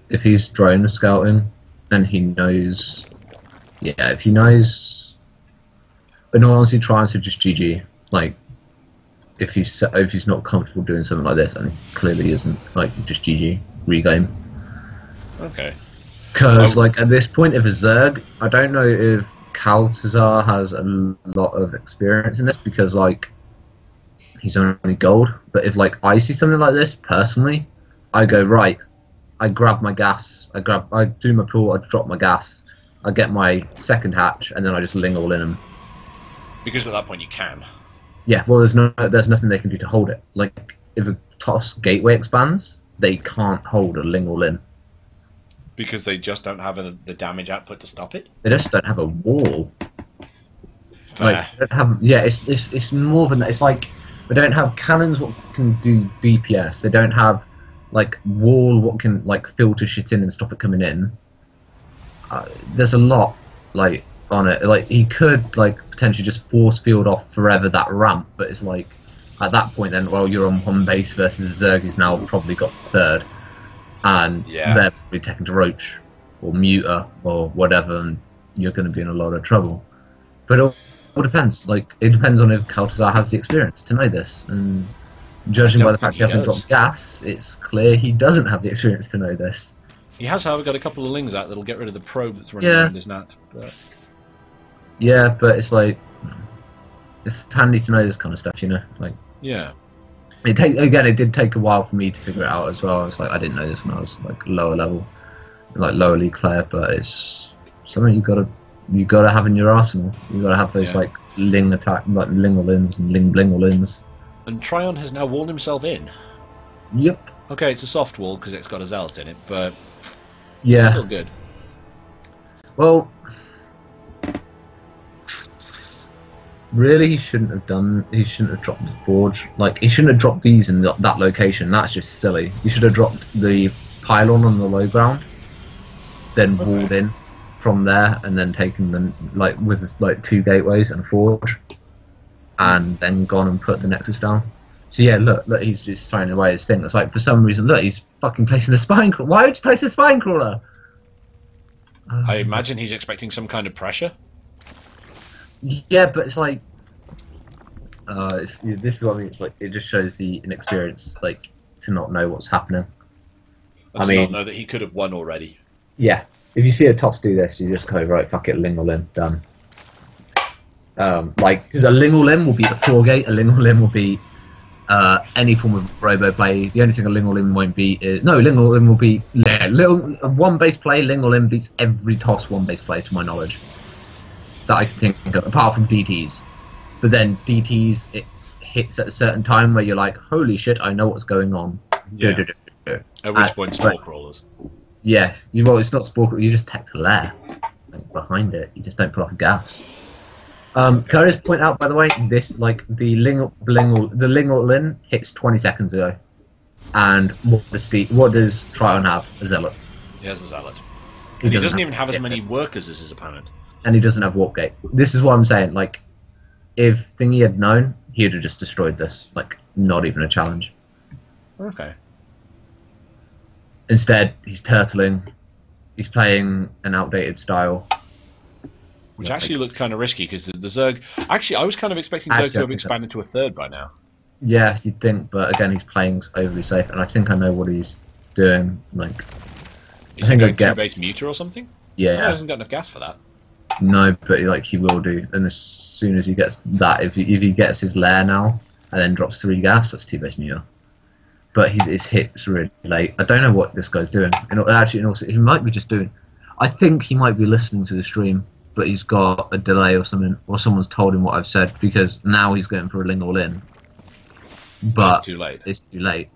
If he's drone scouting and he knows, yeah, if he knows, but no, honestly, trying to just GG. Like, if he's not comfortable doing something like this, and he clearly isn't, like, just GG, regame. Okay. Because, like, at this point, if a Zerg, I don't know if Kaltazar has a lot of experience in this, because, like, he's only gold. But if, like, I see something like this, personally, I go, right, I grab my gas, I do my pool, I drop my gas, I get my second hatch, and then I just ling all in them. Because at that point you can. Yeah, well, there's nothing they can do to hold it. Like, if a TOS gateway expands, they can't hold a ling all in. Because they just don't have the damage output to stop it? They just don't have a wall. Fair. Like, they don't have, yeah, it's more than that. It's like, they don't have cannons what can do DPS. They don't have, like, wall what can, like, filter shit in and stop it coming in. There's a lot, like, on it. Like, he could, like, potentially just force field off forever that ramp, but it's like, at that point then, well, you're on 1 base versus Zerg who's now probably got 3rd. And they're probably taken to Roach or Muta or whatever, and you're going to be in a lot of trouble. But it all depends. Like, it depends on if Kaltazar has the experience to know this. And judging by the fact he hasn't dropped gas, it's clear he doesn't have the experience to know this. He has, however, got a couple of lings out that'll get rid of the probe that's running around his nat. But... yeah, but it's like, it's handy to know this kind of stuff, you know. Like, yeah. It did take a while for me to figure it out as well. It's like I didn't know this when I was like lower level, like lower league player. But it's something you gotta have in your arsenal. You gotta have those like ling attack, like ling or limbs and ling bling or limbs. And Tryon has now walled himself in. Yep. Okay, it's a soft wall because it's got a Zealot in it, but yeah, still good. Well, really, he shouldn't have dropped the forge. Like, he shouldn't have dropped these in that location. That's just silly. He should have dropped the pylon on the low ground, then walled in from there, and then taken them like with like 2 gateways and a forge, and then gone and put the nexus down. So yeah, look, he's just throwing away his thing. It's like, for some reason, look, he's fucking placing a spine crawler. Why would you place a spine crawler? I imagine he's expecting some kind of pressure. Yeah, but it's like, this is what I mean. It's like, it just shows the inexperience, like, to not know what's happening. I mean, not know that he could have won already. Yeah, if you see a TOS do this, you just go, right, fuck it, ling or lim, done. Like, because a ling or lim will be a 4-gate, a ling or lim will be any form of robo play. The only thing a ling or lim won't be is ling or lim will be a 1 base play. Ling or lim beats every TOS 1 base play to my knowledge that I can think of, apart from DTs. But then DTs, it hits at a certain time where you're like, holy shit, I know what's going on. Yeah. At which point, spore crawlers. Yeah, well, it's not spore crawlers, you just tech to lair, like, behind it. You just don't pull off gas. Can I just point out, by the way, this, like, the ling or lin hits 20 seconds ago. And what does Tryon have? A Zealot. He has a Zealot. And he doesn't even have as many workers as his opponent. And he doesn't have Warp Gate. This is what I'm saying, like, if Thingy had known, he would have just destroyed this. Like, not even a challenge. Okay. Instead, he's turtling. He's playing an outdated style. Which actually looked kind of risky, because the Zerg... Actually, I was kind of expecting Zerg to have expanded to a 3rd by now. Yeah, you'd think, but again, he's playing overly safe, and I think I know what he's doing. Like, Is I think he I going get. two-base muter or something? Oh, he Yeah, hasn't got enough gas for that. no, but like he will do, and as soon as he gets that, if he gets his lair now and then drops 3 gas, that's 2 base meter. But his hit's really late. I don't know what this guy's doing. And actually, and also he might be just doing. I think he might be listening to the stream, but he's got a delay or something, or someone's told him what I've said because now he's going for a Ling all in. But it's too late. It's too late.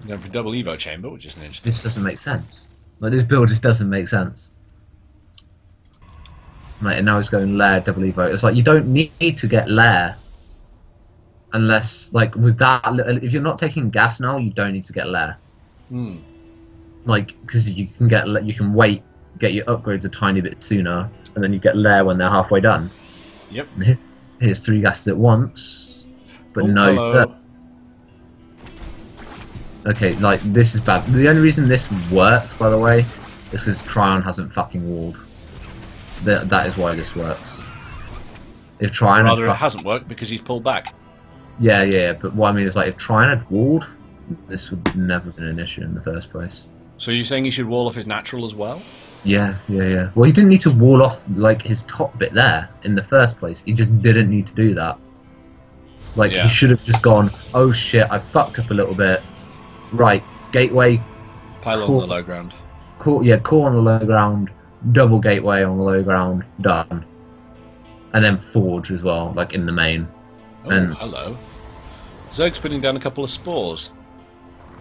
Going for double Evo chamber, which is an interesting. This doesn't make sense. Like this build just doesn't make sense. Like, and now he's going lair double Evo. It's like you don't need to get lair unless, like, with that, if you're not taking gas now, you don't need to get lair. Hmm. Like, because you can wait, get your upgrades a tiny bit sooner, and then you get lair when they're halfway done. Yep. And here's 3 gases at once, but Oh, no hello. third. Okay, like, this is bad. The only reason this works, by the way, is because Tryon hasn't fucking walled. That is why this works. If Tryon Rather, it had hasn't worked because he's pulled back. yeah, but what I mean is, like, if Tryon had walled, this would never have been an issue in the first place. So you're saying he should wall off his natural as well? Yeah. Well, he didn't need to wall off, like, his top bit there in the first place. He just didn't need to do that. Like, Yeah. he should have just gone, oh shit, I fucked up a little bit. Right, gateway, Pylon Cool. on the low ground. core on the low ground, double gateway on the low ground, done. And then forge as well, like in the main. Oh, And- hello. Zerg's putting down a couple of spores.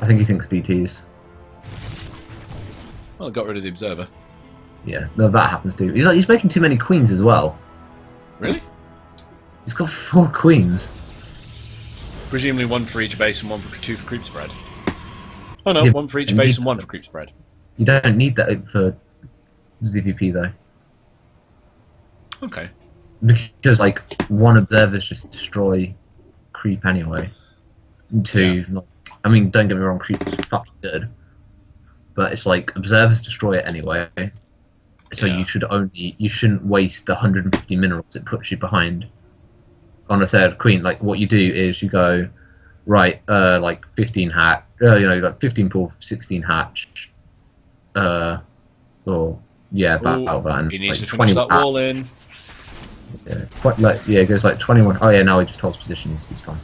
I think he thinks BTs. Well, got rid of the observer. Yeah, no, that happens too. He's making too many queens as well. Really? He's got 4 queens. Presumably one for each base and 1 for 2 for creep spread. Oh no, Yeah, 1 for each and base you- and 1 for creep spread. You don't need that for ZVP though. Okay. Because, like, 1 observers just destroy creep anyway. 2, like, I mean, don't get me wrong, creep is fucking good. But it's like, observers destroy it anyway. So Yeah. you shouldn't waste the 150 minerals it puts you behind on a 3rd queen. Like, what you do is you go, right, like 15 hatch, like 15 pull, 16 hatch, or, yeah, about that. And He needs like to finish that hatch. wall in. Yeah, it goes like 21. Oh yeah, now he just holds positions this time.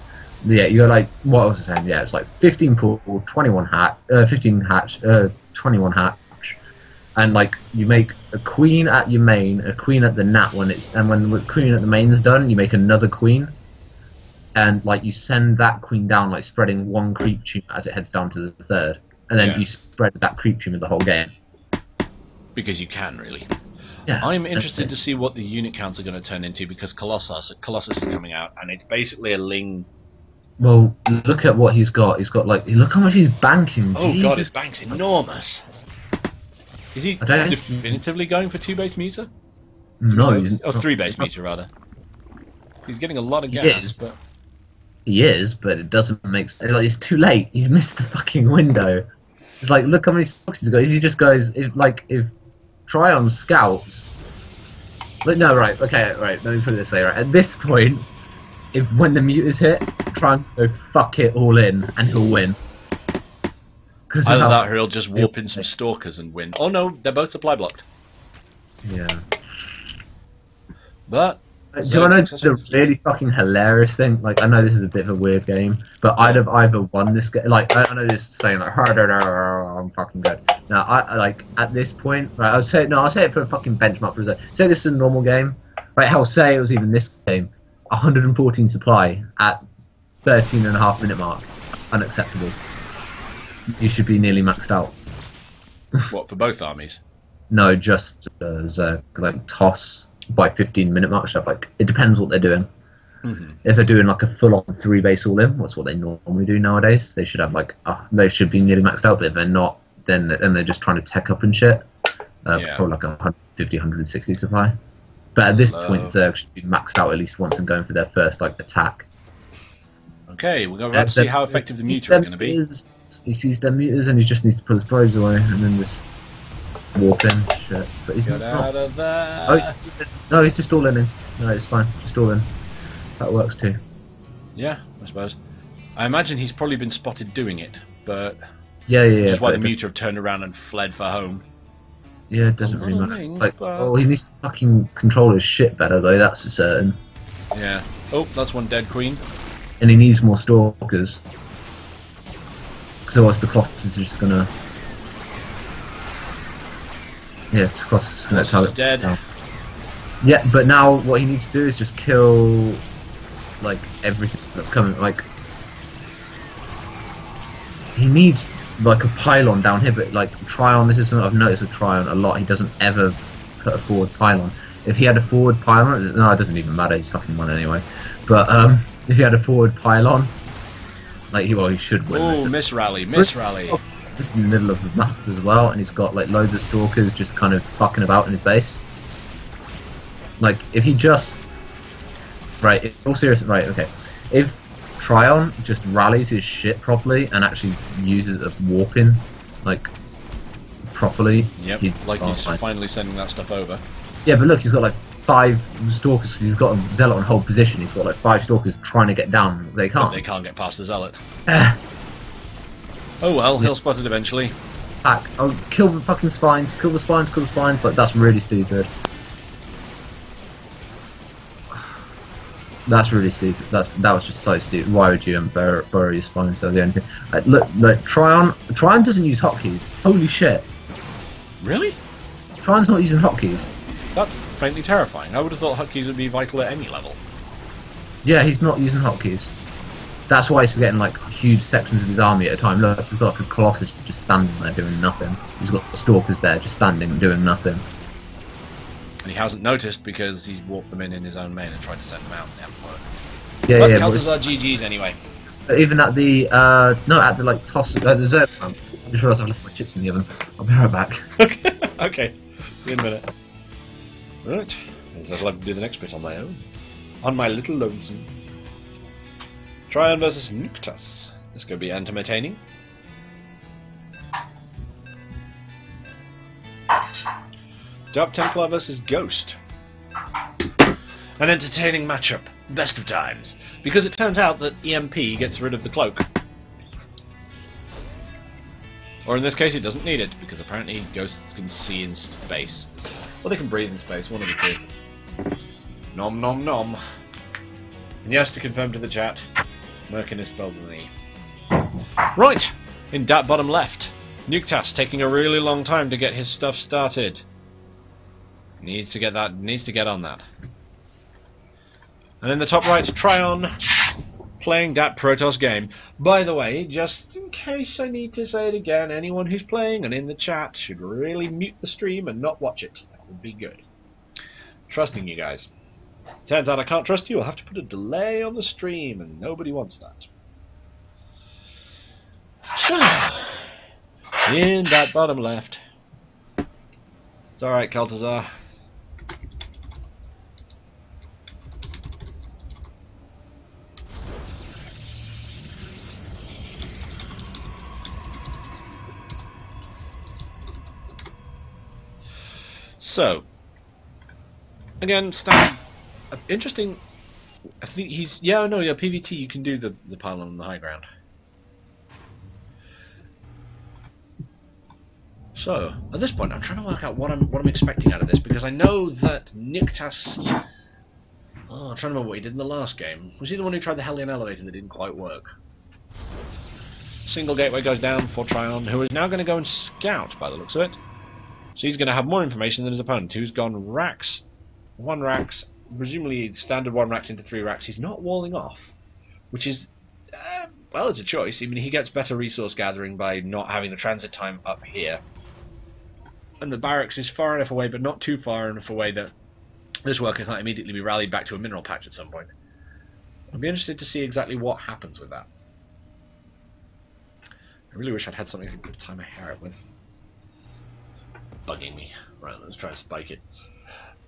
Yeah, you go like, what was I saying? Yeah, it's like 15 pull, 21 hatch, 15 hatch, 21 hatch, and like you make a queen at your main, a queen at the nat when the queen at the main is done, you make another queen, and like you send that queen down, like spreading 1 creep tumor as it heads down to the 3rd, and then Yeah. you spread that creep tumor the whole game. Because you can, really. Yeah, I'm interested to see what the unit counts are going to turn into because Colossus is coming out, and it's basically a Ling. Well, look at what he's got. He's got like, look how much he's banking. Oh Jesus. god, his bank's enormous. Is he I don't- definitively going for 2 base meter? No, he's Or not. 3 base meter rather. He's getting a lot of He gas, is. but He is, but it doesn't make sense. Like, it's too late. He's missed the fucking window. It's like, look how many stocks he's got. He just goes, if Tryon scouts. Like, no, right, okay, right. Let me put it this way, right. At this point, when the mute is hit, Tryon go fuck it all in, and he'll win. Cause either of how- that or he'll just warp in some stalkers and win. Oh no, they're both supply blocked. Yeah. But Do you want to know successful- the really fucking hilarious thing? Like, I know this is a bit of a weird game, but I'd have either won this game. Like, I know this is saying like, I'm fucking good. Now, I like at this point, right? I'll say it for a fucking benchmark for a say this is a normal game, right? Hell, say it was even this game, 114 supply at 13.5 minute mark, unacceptable. You should be nearly maxed out. what, for both armies? No, just Zerg, like toss by 15 minute mark stuff. Like, it depends what they're doing. Mm-hmm. If they're doing like a full-on 3 base all-in, that's what they normally do nowadays. They should have like, they should be nearly maxed out. But if they're not, then they're just trying to tech up and shit. Yeah. Probably like 150, 160 supply. But at this Hello. point, Zerg should be maxed out at least once and going for their first like attack. Okay, we're about to see how effective the muter is going to be. He sees their muters and he just needs to pull his probes away and then just warp in. Shit. But he's Get not. out of there! Oh, no, he's just all in. No, it's fine. Just all in. That works too. Yeah, I suppose. I imagine he's probably been spotted doing it, but Yeah. which is why the but- Muta have turned around and fled for home. Yeah, it doesn't really little matter. thing, Like, but- oh, he needs to fucking control his shit better though. That's for certain. Yeah. Oh, that's one dead queen. And he needs more stalkers. Because otherwise the Colossus is just gonna... Yeah, the Colossus is gonna Colossus tell dead. it. Yeah, but now what he needs to do is just kill, like, everything that's coming. Like, he needs, like, a pylon down here, but, like, Tryon, this is something I've noticed with Tryon a lot, he doesn't ever put a forward pylon. If he had a forward pylon, no, it doesn't even matter, he's fucking won anyway. But, if he had a forward pylon, like, he should win Oh, this. miss rally. This is in the middle of the map as well, and he's got, like, loads of stalkers just kind of fucking about in his base. Like, if he just... Right, in all seriousness, right, okay. If Tryon just rallies his shit properly and actually uses a warping, like, properly... Yep, he'd like start he's fine. finally sending that stuff over. Yeah, but look, he's got, like, 5 stalkers, 'cause he's got a Zealot on hold position. He's got, like, 5 stalkers trying to get down. They But can't. they can't get past the Zealot. Eh, Oh well, he'll spot it eventually. Back. Oh, kill the fucking spines, kill the spines, kill the spines. Like, that's really stupid. That's really stupid. That was just so stupid. Why would you burrow your spines? So the only thing. Look, Tryon doesn't use hotkeys. Holy shit. Really? Tryon's not using hotkeys. That's frankly terrifying. I would have thought hotkeys would be vital at any level. Yeah, he's not using hotkeys. That's why he's getting like huge sections of his army at a time. Look, he's got like a Colossus just standing there doing nothing. He's got stalkers there just standing doing nothing. And he hasn't noticed because he's walked them in his own main and tried to send them out and they haven't worked. Yeah, But yeah. Kel'Thuzar GG's anyway. But even at the at the like toss the Zerg camp. I just realised I've left my chips in the oven. I'll be right back. Okay. See you in a minute. Right. I'd like to do the next bit on my own. On my little lonesome. Tryon versus Nuktas. This could be entertaining. Dark Templar versus Ghost. An entertaining matchup. Best of times. Because it turns out that EMP gets rid of the cloak. Or in this case it doesn't need it, because apparently ghosts can see in space. Or they can breathe in space, one of the two. Nom nom nom. And yes, to confirm to the chat, Merkin is spelled with an E. Right, in that bottom left, Nuktas taking a really long time to get his stuff started. Needs to get on that. And in the top right, Tryon playing that Protoss game. By the way, just in case I need to say it again, anyone who's playing and in the chat should really mute the stream and not watch it. That would be good. Trusting you guys. Turns out I can't trust you, I'll have to put a delay on the stream, and nobody wants that. So, in that bottom left. It's alright, Kel'Thuzar. So, again, interesting. I think he's PvT. You can do the pylon on the high ground. So at this point, I'm trying to work out what I'm expecting out of this, because I know that Nuktas. Oh, I'm trying to remember what he did in the last game. Was he the one who tried the Hellion elevator that didn't quite work? Single gateway goes down for Tryon, who is now going to go and scout by the looks of it. So he's going to have more information than his opponent, who's gone racks, 1 racks, presumably standard 1 racks into 3 racks. He's not walling off, which is, well, it's a choice. I mean, he gets better resource gathering by not having the transit time up here. And the barracks is far enough away, but not too far enough away that this worker can't immediately be rallied back to a mineral patch at some point. I'd be interested to see exactly what happens with that. I really wish I'd had something I could tie my hair up with. Bugging me. Right, let's try and spike it.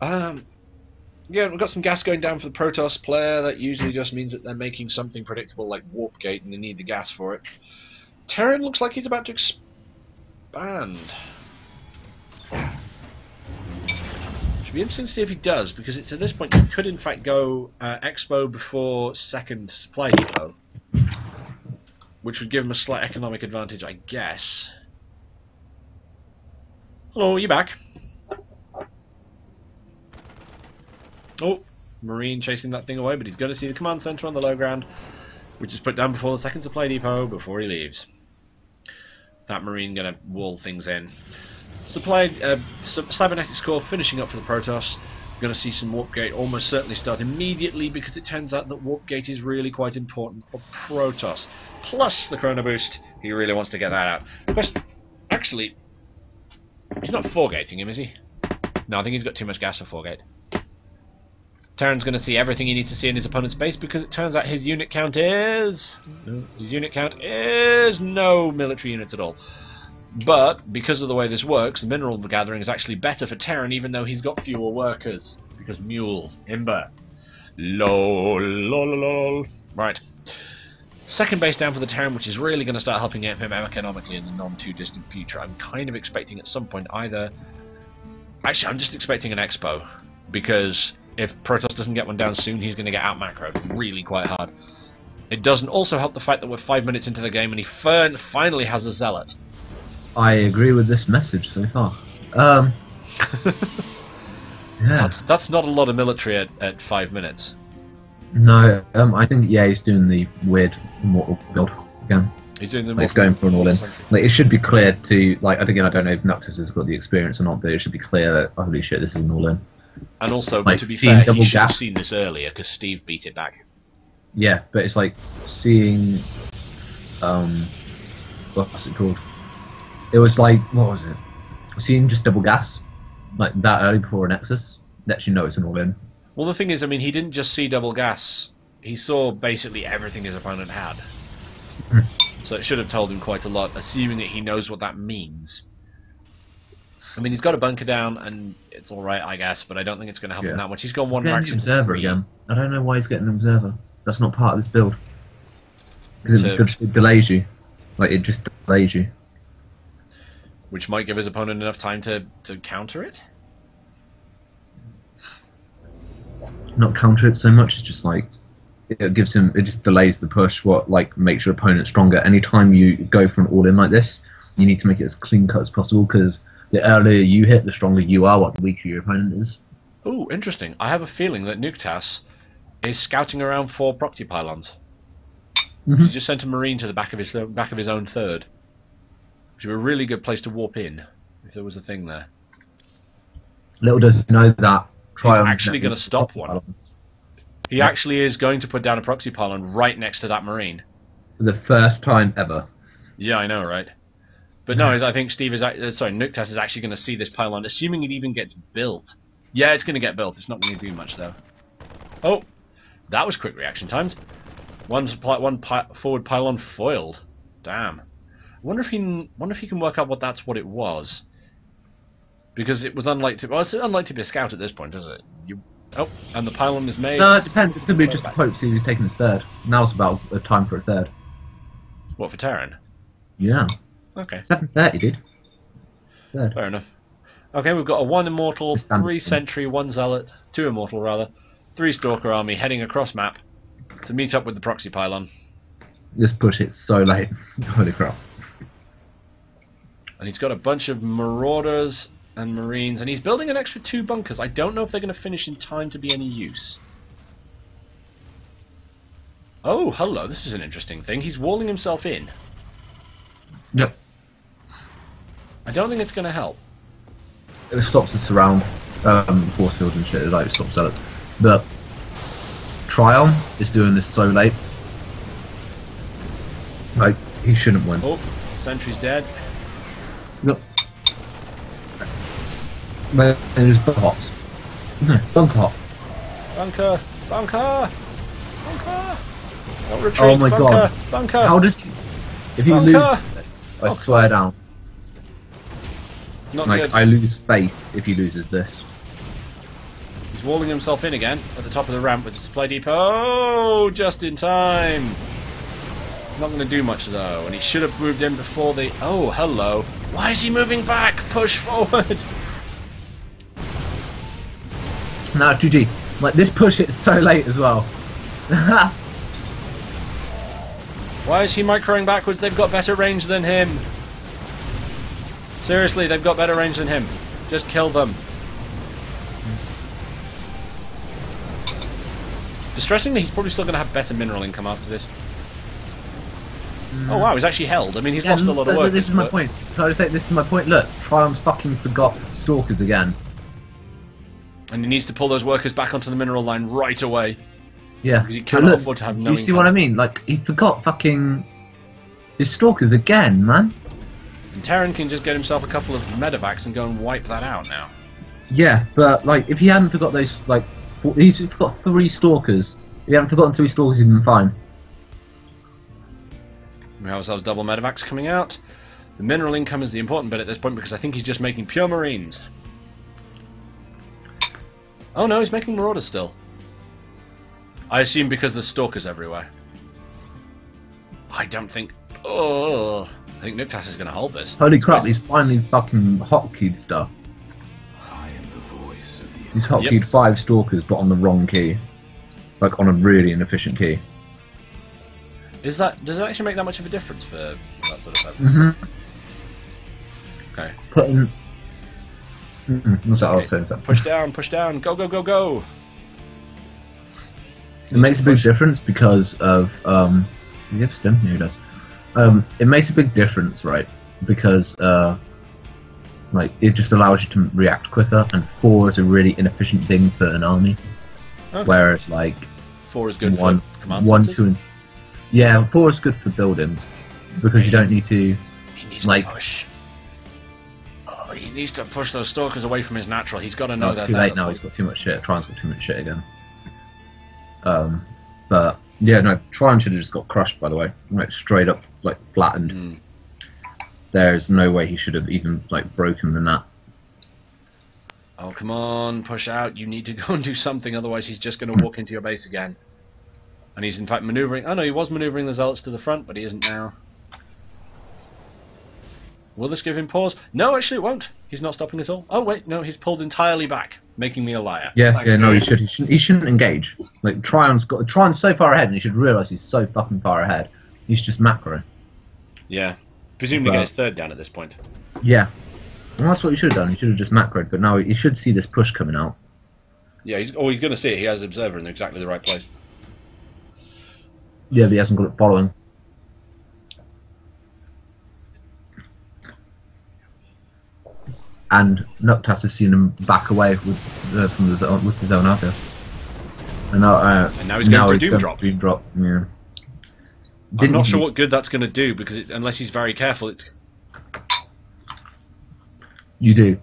Yeah, we've got some gas going down for the Protoss player. That usually just means that they're making something predictable like Warp Gate and they need the gas for it. Terran looks like he's about to expand. Should be interesting to see if he does, because it's at this point he could in fact go Expo before second supply depot, which would give him a slight economic advantage, I guess. Hello, you back? Oh, Marine chasing that thing away, but he's going to see the command center on the low ground, which is put down before the second supply depot before he leaves. That Marine going to wall things in. Cybernetics Core finishing up for the Protoss. Going to see some Warp Gate almost certainly start immediately, because it turns out that Warp Gate is really quite important for Protoss. Plus the Chrono Boost, he really wants to get that out. But actually, he's not 4-gating him, is he? No, I think he's got too much gas for 4-gate. Terran's going to see everything he needs to see in his opponent's base, because it turns out his unit count is... His unit count is no military units at all. But, because of the way this works, the mineral gathering is actually better for Terran, even though he's got fewer workers. Because mules. Imber. Lol, lol, lol. Right. Second base down for the Terran, which is really going to start helping him economically in the non-too-distant future. I'm kind of expecting at some point either... Actually, I'm just expecting an Expo. Because if Protoss doesn't get one down soon, he's going to get out-macroed really quite hard. It doesn't also help the fact that we're 5 minutes into the game and he finally has a Zealot. I agree with this message so far. Yeah. That's not a lot of military at 5 minutes. No, I think he's doing the weird Immortal build again. He's doing the he's going for an all-in. Like, it should be clear to, like, again, I don't know if Noctis has got the experience or not, but it should be clear that, oh, holy shit, this is an all-in. And also, like, to be fair, he should have gas. seen this earlier, because Steve beat it back. Yeah, but it's like seeing, what's it called? It was like, what was it? Seeing just double gas, like that early before a Nexus, lets you know it's an all-in. Well, the thing is, I mean, he didn't just see double gas. He saw basically everything his opponent had. So it should have told him quite a lot, assuming that he knows what that means. I mean, he's got a bunker down, and it's alright, I guess, but I don't think it's going to help him that much. He's gone one direction. direction. Observer again. I don't know why he's getting an observer. That's not part of this build. Because it delays you. Like, it just delays you. Which might give his opponent enough time to counter it? Not counter it so much, it's just like, it gives him, it just delays the push, what, like, makes your opponent stronger. Anytime you go for an all-in like this, you need to make it as clean cut as possible, because the earlier you hit, the stronger you are, what the weaker your opponent is. Ooh, interesting. I have a feeling that Nuktas is scouting around for proxy pylons. He just sent a Marine to the back of his own third. Which would be a really good place to warp in, if there was a thing there. Little does he know that he's actually going to stop one. Pylons. He actually is going to put down a proxy pylon right next to that Marine. For the first time ever. Yeah, I know, right? But no, I think Nuktas is actually going to see this pylon, assuming it even gets built. Yeah, it's going to get built. It's not going to do much, though. Oh, that was quick reaction times. One forward pylon foiled. Damn. I wonder if he can work out what it was. Because it was unlike to... Well, it's unlike to be a scout at this point, isn't it? Oh, and the pylon is made... No, it depends. It could be just a Pope see who's taking his third. Now it's about a time for a third. What, for Terran? Yeah. Okay. 7:30, dude. Third. Fair enough. Okay, we've got a 1 Immortal, 3 Sentry, 1 Zealot, 2 Immortal rather, 3 Stalker army heading across map to meet up with the proxy pylon. Just push it so late. Holy crap. And he's got a bunch of Marauders and Marines, and he's building an extra 2 bunkers. I don't know if they're going to finish in time to be any use. Oh, hello, this is an interesting thing. He's walling himself in. Yep. I don't think it's going to help. It stops the surround, force fields and shit, like it stops that. But Trion is doing this so late. Like, he shouldn't win. Oh, Sentry's dead. Yep. And there's bunker hops. No, bunker hop. Bunker! Bunker! Bunker! Don't retreat! Oh my god. Bunker! How does he... If he loses this, I swear down. Not like, good. I lose faith if he loses this. He's walling himself in again at the top of the ramp with the supply depot. Oh, just in time. Not going to do much though, and he should have moved in before the... Oh, hello. Why is he moving back? Push forward. Now it's GG. Like, this push hits so late as well. Why is he microing backwards? They've got better range than him. Seriously, they've got better range than him. Just kill them. Distressingly, he's probably still going to have better mineral income after this. Oh wow, he's actually held. I mean, he's lost a lot of work. This is my point. Can I just say, this is my point? Look, Triumph's fucking forgot Stalkers again. And he needs to pull those workers back onto the mineral line right away. Yeah. Because he cannot afford to have no income. Do you see what I mean? Like, he forgot fucking his Stalkers again, man. And Terran can just get himself a couple of medevacs and go and wipe that out now. Yeah, but, like, if he hadn't forgot those, like, he's got 3 Stalkers. If he hadn't forgotten 3 Stalkers, he'd been fine. We have ourselves double medevacs coming out. The mineral income is the important bit at this point because I think he's just making pure marines. Oh no, he's making marauders still. I assume because there's stalkers everywhere. I don't think... Oh, I think Nuktas is going to hold this. Holy crap, he's finally fucking hotkeyed stuff. I am the voice of the He's hotkeyed 5 Stalkers, but on the wrong key. Like, on a really inefficient key. Does it actually make that much of a difference for that sort of stuff? Okay. Put in... What's that I was saying? Push down, go, go, go, go! It makes a big difference because of... you have stim? Yeah, he does. It makes a big difference, right? Because, like, it just allows you to react quicker, and 4 is a really inefficient thing for an army. Okay. Whereas, like... 4 is good for command 1, centers? 2, and... Yeah, 4 is good for buildings, because you don't need to... He needs like, to push. Oh, he needs to push those stalkers away from his natural. He's got to know no, that. it's too late now, he's got too much shit. Trion's got too much shit again. But, yeah, no, Trion should have just got crushed, by the way. Like, straight up, like, flattened. There's no way he should have even, like, broken the nut. Oh, come on, push out. You need to go and do something, otherwise he's just going to walk into your base again. And he's in fact maneuvering. Oh no, he was maneuvering the zealots to the front, but he isn't now. Will this give him pause? No, actually it won't. He's not stopping at all. Oh wait, no, he's pulled entirely back, making me a liar. Yeah, Thanks, yeah, no, Dave. he shouldn't engage. Like, Trion's so far ahead, and he should realise he's so fucking far ahead. He's just macro. Yeah. Presumably get his third down at this point. Yeah. Well, that's what he should have done. He should have just macroed, but now he should see this push coming out. Yeah, he's going to see it. He has Observer in exactly the right place. Yeah, but he hasn't got it following. And Nuktas has seen him back away with from the zone, with the zone out there. And now he's going for Doom Drop. Doom Drop. Yeah. I'm not sure what good that's going to do because unless he's very careful, it's. You do.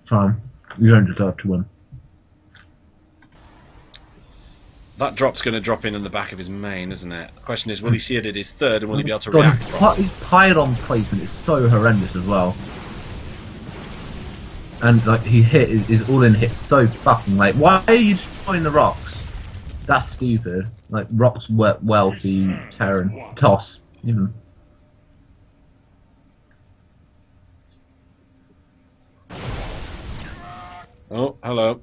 Fine. You don't deserve to win. That drop's going to drop in the back of his main, isn't it? The question is, will he see it at his third, and will he be able to react properly? His pylon placement is so horrendous as well. And like his all-in hit so fucking late. Why are you destroying the rocks? That's stupid. Like, rocks work well for you, Terran. Toss, even. Oh, hello.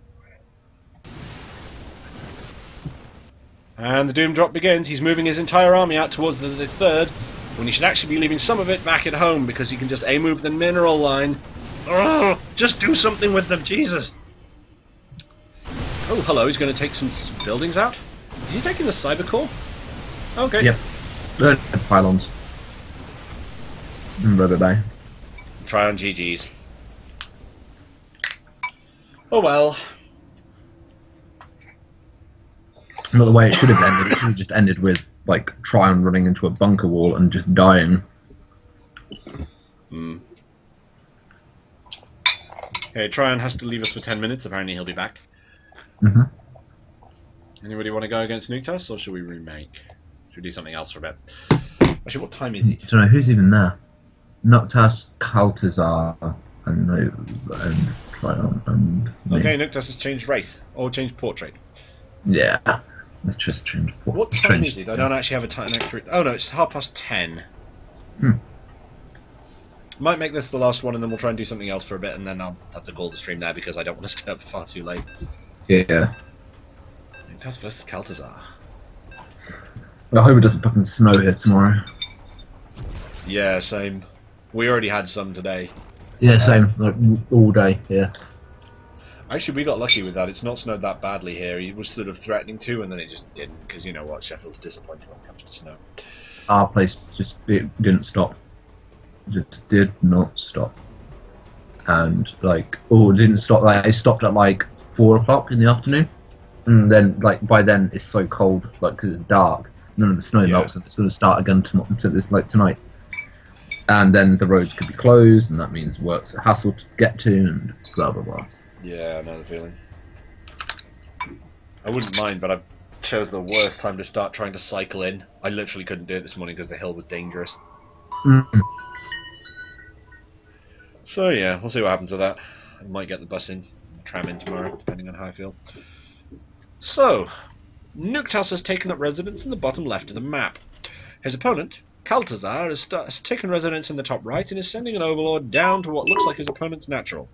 And the Doom Drop begins. He's moving his entire army out towards the third, when he should actually be leaving some of it back at home, because he can just A-move the mineral line. Oh, just do something with them, Jesus! Oh, hello, he's going to take some buildings out? Is he taking the Cyber Core? Okay. Yep. Pylons. Bye-bye. Try on GG's. Oh well. Not the way it should have ended. It should have just ended with, like, Trion running into a bunker wall and just dying. Hmm. Okay, Trion has to leave us for 10 minutes. Apparently he'll be back. Anybody want to go against Nuktas, or should we remake? Should we do something else for a bit? Actually, what time is it? I don't know, who's even there? Nuktas, Kaltazar, and Trion, and me. Okay, Nuktas has changed race, or changed portrait. Yeah. Let's just change. What time is it? I don't actually have a time next to it. Oh no, it's 10:30. Might make this the last one, and then we'll try and do something else for a bit, and then I'll have to call the stream there because I don't want to stay up far too late. Yeah. Nuktas versus Kaltazar. I hope it doesn't fucking snow here tomorrow. Yeah, same. We already had some today. Yeah, same. Like all day. Yeah. Actually, we got lucky with that. It's not snowed that badly here. He was sort of threatening to, and then it just didn't. Because you know what, Sheffield's disappointed when it comes to snow. Our place it didn't stop. Just did not stop. And like, it didn't stop. Like it stopped at like 4 o'clock in the afternoon, and then like by then it's so cold, like because it's dark. None of the snow melts, and it's going to start again tonight. And then the roads could be closed, and that means work's a hassle to get to, and blah blah blah. Yeah, I know the feeling. I wouldn't mind, but I chose the worst time to start trying to cycle in. I literally couldn't do it this morning because the hill was dangerous. So yeah, we'll see what happens with that. I might get the bus in, tram in tomorrow, depending on how I feel. So, Nuktas has taken up residence in the bottom left of the map. His opponent, Kaltazar, has taken residence in the top right and is sending an overlord down to what looks like his opponent's natural.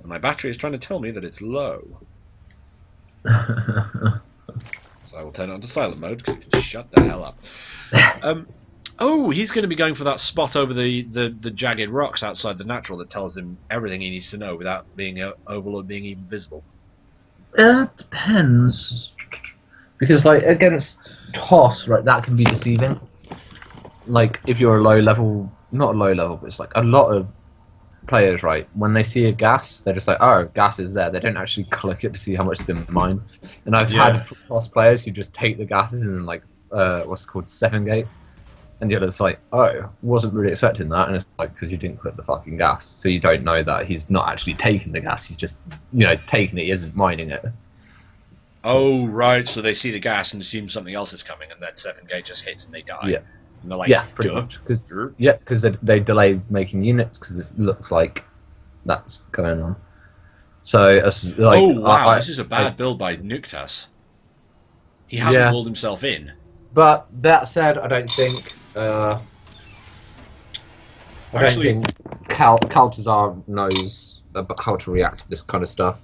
And my battery is trying to tell me that it's low. So I will turn it on to silent mode because it can shut the hell up. Oh, he's going to be going for that spot over the jagged rocks outside the natural that tells him everything he needs to know without being overlord being even visible. It depends. Because like against toss, right, that can be deceiving. Like if you're a low level, not a low level, but it's like a lot of players, right, when they see a gas, they're just like, oh, gas is there. They don't actually click it to see how much has been mined. And I've had toss players who just take the gases and then like what's it called, 7-gate. And the other's like, oh, wasn't really expecting that, and it's like, because you didn't click the fucking gas, so you don't know that he's not actually taking the gas, he's just, taking it, he isn't mining it. Oh, right, so they see the gas and assume something else is coming, and then 7-gate just hits and they die. Yeah. And they're like, yeah, pretty much. Because they delay making units, because it looks like that's going on. So, like... Oh, wow, this is a bad build by Nuktas. He hasn't walled himself in. But, that said, I don't think... I don't think Kaltazar knows about how to react to this kind of stuff.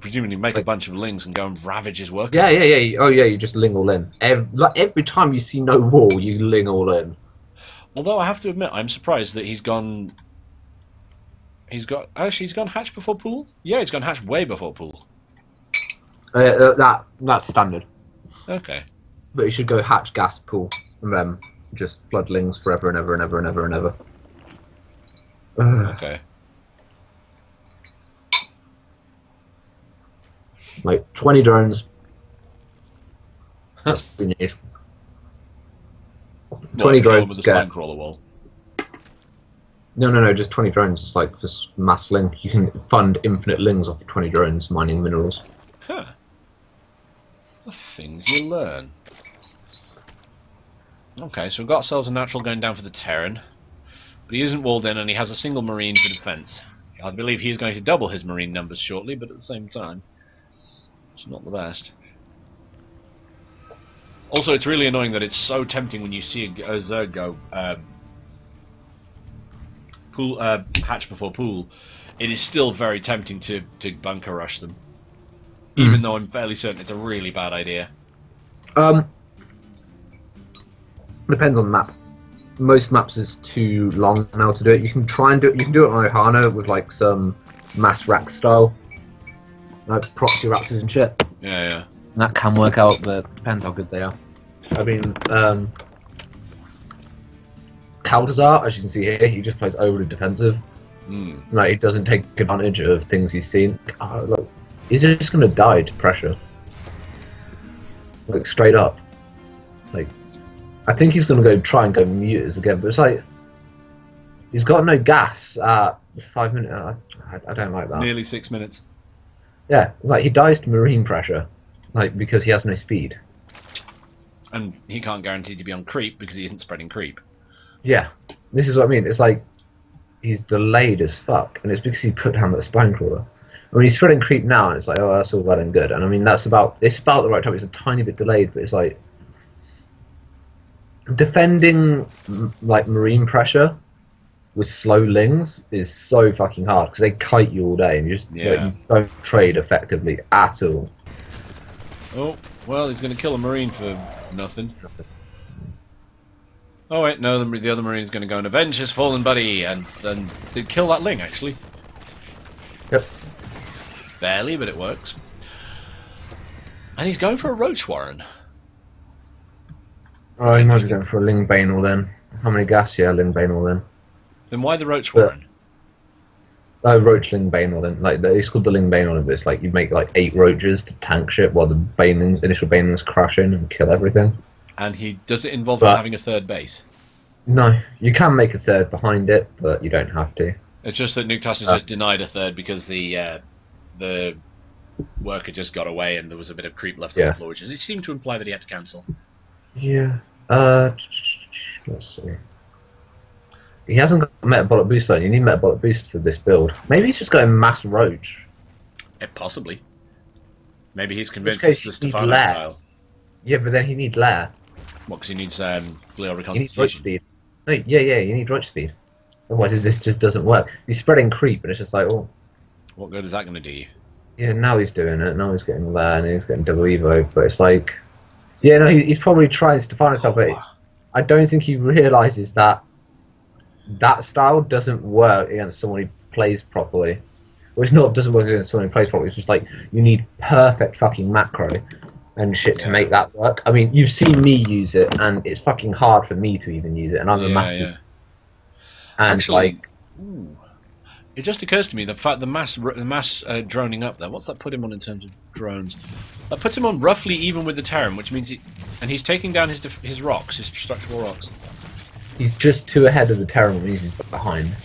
Presumably make a bunch of lings and go and ravage his work. Yeah. Oh yeah, you just ling all in. Every time you see no wall, you ling all in. Although I have to admit, I'm surprised that he's gone hatch before pool? Yeah, he's gone hatch way before pool. That's standard. Okay. But you should go hatch, gas, pool, and then just flood lings forever and ever and ever and ever and ever. Okay. Like 20 drones. That's what we need. 20 drones. With the spine crawler wall. No, just 20 drones. It's like just mass link. You can fund infinite lings off 20 drones mining minerals. Huh. The things you learn. Okay, so we've got ourselves a natural going down for the Terran, but he isn't walled in and he has a single marine for defence. I believe he is going to double his marine numbers shortly, but at the same time, it's not the best. Also, it's really annoying that it's so tempting when you see a Zerg go hatch before pool. It is still very tempting to bunker rush them, even though I'm fairly certain it's a really bad idea. Depends on the map. Most maps is too long now to do it. You can try and do it. You can do it on Ohana with like some mass rack style, like proxy raptors and shit. Yeah. And that can work out, but it depends how good they are. I mean, Kaltazar, as you can see here, he just plays overly defensive. Like he doesn't take advantage of things he's seen. Look, he's just gonna die to pressure. Like straight up. Like. I think he's going to try and go muters again, but it's like he's got no gas at 5 minutes. I don't like that. Nearly 6 minutes. Yeah, like he dies to marine pressure, like because he has no speed. And he can't guarantee to be on creep because he isn't spreading creep. Yeah, this is what I mean. It's like he's delayed as fuck, and it's because he put down that spine crawler. I mean, he's spreading creep now, and it's like, oh, that's all well and good. And I mean, it's about the right time. It's a tiny bit delayed, but it's like. Defending like marine pressure with slow lings is so fucking hard because they kite you all day and you just you don't trade effectively at all. Oh, well, he's going to kill a marine for nothing. Oh wait, no, the other marine's going to go and avenge his fallen buddy, and then they'd kill that Ling, actually. Yep. Barely, but it works. And he's going for a Roach Warren. Oh, he might be going for a Ling Banal then. How many gas? Yeah, Ling Banal then. Then why the Roach Warren? Oh, Roach Ling Banal then. Like, it's called the Ling Banal, but it's like you make like 8 roaches to tank shit while the initial banelings crash in and kill everything. And does it involve him having a third base? No, you can make a third behind it, but you don't have to. It's just that Nuktas has just denied a third because the worker just got away and there was a bit of creep left on the floor, which it seemed to imply that he had to cancel. Yeah. Let's see. He hasn't got metabolic boost though. You need metabolic boost for this build. Maybe he's just going mass roach. Possibly. Maybe he's convinced it's the Stefano style. Yeah, but then he needs lair. What? Because he needs glial reconstitution. He needs roach speed. No, yeah, you need roach speed. Otherwise, this just doesn't work. He's spreading creep, and it's just like, oh. What good is that going to do you? Yeah, now he's doing it. Now he's getting lair, and he's getting double evo. But it's like, yeah, no, he's probably trying Stefano style, but I don't think he realizes that that style doesn't work against someone who plays properly. Well, it's not doesn't work against someone who plays properly. It's just like you need perfect fucking macro and shit to make that work. I mean, you've seen me use it, and it's fucking hard for me to even use it, and I'm a master. Yeah. And actually, it just occurs to me the fact the mass droning up there. What's that put him on in terms of drones? That puts him on roughly even with the Terran, which means he's taking down his rocks, his structural rocks. He's just 2 ahead of the Terran, means he's behind.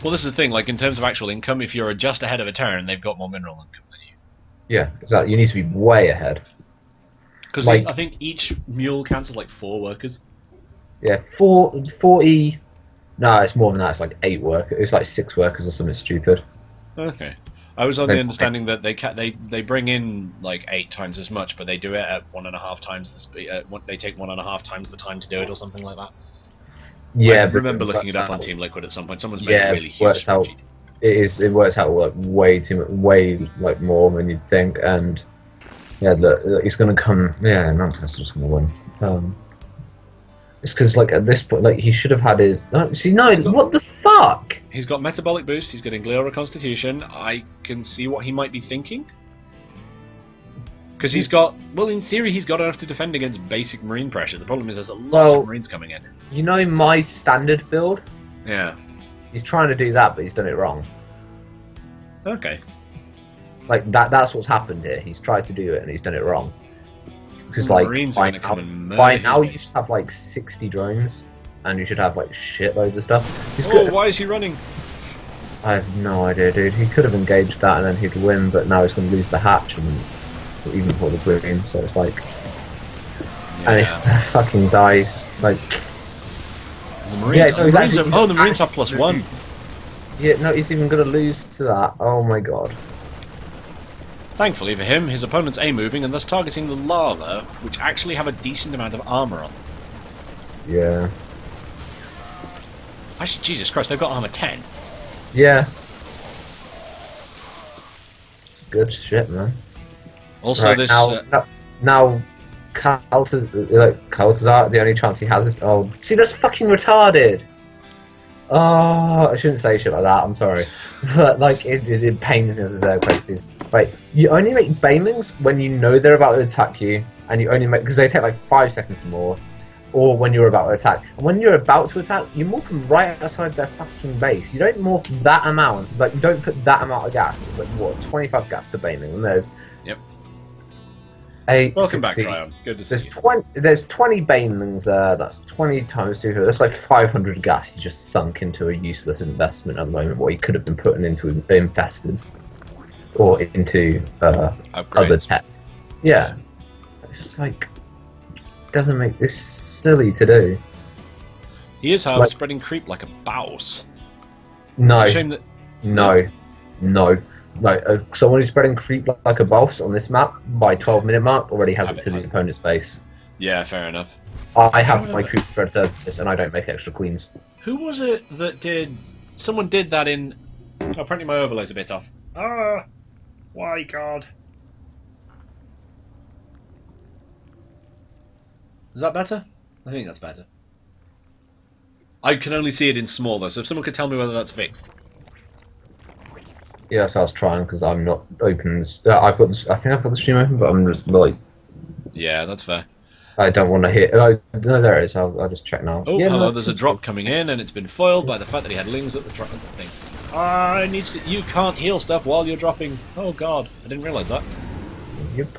Well, this is the thing. Like in terms of actual income, if you're just ahead of a Terran, they've got more mineral income than you. Yeah, exactly. You need to be way ahead. Because like, I think each mule counts as like 4 workers. Yeah, 40. No, it's more than that. It's like 8 workers. It's like 6 workers or something stupid. Okay. I was on the understanding that they bring in like 8 times as much, but they do it at 1.5 times the speed. They take 1.5 times the time to do it, or something like that. Yeah, I remember looking it up on Team Liquid at some point. Someone's made a really huge spreadsheet. It works out like way like more than you'd think, and yeah, he's gonna come. Yeah, Nuktas is gonna win. It's because like at this point, like he should have had his. What the fuck? He's got metabolic boost. He's getting glial reconstitution. I can see what he might be thinking. Because he's got, well, in theory, he's got enough to defend against basic marine pressure. The problem is there's a lot of marines coming in. You know my standard build? Yeah. He's trying to do that, but he's done it wrong. Okay. Like that's what's happened here. He's tried to do it and he's done it wrong. Because like by now you should have like 60 drones, and you should have like shitloads of stuff. Why is he running? I have no idea, dude. He could have engaged that and then he'd win, but now he's going to lose the hatch and even for the green. So it's like, and it's fucking dies like. The Marines have +1. Yeah, no, he's even going to lose to that. Oh my god. Thankfully for him, his opponent's A-moving and thus targeting the lava, which actually have a decent amount of armour on them. Yeah. Actually, Jesus Christ, they've got armour 10. Yeah. It's good shit, man. Also, right, this... now Kaltazar, the only chance he has is... Oh, see, that's fucking retarded! Oh, I shouldn't say shit like that, I'm sorry. But, like, it pains me as a Zerg places. Right, you only make banelings when you know they're about to attack you, and you only make... Because they take, like, 5 seconds more. Or when you're about to attack. And when you're about to attack, you morph them right outside their fucking base. You don't morph that amount, like, you don't put that amount of gas. It's like, what, 25 gas per baneling, and there's... Yep. 8, Welcome 60. back, Tryon. Good to see you. There's 20 banelings there, that's 20 times 2, that's like 500 gas he's just sunk into a useless investment at the moment, what he could have been putting into infestors. Or into other tech. Yeah. It's just like, doesn't make this silly to do. He is, however, spreading creep like a bouse. No. It's a shame that... No. Someone who's spreading creep like a boss on this map by 12-minute mark already has it to the opponent's base. Yeah, fair enough. I have my creep spread service and I don't make extra queens. Who was it that did... Someone did that in... Oh, apparently my overlay's a bit off. Ah! Why, God? Is that better? I think that's better. I can only see it in small though, so if someone could tell me whether that's fixed. Yeah, so I was trying because I'm not open. I've got. I think I've got the stream open, but I'm just like. Yeah, that's fair. I don't want to hit. No, there it is. I'll just check now. Oh, yeah, hello. no, There's a drop coming in, and it's been foiled by the fact that he had lings at the thing. I need to. You can't heal stuff while you're dropping. Oh God, I didn't realise that. Yep.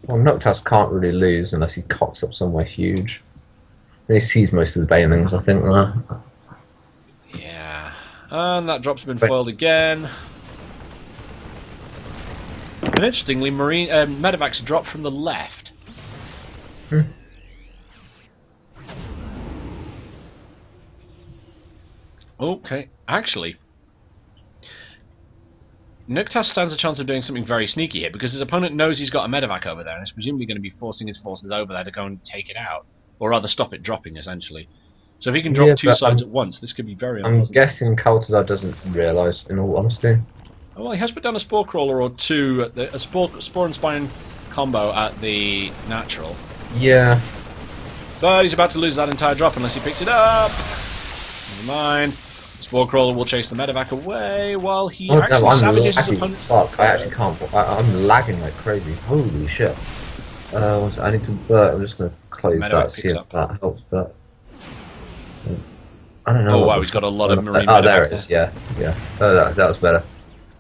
Well, Noctis can't really lose unless he cocks up somewhere huge. And he sees most of the Banelings, I think. Yeah. And that drop's been foiled again. And interestingly, Medivacs dropped from the left. Okay, actually, Noctis stands a chance of doing something very sneaky here because his opponent knows he's got a Medivac over there and is presumably going to be forcing his forces over there to go and take it out, or rather stop it dropping, essentially. So if he can drop two sides at once, this could be very unpleasant. I'm guessing Kaltazar doesn't realise, in all honesty. Oh, well, he has put down a Spore Crawler or two, at a Spore and Spine combo at the natural. Yeah. But he's about to lose that entire drop unless he picks it up. Never mind. Spore Crawler will chase the Medivac away while he actually savages his opponent. Fuck, I actually can't. I'm lagging like crazy. Holy shit. I need to. I'm just going to close Medivac that, see if up. that helps. But I don't know. Oh wow, he's got a lot of marine. Oh, there it is. Yeah, yeah. That was better.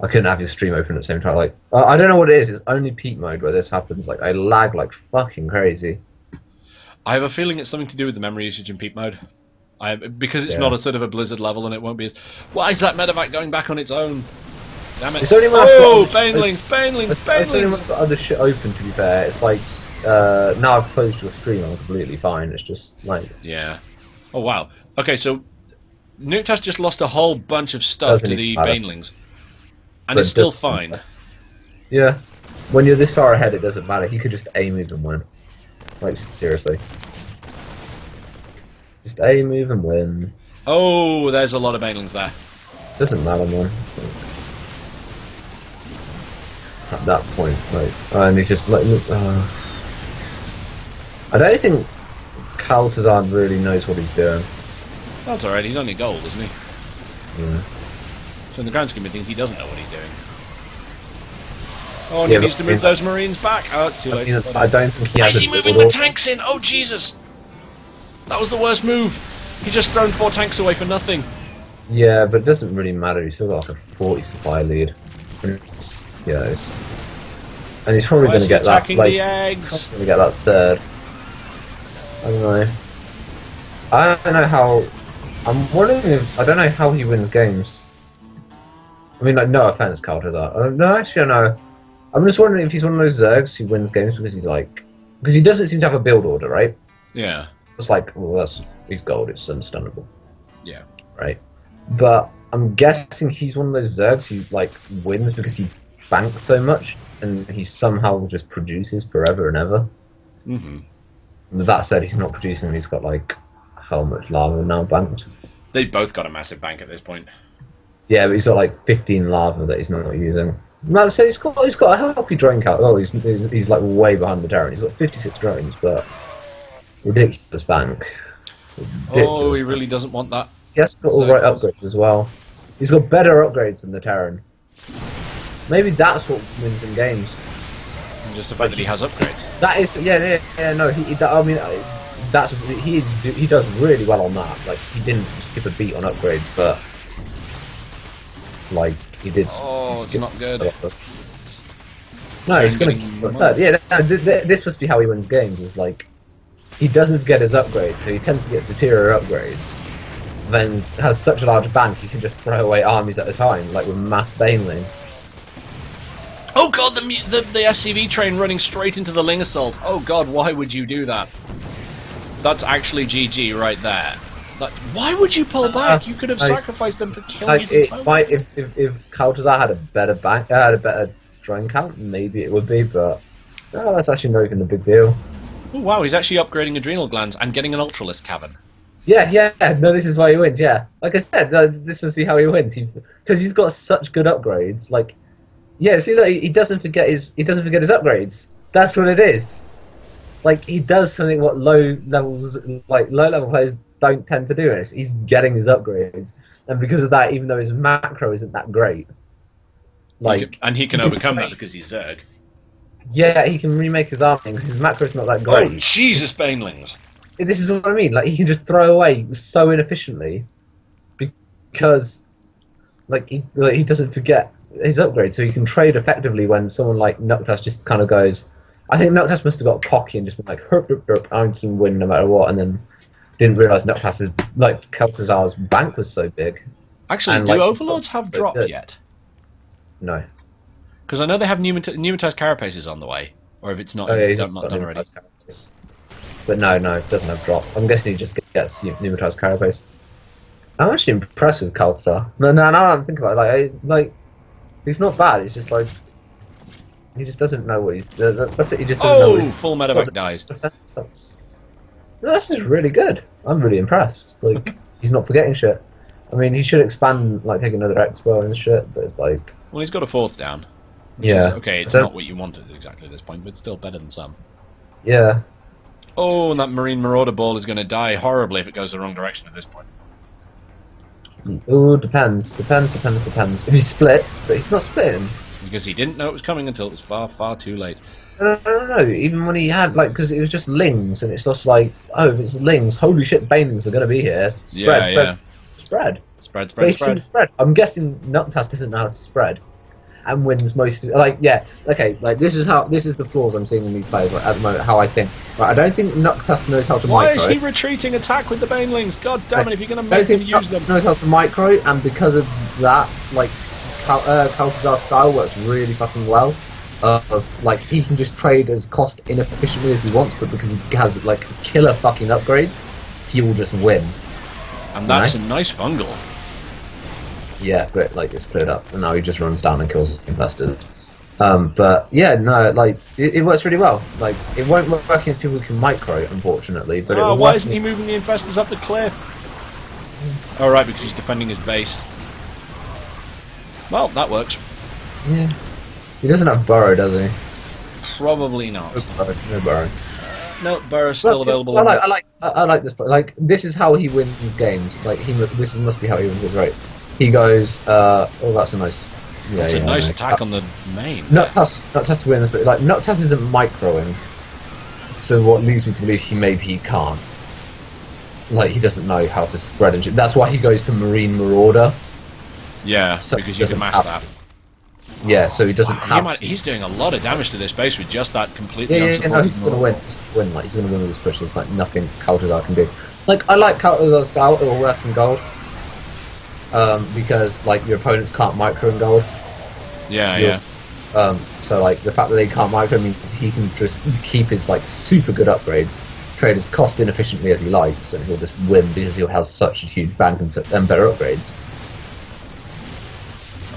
I couldn't have your stream open at the same time. Like, I don't know what it is. It's only peak mode where this happens. Like, I lag like fucking crazy. I have a feeling it's something to do with the memory usage in peak mode. Because it's not a sort of a Blizzard level and it won't be as... Why is that Medivac going back on its own? Damn it. It's only when Banelings! It's only when I've got other shit open, to be fair. It's like, now I've closed your stream, I'm completely fine. It's just, like... Yeah. Oh, wow. Okay, so... Noctis just lost a whole bunch of stuff to the Banelings. And it's still fine. Yeah. When you're this far ahead, it doesn't matter. He could just A-move and win. Like, seriously. Just A-move and win. Oh, there's a lot of Banelings there. Doesn't matter, man. At that point, like, and he's just like, I don't think Kaltazar really knows what he's doing. That's alright, he's only gold, isn't he? Yeah. So in the grand scheme of things, he doesn't know what he's doing. Oh, and he needs to move those Marines back. Oh, it's too late. I don't think he has. Why is he moving the tanks in? Oh, Jesus! That was the worst move. He just thrown 4 tanks away for nothing. Yeah, but it doesn't really matter. He's still got like a 40 supply lead. Yeah, and he's probably going to get that. Like, he's going to get that third. I don't know. I don't know how. I'm wondering if I don't know how he wins games. I mean, like, no offense, Kaltazar. No, actually, I know. I'm just wondering if he's one of those Zergs who wins games because he's like, because he doesn't seem to have a build order, right? Yeah. It's like, well, he's gold. It's understandable. Yeah. Right. But I'm guessing he's one of those Zergs who like wins because he banks so much, and he somehow just produces forever and ever. With that said, he's not producing. And he's got like how much lava now banked? They've both got a massive bank at this point. Yeah, but he's got like 15 lava that he's not using. No, so he's got a healthy drone count. Oh, he's like way behind the Terran. He's got 56 drones, but ridiculous bank. Oh, he really doesn't want that. He has got all the right upgrades as well. He's got better upgrades than the Terran. Maybe that's what wins in games. And just the fact that he has upgrades. That is, yeah. No, I mean, that's he does really well on that. Like, he didn't skip a beat on upgrades, but like he did. Oh, it's not good. No, he's gonna keep third. Yeah, this must be how he wins games. Is like he doesn't get his upgrades, so he tends to get superior upgrades. Then has such a large bank, he can just throw away armies at a time, like with mass Baneling. Oh god, the SCV train running straight into the Ling Assault. Oh god, why would you do that? That's actually GG right there. Why would you pull back? You could have sacrificed them for killing his opponent. If Kaltazar had a better bank, had a better drone count, maybe it would be, but no, that's actually not even a big deal. Oh wow, he's actually upgrading adrenal glands and getting an Ultralisk cavern. Yeah, no, this is why he wins, yeah. Like I said, this must be how he wins, because he's got such good upgrades, like, yeah, see, look, he doesn't forget his upgrades. That's what it is. like he does something what low level players don't tend to do. Is he's getting his upgrades, and because of that, even though his macro isn't that great, like he can overcome that because he's Zerg. Yeah, he can remake his army because his macro's not that Oh great. Jesus, Banelings! This is what I mean. Like he can just throw away so inefficiently because he doesn't forget his upgrade, so he can trade effectively when someone like Noctis just kind of goes. I think Noctis must have got cocky and just been like, herp, herp, herp, I can win no matter what, and then didn't realise Noctis's Kel'Thuzar's bank was so big. Actually, and, do like, Overlords have so drop good. yet? No. Because I know they have pneumatized carapaces on the way, or if it's not, Oh yeah, it's he's not got done already. pneumatized carapace. But no, it doesn't have drop. I'm guessing he just gets pneumatized carapace. I'm actually impressed with Kel'Thuzar. No, I'm thinking about it. Like, he's not bad. It's just like he just doesn't know what he's. That's it. He just doesn't know. What he's, full medevac dies. This is really good. I'm really impressed. Like he's not forgetting shit. I mean, he should expand, like take another expo and shit. But it's like. Well, he's got a 4th down. Yeah. Okay, it's not what you wanted exactly at this point, but still better than some. Yeah. Oh, and that Marine Marauder ball is going to die horribly if it goes the wrong direction at this point. Ooh, depends. If he splits, but he's not splitting. Because he didn't know it was coming until it was far, far too late. No. Even when he had, like, because it was just lings, and it's just like, oh, if it's lings, holy shit, banelings are going to be here. Spread. But he shouldn't spread. I'm guessing Noctis doesn't know how to spread. And wins most, like, yeah, okay, like, this is the flaws I'm seeing in these players, like, at the moment, how I think. Right, I don't think Noctis knows how to micro. Why is he retreating attack with the Banelings? God damn it, if you're going to make him use them. Noctis knows how to micro, and because of that, like, Kel'Thuzar's style works really fucking well. Like, he can just trade as cost inefficiently as he wants, but because he has, like, killer fucking upgrades, he will just win. And that's a nice fungal. Yeah, but like it's cleared up, and now he just runs down and kills investors. But yeah, no, like it works really well. Like it won't work if people can micro, unfortunately. But why isn't he moving the infestors up the cliff? Oh right, because he's defending his base. Well, that works. Yeah, he doesn't have burrow, does he? Probably not. No burrow. No, burrow's still available. I like this. Like this is how he wins games. Like this must be how he wins it, right? He goes, oh, that's a nice. Yeah, it's a nice attack on the main. Noctis wins, but like Noctis isn't microing, so what leads me to believe he can't. Like he doesn't know how to spread and shit. That's why he goes to Marine Marauder. Yeah, so because you can mass that. Yeah, so he doesn't have. He's doing a lot of damage to this base with just that completely unsupported. No, he's gonna win. Like he's gonna win with his push. There's like nothing Kel'Thuzar can do. Like I like Kel'Thuzar's style. It will work in gold. Because like your opponents can't micro in gold. Yeah. So like the fact that they can't micro means he can just keep his like super good upgrades, trade as cost inefficiently as he likes, and he'll just win because he'll have such a huge bank and better upgrades.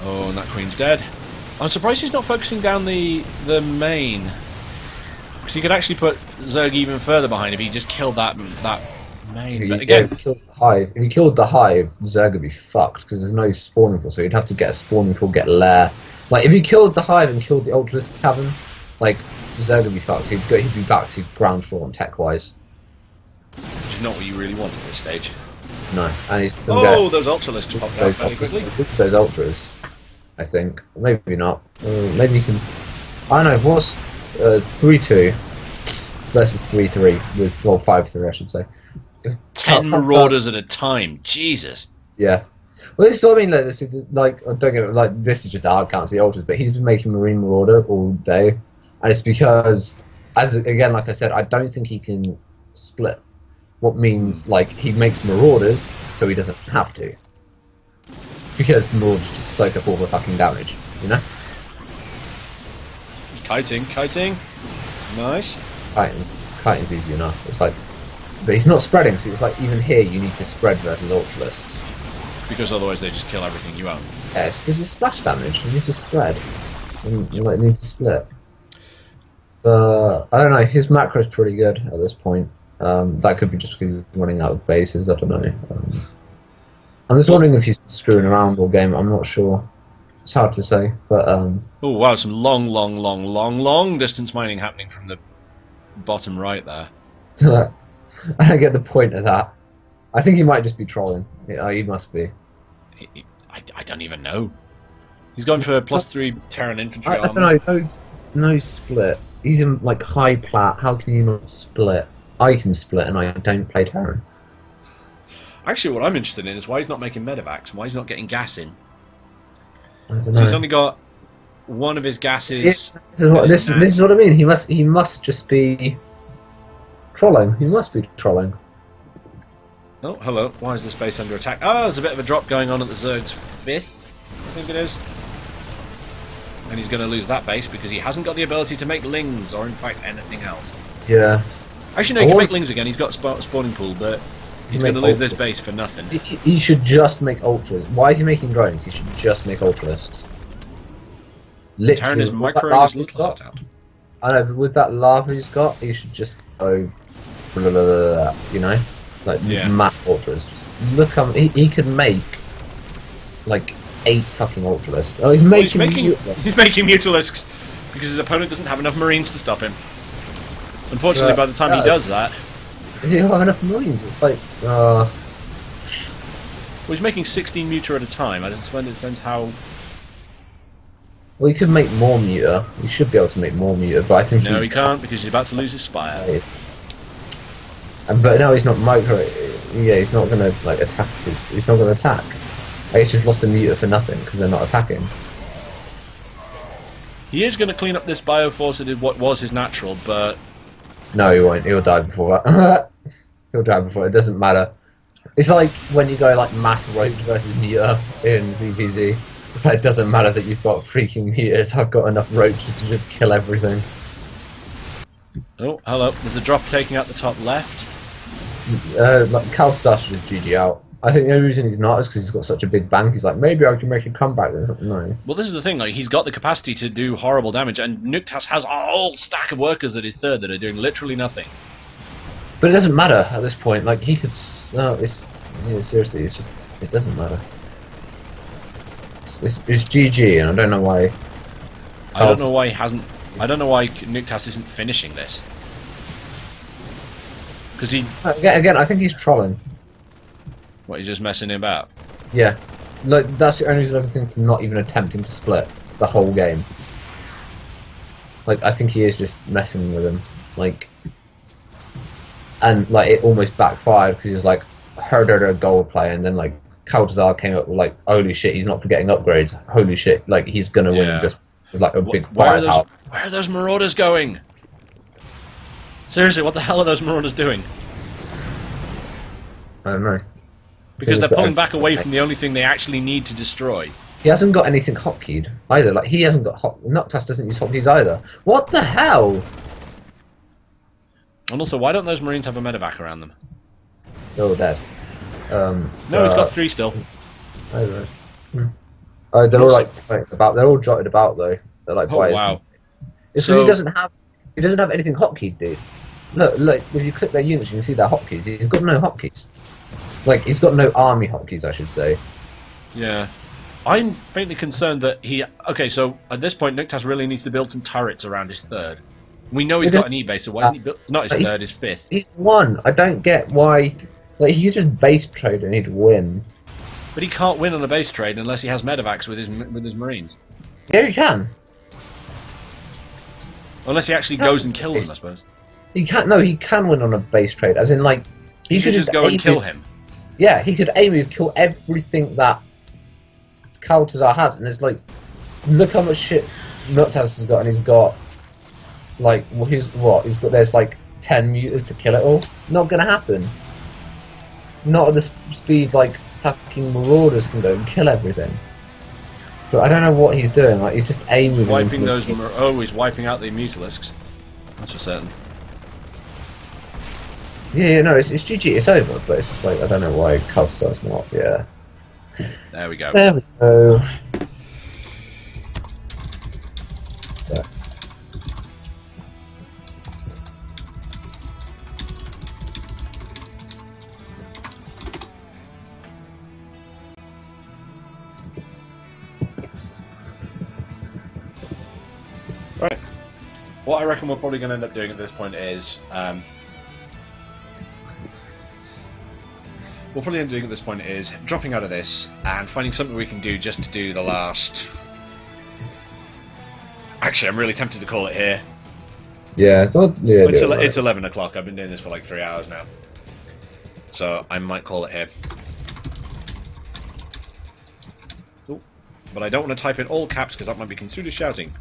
Oh, and that queen's dead. I'm surprised he's not focusing down the main. Because he could actually put Zerg even further behind if he just killed that main. But again, if he killed the hive, Zerg would be fucked because there's no spawning pool, so he'd have to get a spawning pool, get lair. Like if he killed the hive and killed the Ultralisk Cavern, like Zerg would be fucked. He'd be back to ground floor and tech wise. Which is not what you really want at this stage. No, and he's those Ultralisks popped out fairly quickly. Those Ultras, I think. Maybe not. Maybe you can. I don't know. What's 3-2 versus 3-3 with 5-3, I should say. 10 Marauders at a time, Jesus. Yeah. Well, this is what I mean. Like, this is don't get it, like this is just our count to the Ultras, but he's been making Marine Marauder all day, and it's because, again, like I said, I don't think he can split. What means like he makes Marauders so he doesn't have to, because Marauders just soak up all the fucking damage, you know. Kiting, nice. Kiting's easy enough. It's like. But he's not spreading, so it's like even here you need to spread versus Ultralisks. Because otherwise they just kill everything you own. Yes, because it's splash damage. You need to spread. You like need to split. I don't know. His macro is pretty good at this point. That could be just because he's running out of bases. I don't know. I'm just wondering if he's screwing around all game. I'm not sure. It's hard to say. But oh wow, some long distance mining happening from the bottom right there. I don't get the point of that. I think he might just be trolling. Yeah, he must be. I don't even know. He's gone for a +3 Terran infantry I armor. don't know. No split. He's in like high plat. How can you not split? I can split, and I don't play Terran. Actually, what I'm interested in is why he's not making medevacs. Why he's not getting gas in. I don't So know. he's only got one of his gases. This is what I mean. He must just be trolling. He must be trolling. Oh, hello. Why is this base under attack? Oh, there's a bit of a drop going on at the Zerg's 5th, I think it is. And he's going to lose that base because he hasn't got the ability to make lings or, in fact, anything else. Yeah. Actually, no, he can make lings again. He's got spawning pool, but he's going to lose this base for nothing. He should just make ultras. Why is he making drones? He should just make ultralists. Terran is Literally, microing his little heart out. I know, but with that lava he's got, he should just go, blah, blah, blah, blah, you know, like mass ultras. Just look how he could make like 8 fucking ultralists. Oh, he's making mutalisks because his opponent doesn't have enough marines to stop him. Unfortunately, by the time he does that, he don't have enough marines. It's like, well, he's making 16 muta at a time. I just wonder, it depends how. Well, he could make more muta. He should be able to make more muta, but I think no, he can't because he's about to lose his spire. But no, he's not micro. Yeah, he's not gonna like attack. He's not gonna attack. He's just lost a muta for nothing because they're not attacking. He is going to clean up this bioforce that is what was his natural, but no, he won't. He'll die before that. He'll die before. It doesn't matter. It's like when you go like mass roach versus muta in ZVZ. It's like, it doesn't matter that you've got freaking mutas. I've got enough roaches to just kill everything. Oh, hello. There's a drop taking out the top left. Like Kalstar should just GG out. I think the only reason he's not is because he's got such a big bank. He's like, maybe I can make a comeback. No. Well, this is the thing. Like, he's got the capacity to do horrible damage, and Nuktas has a whole stack of workers at his third that are doing literally nothing. But it doesn't matter at this point. Like he could. No, seriously, it's just it doesn't matter. It's GG, and I don't know why. I don't know why he hasn't. I don't know why Nuktas isn't finishing this. Because he. Again, I think he's trolling. What, he's just messing about? Yeah, like that's the only reason I think for not even attempting to split the whole game. Like I think he is just messing with him, like, and like it almost backfired because he was like Herder a gold player, and then like Kaltazar came up with like, holy shit, he's not forgetting upgrades. Holy shit, like he's gonna win just with like a big firepower. Where are those marauders going? Seriously, what the hell are those marauders doing? I don't know. Because they're pulling back away from the only thing they actually need to destroy. He hasn't got anything hotkeyed either. Like he hasn't got Noctis doesn't use hotkeys either. What the hell? And also, why don't those marines have a medevac around them? They're all dead. No, he's got 3 still. I don't know. They're all like about. They're all jotted about though. They're like, oh wow. It's because he doesn't have anything hotkeyed, dude. Look, if you click their units, you can see their hotkeys. He's got no hotkeys. Like he's got no army hotkeys, I should say. Yeah. I'm faintly concerned that he. Okay, so at this point, Nuktas really needs to build some turrets around his third. We know he's got an E-base, so why didn't he build? Not his third, his 5th. He's won. I don't get why. Like he could just base trade and he'd win. But he can't win on a base trade unless he has medevacs with his marines. Yeah, he can. Unless he actually goes and kills them, I suppose. He can't. No, he can win on a base trade. As in, like he could just go and kill him. Yeah, he could aim and kill everything that Kaltazar has, and it's like, look how much shit Noctas has got, and he's got like, he's got there's like 10 mutas to kill it all. Not gonna happen. Not at the speed like fucking marauders can go and kill everything. But I don't know what he's doing. Like he's just aiming. Wiping those. He's wiping out the mutalisks. That's for certain. Yeah, no, it's GG. It's over. But it's just like I don't know why Kaltazar's not. Yeah. There we go. There we go. Yeah. Right. what I reckon we're probably going to end up doing at this point is dropping out of this and finding something we can do just to do the last. Actually, I'm really tempted to call it here. Yeah, It's 11 o'clock. I've been doing this for like 3 hours now, so I might call it here. Ooh, but I don't want to type in all caps because that might be construed as shouting.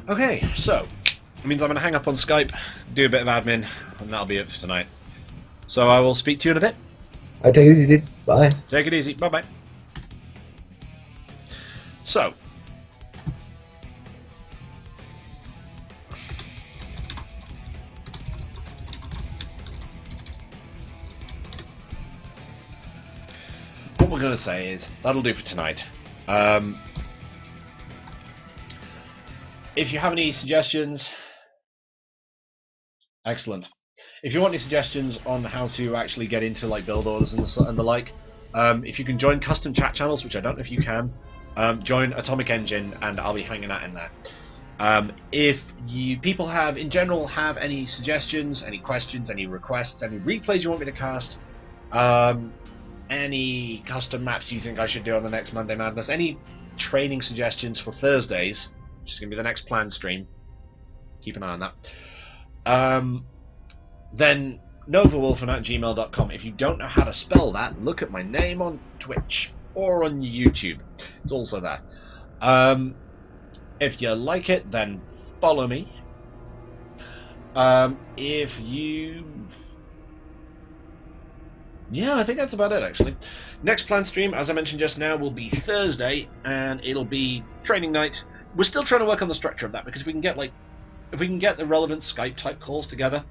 Okay, so it means I'm going to hang up on Skype, do a bit of admin, and that'll be it for tonight. So I will speak to you in a bit. I take it easy, dude. Bye. Take it easy. Bye bye. So. What we're going to say is, that'll do for tonight. If you have any suggestions, excellent. If you want any suggestions on how to actually get into like build orders and the like, if you can join custom chat channels, which I don't know if you can, join Atomic Engine and I'll be hanging out in there. If you people in general have any suggestions, any questions, any requests, any replays you want me to cast, any custom maps you think I should do on the next Monday Madness, any training suggestions for Thursdays, which is going to be the next planned stream, keep an eye on that, then novawolfen@gmail.com. If you don't know how to spell that, look at my name on Twitch or on YouTube. It's also there. If you like it, then follow me. If you... Yeah, I think that's about it, actually. Next planned stream, as I mentioned just now, will be Thursday, and it'll be training night. We're still trying to work on the structure of that, because if we can get the relevant Skype type calls together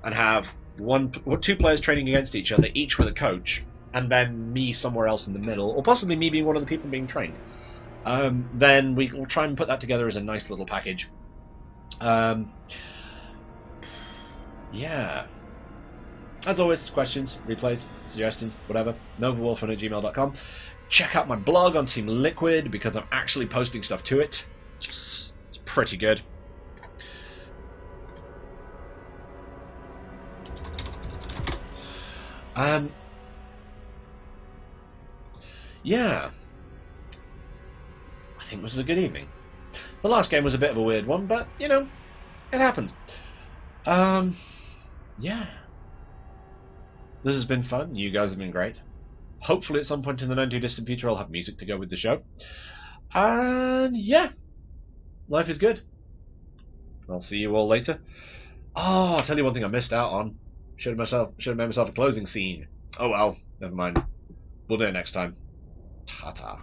and have two players training against each other, each with a coach, and then me somewhere else in the middle, or possibly me being one of the people being trained, then we will try and put that together as a nice little package. Yeah. As always, questions, replays, suggestions, whatever, novawolfen@gmail.com. Check out my blog on Team Liquid, because I'm actually posting stuff to it. It's pretty good. Yeah. I think this was a good evening. The last game was a bit of a weird one, but, you know, it happens. Yeah. This has been fun. You guys have been great. Hopefully at some point in the not too distant future I'll have music to go with the show. And yeah. Life is good. I'll see you all later. Oh, I'll tell you one thing I missed out on. Should have made myself a closing scene. Oh well, never mind. We'll do it next time. Ta-ta.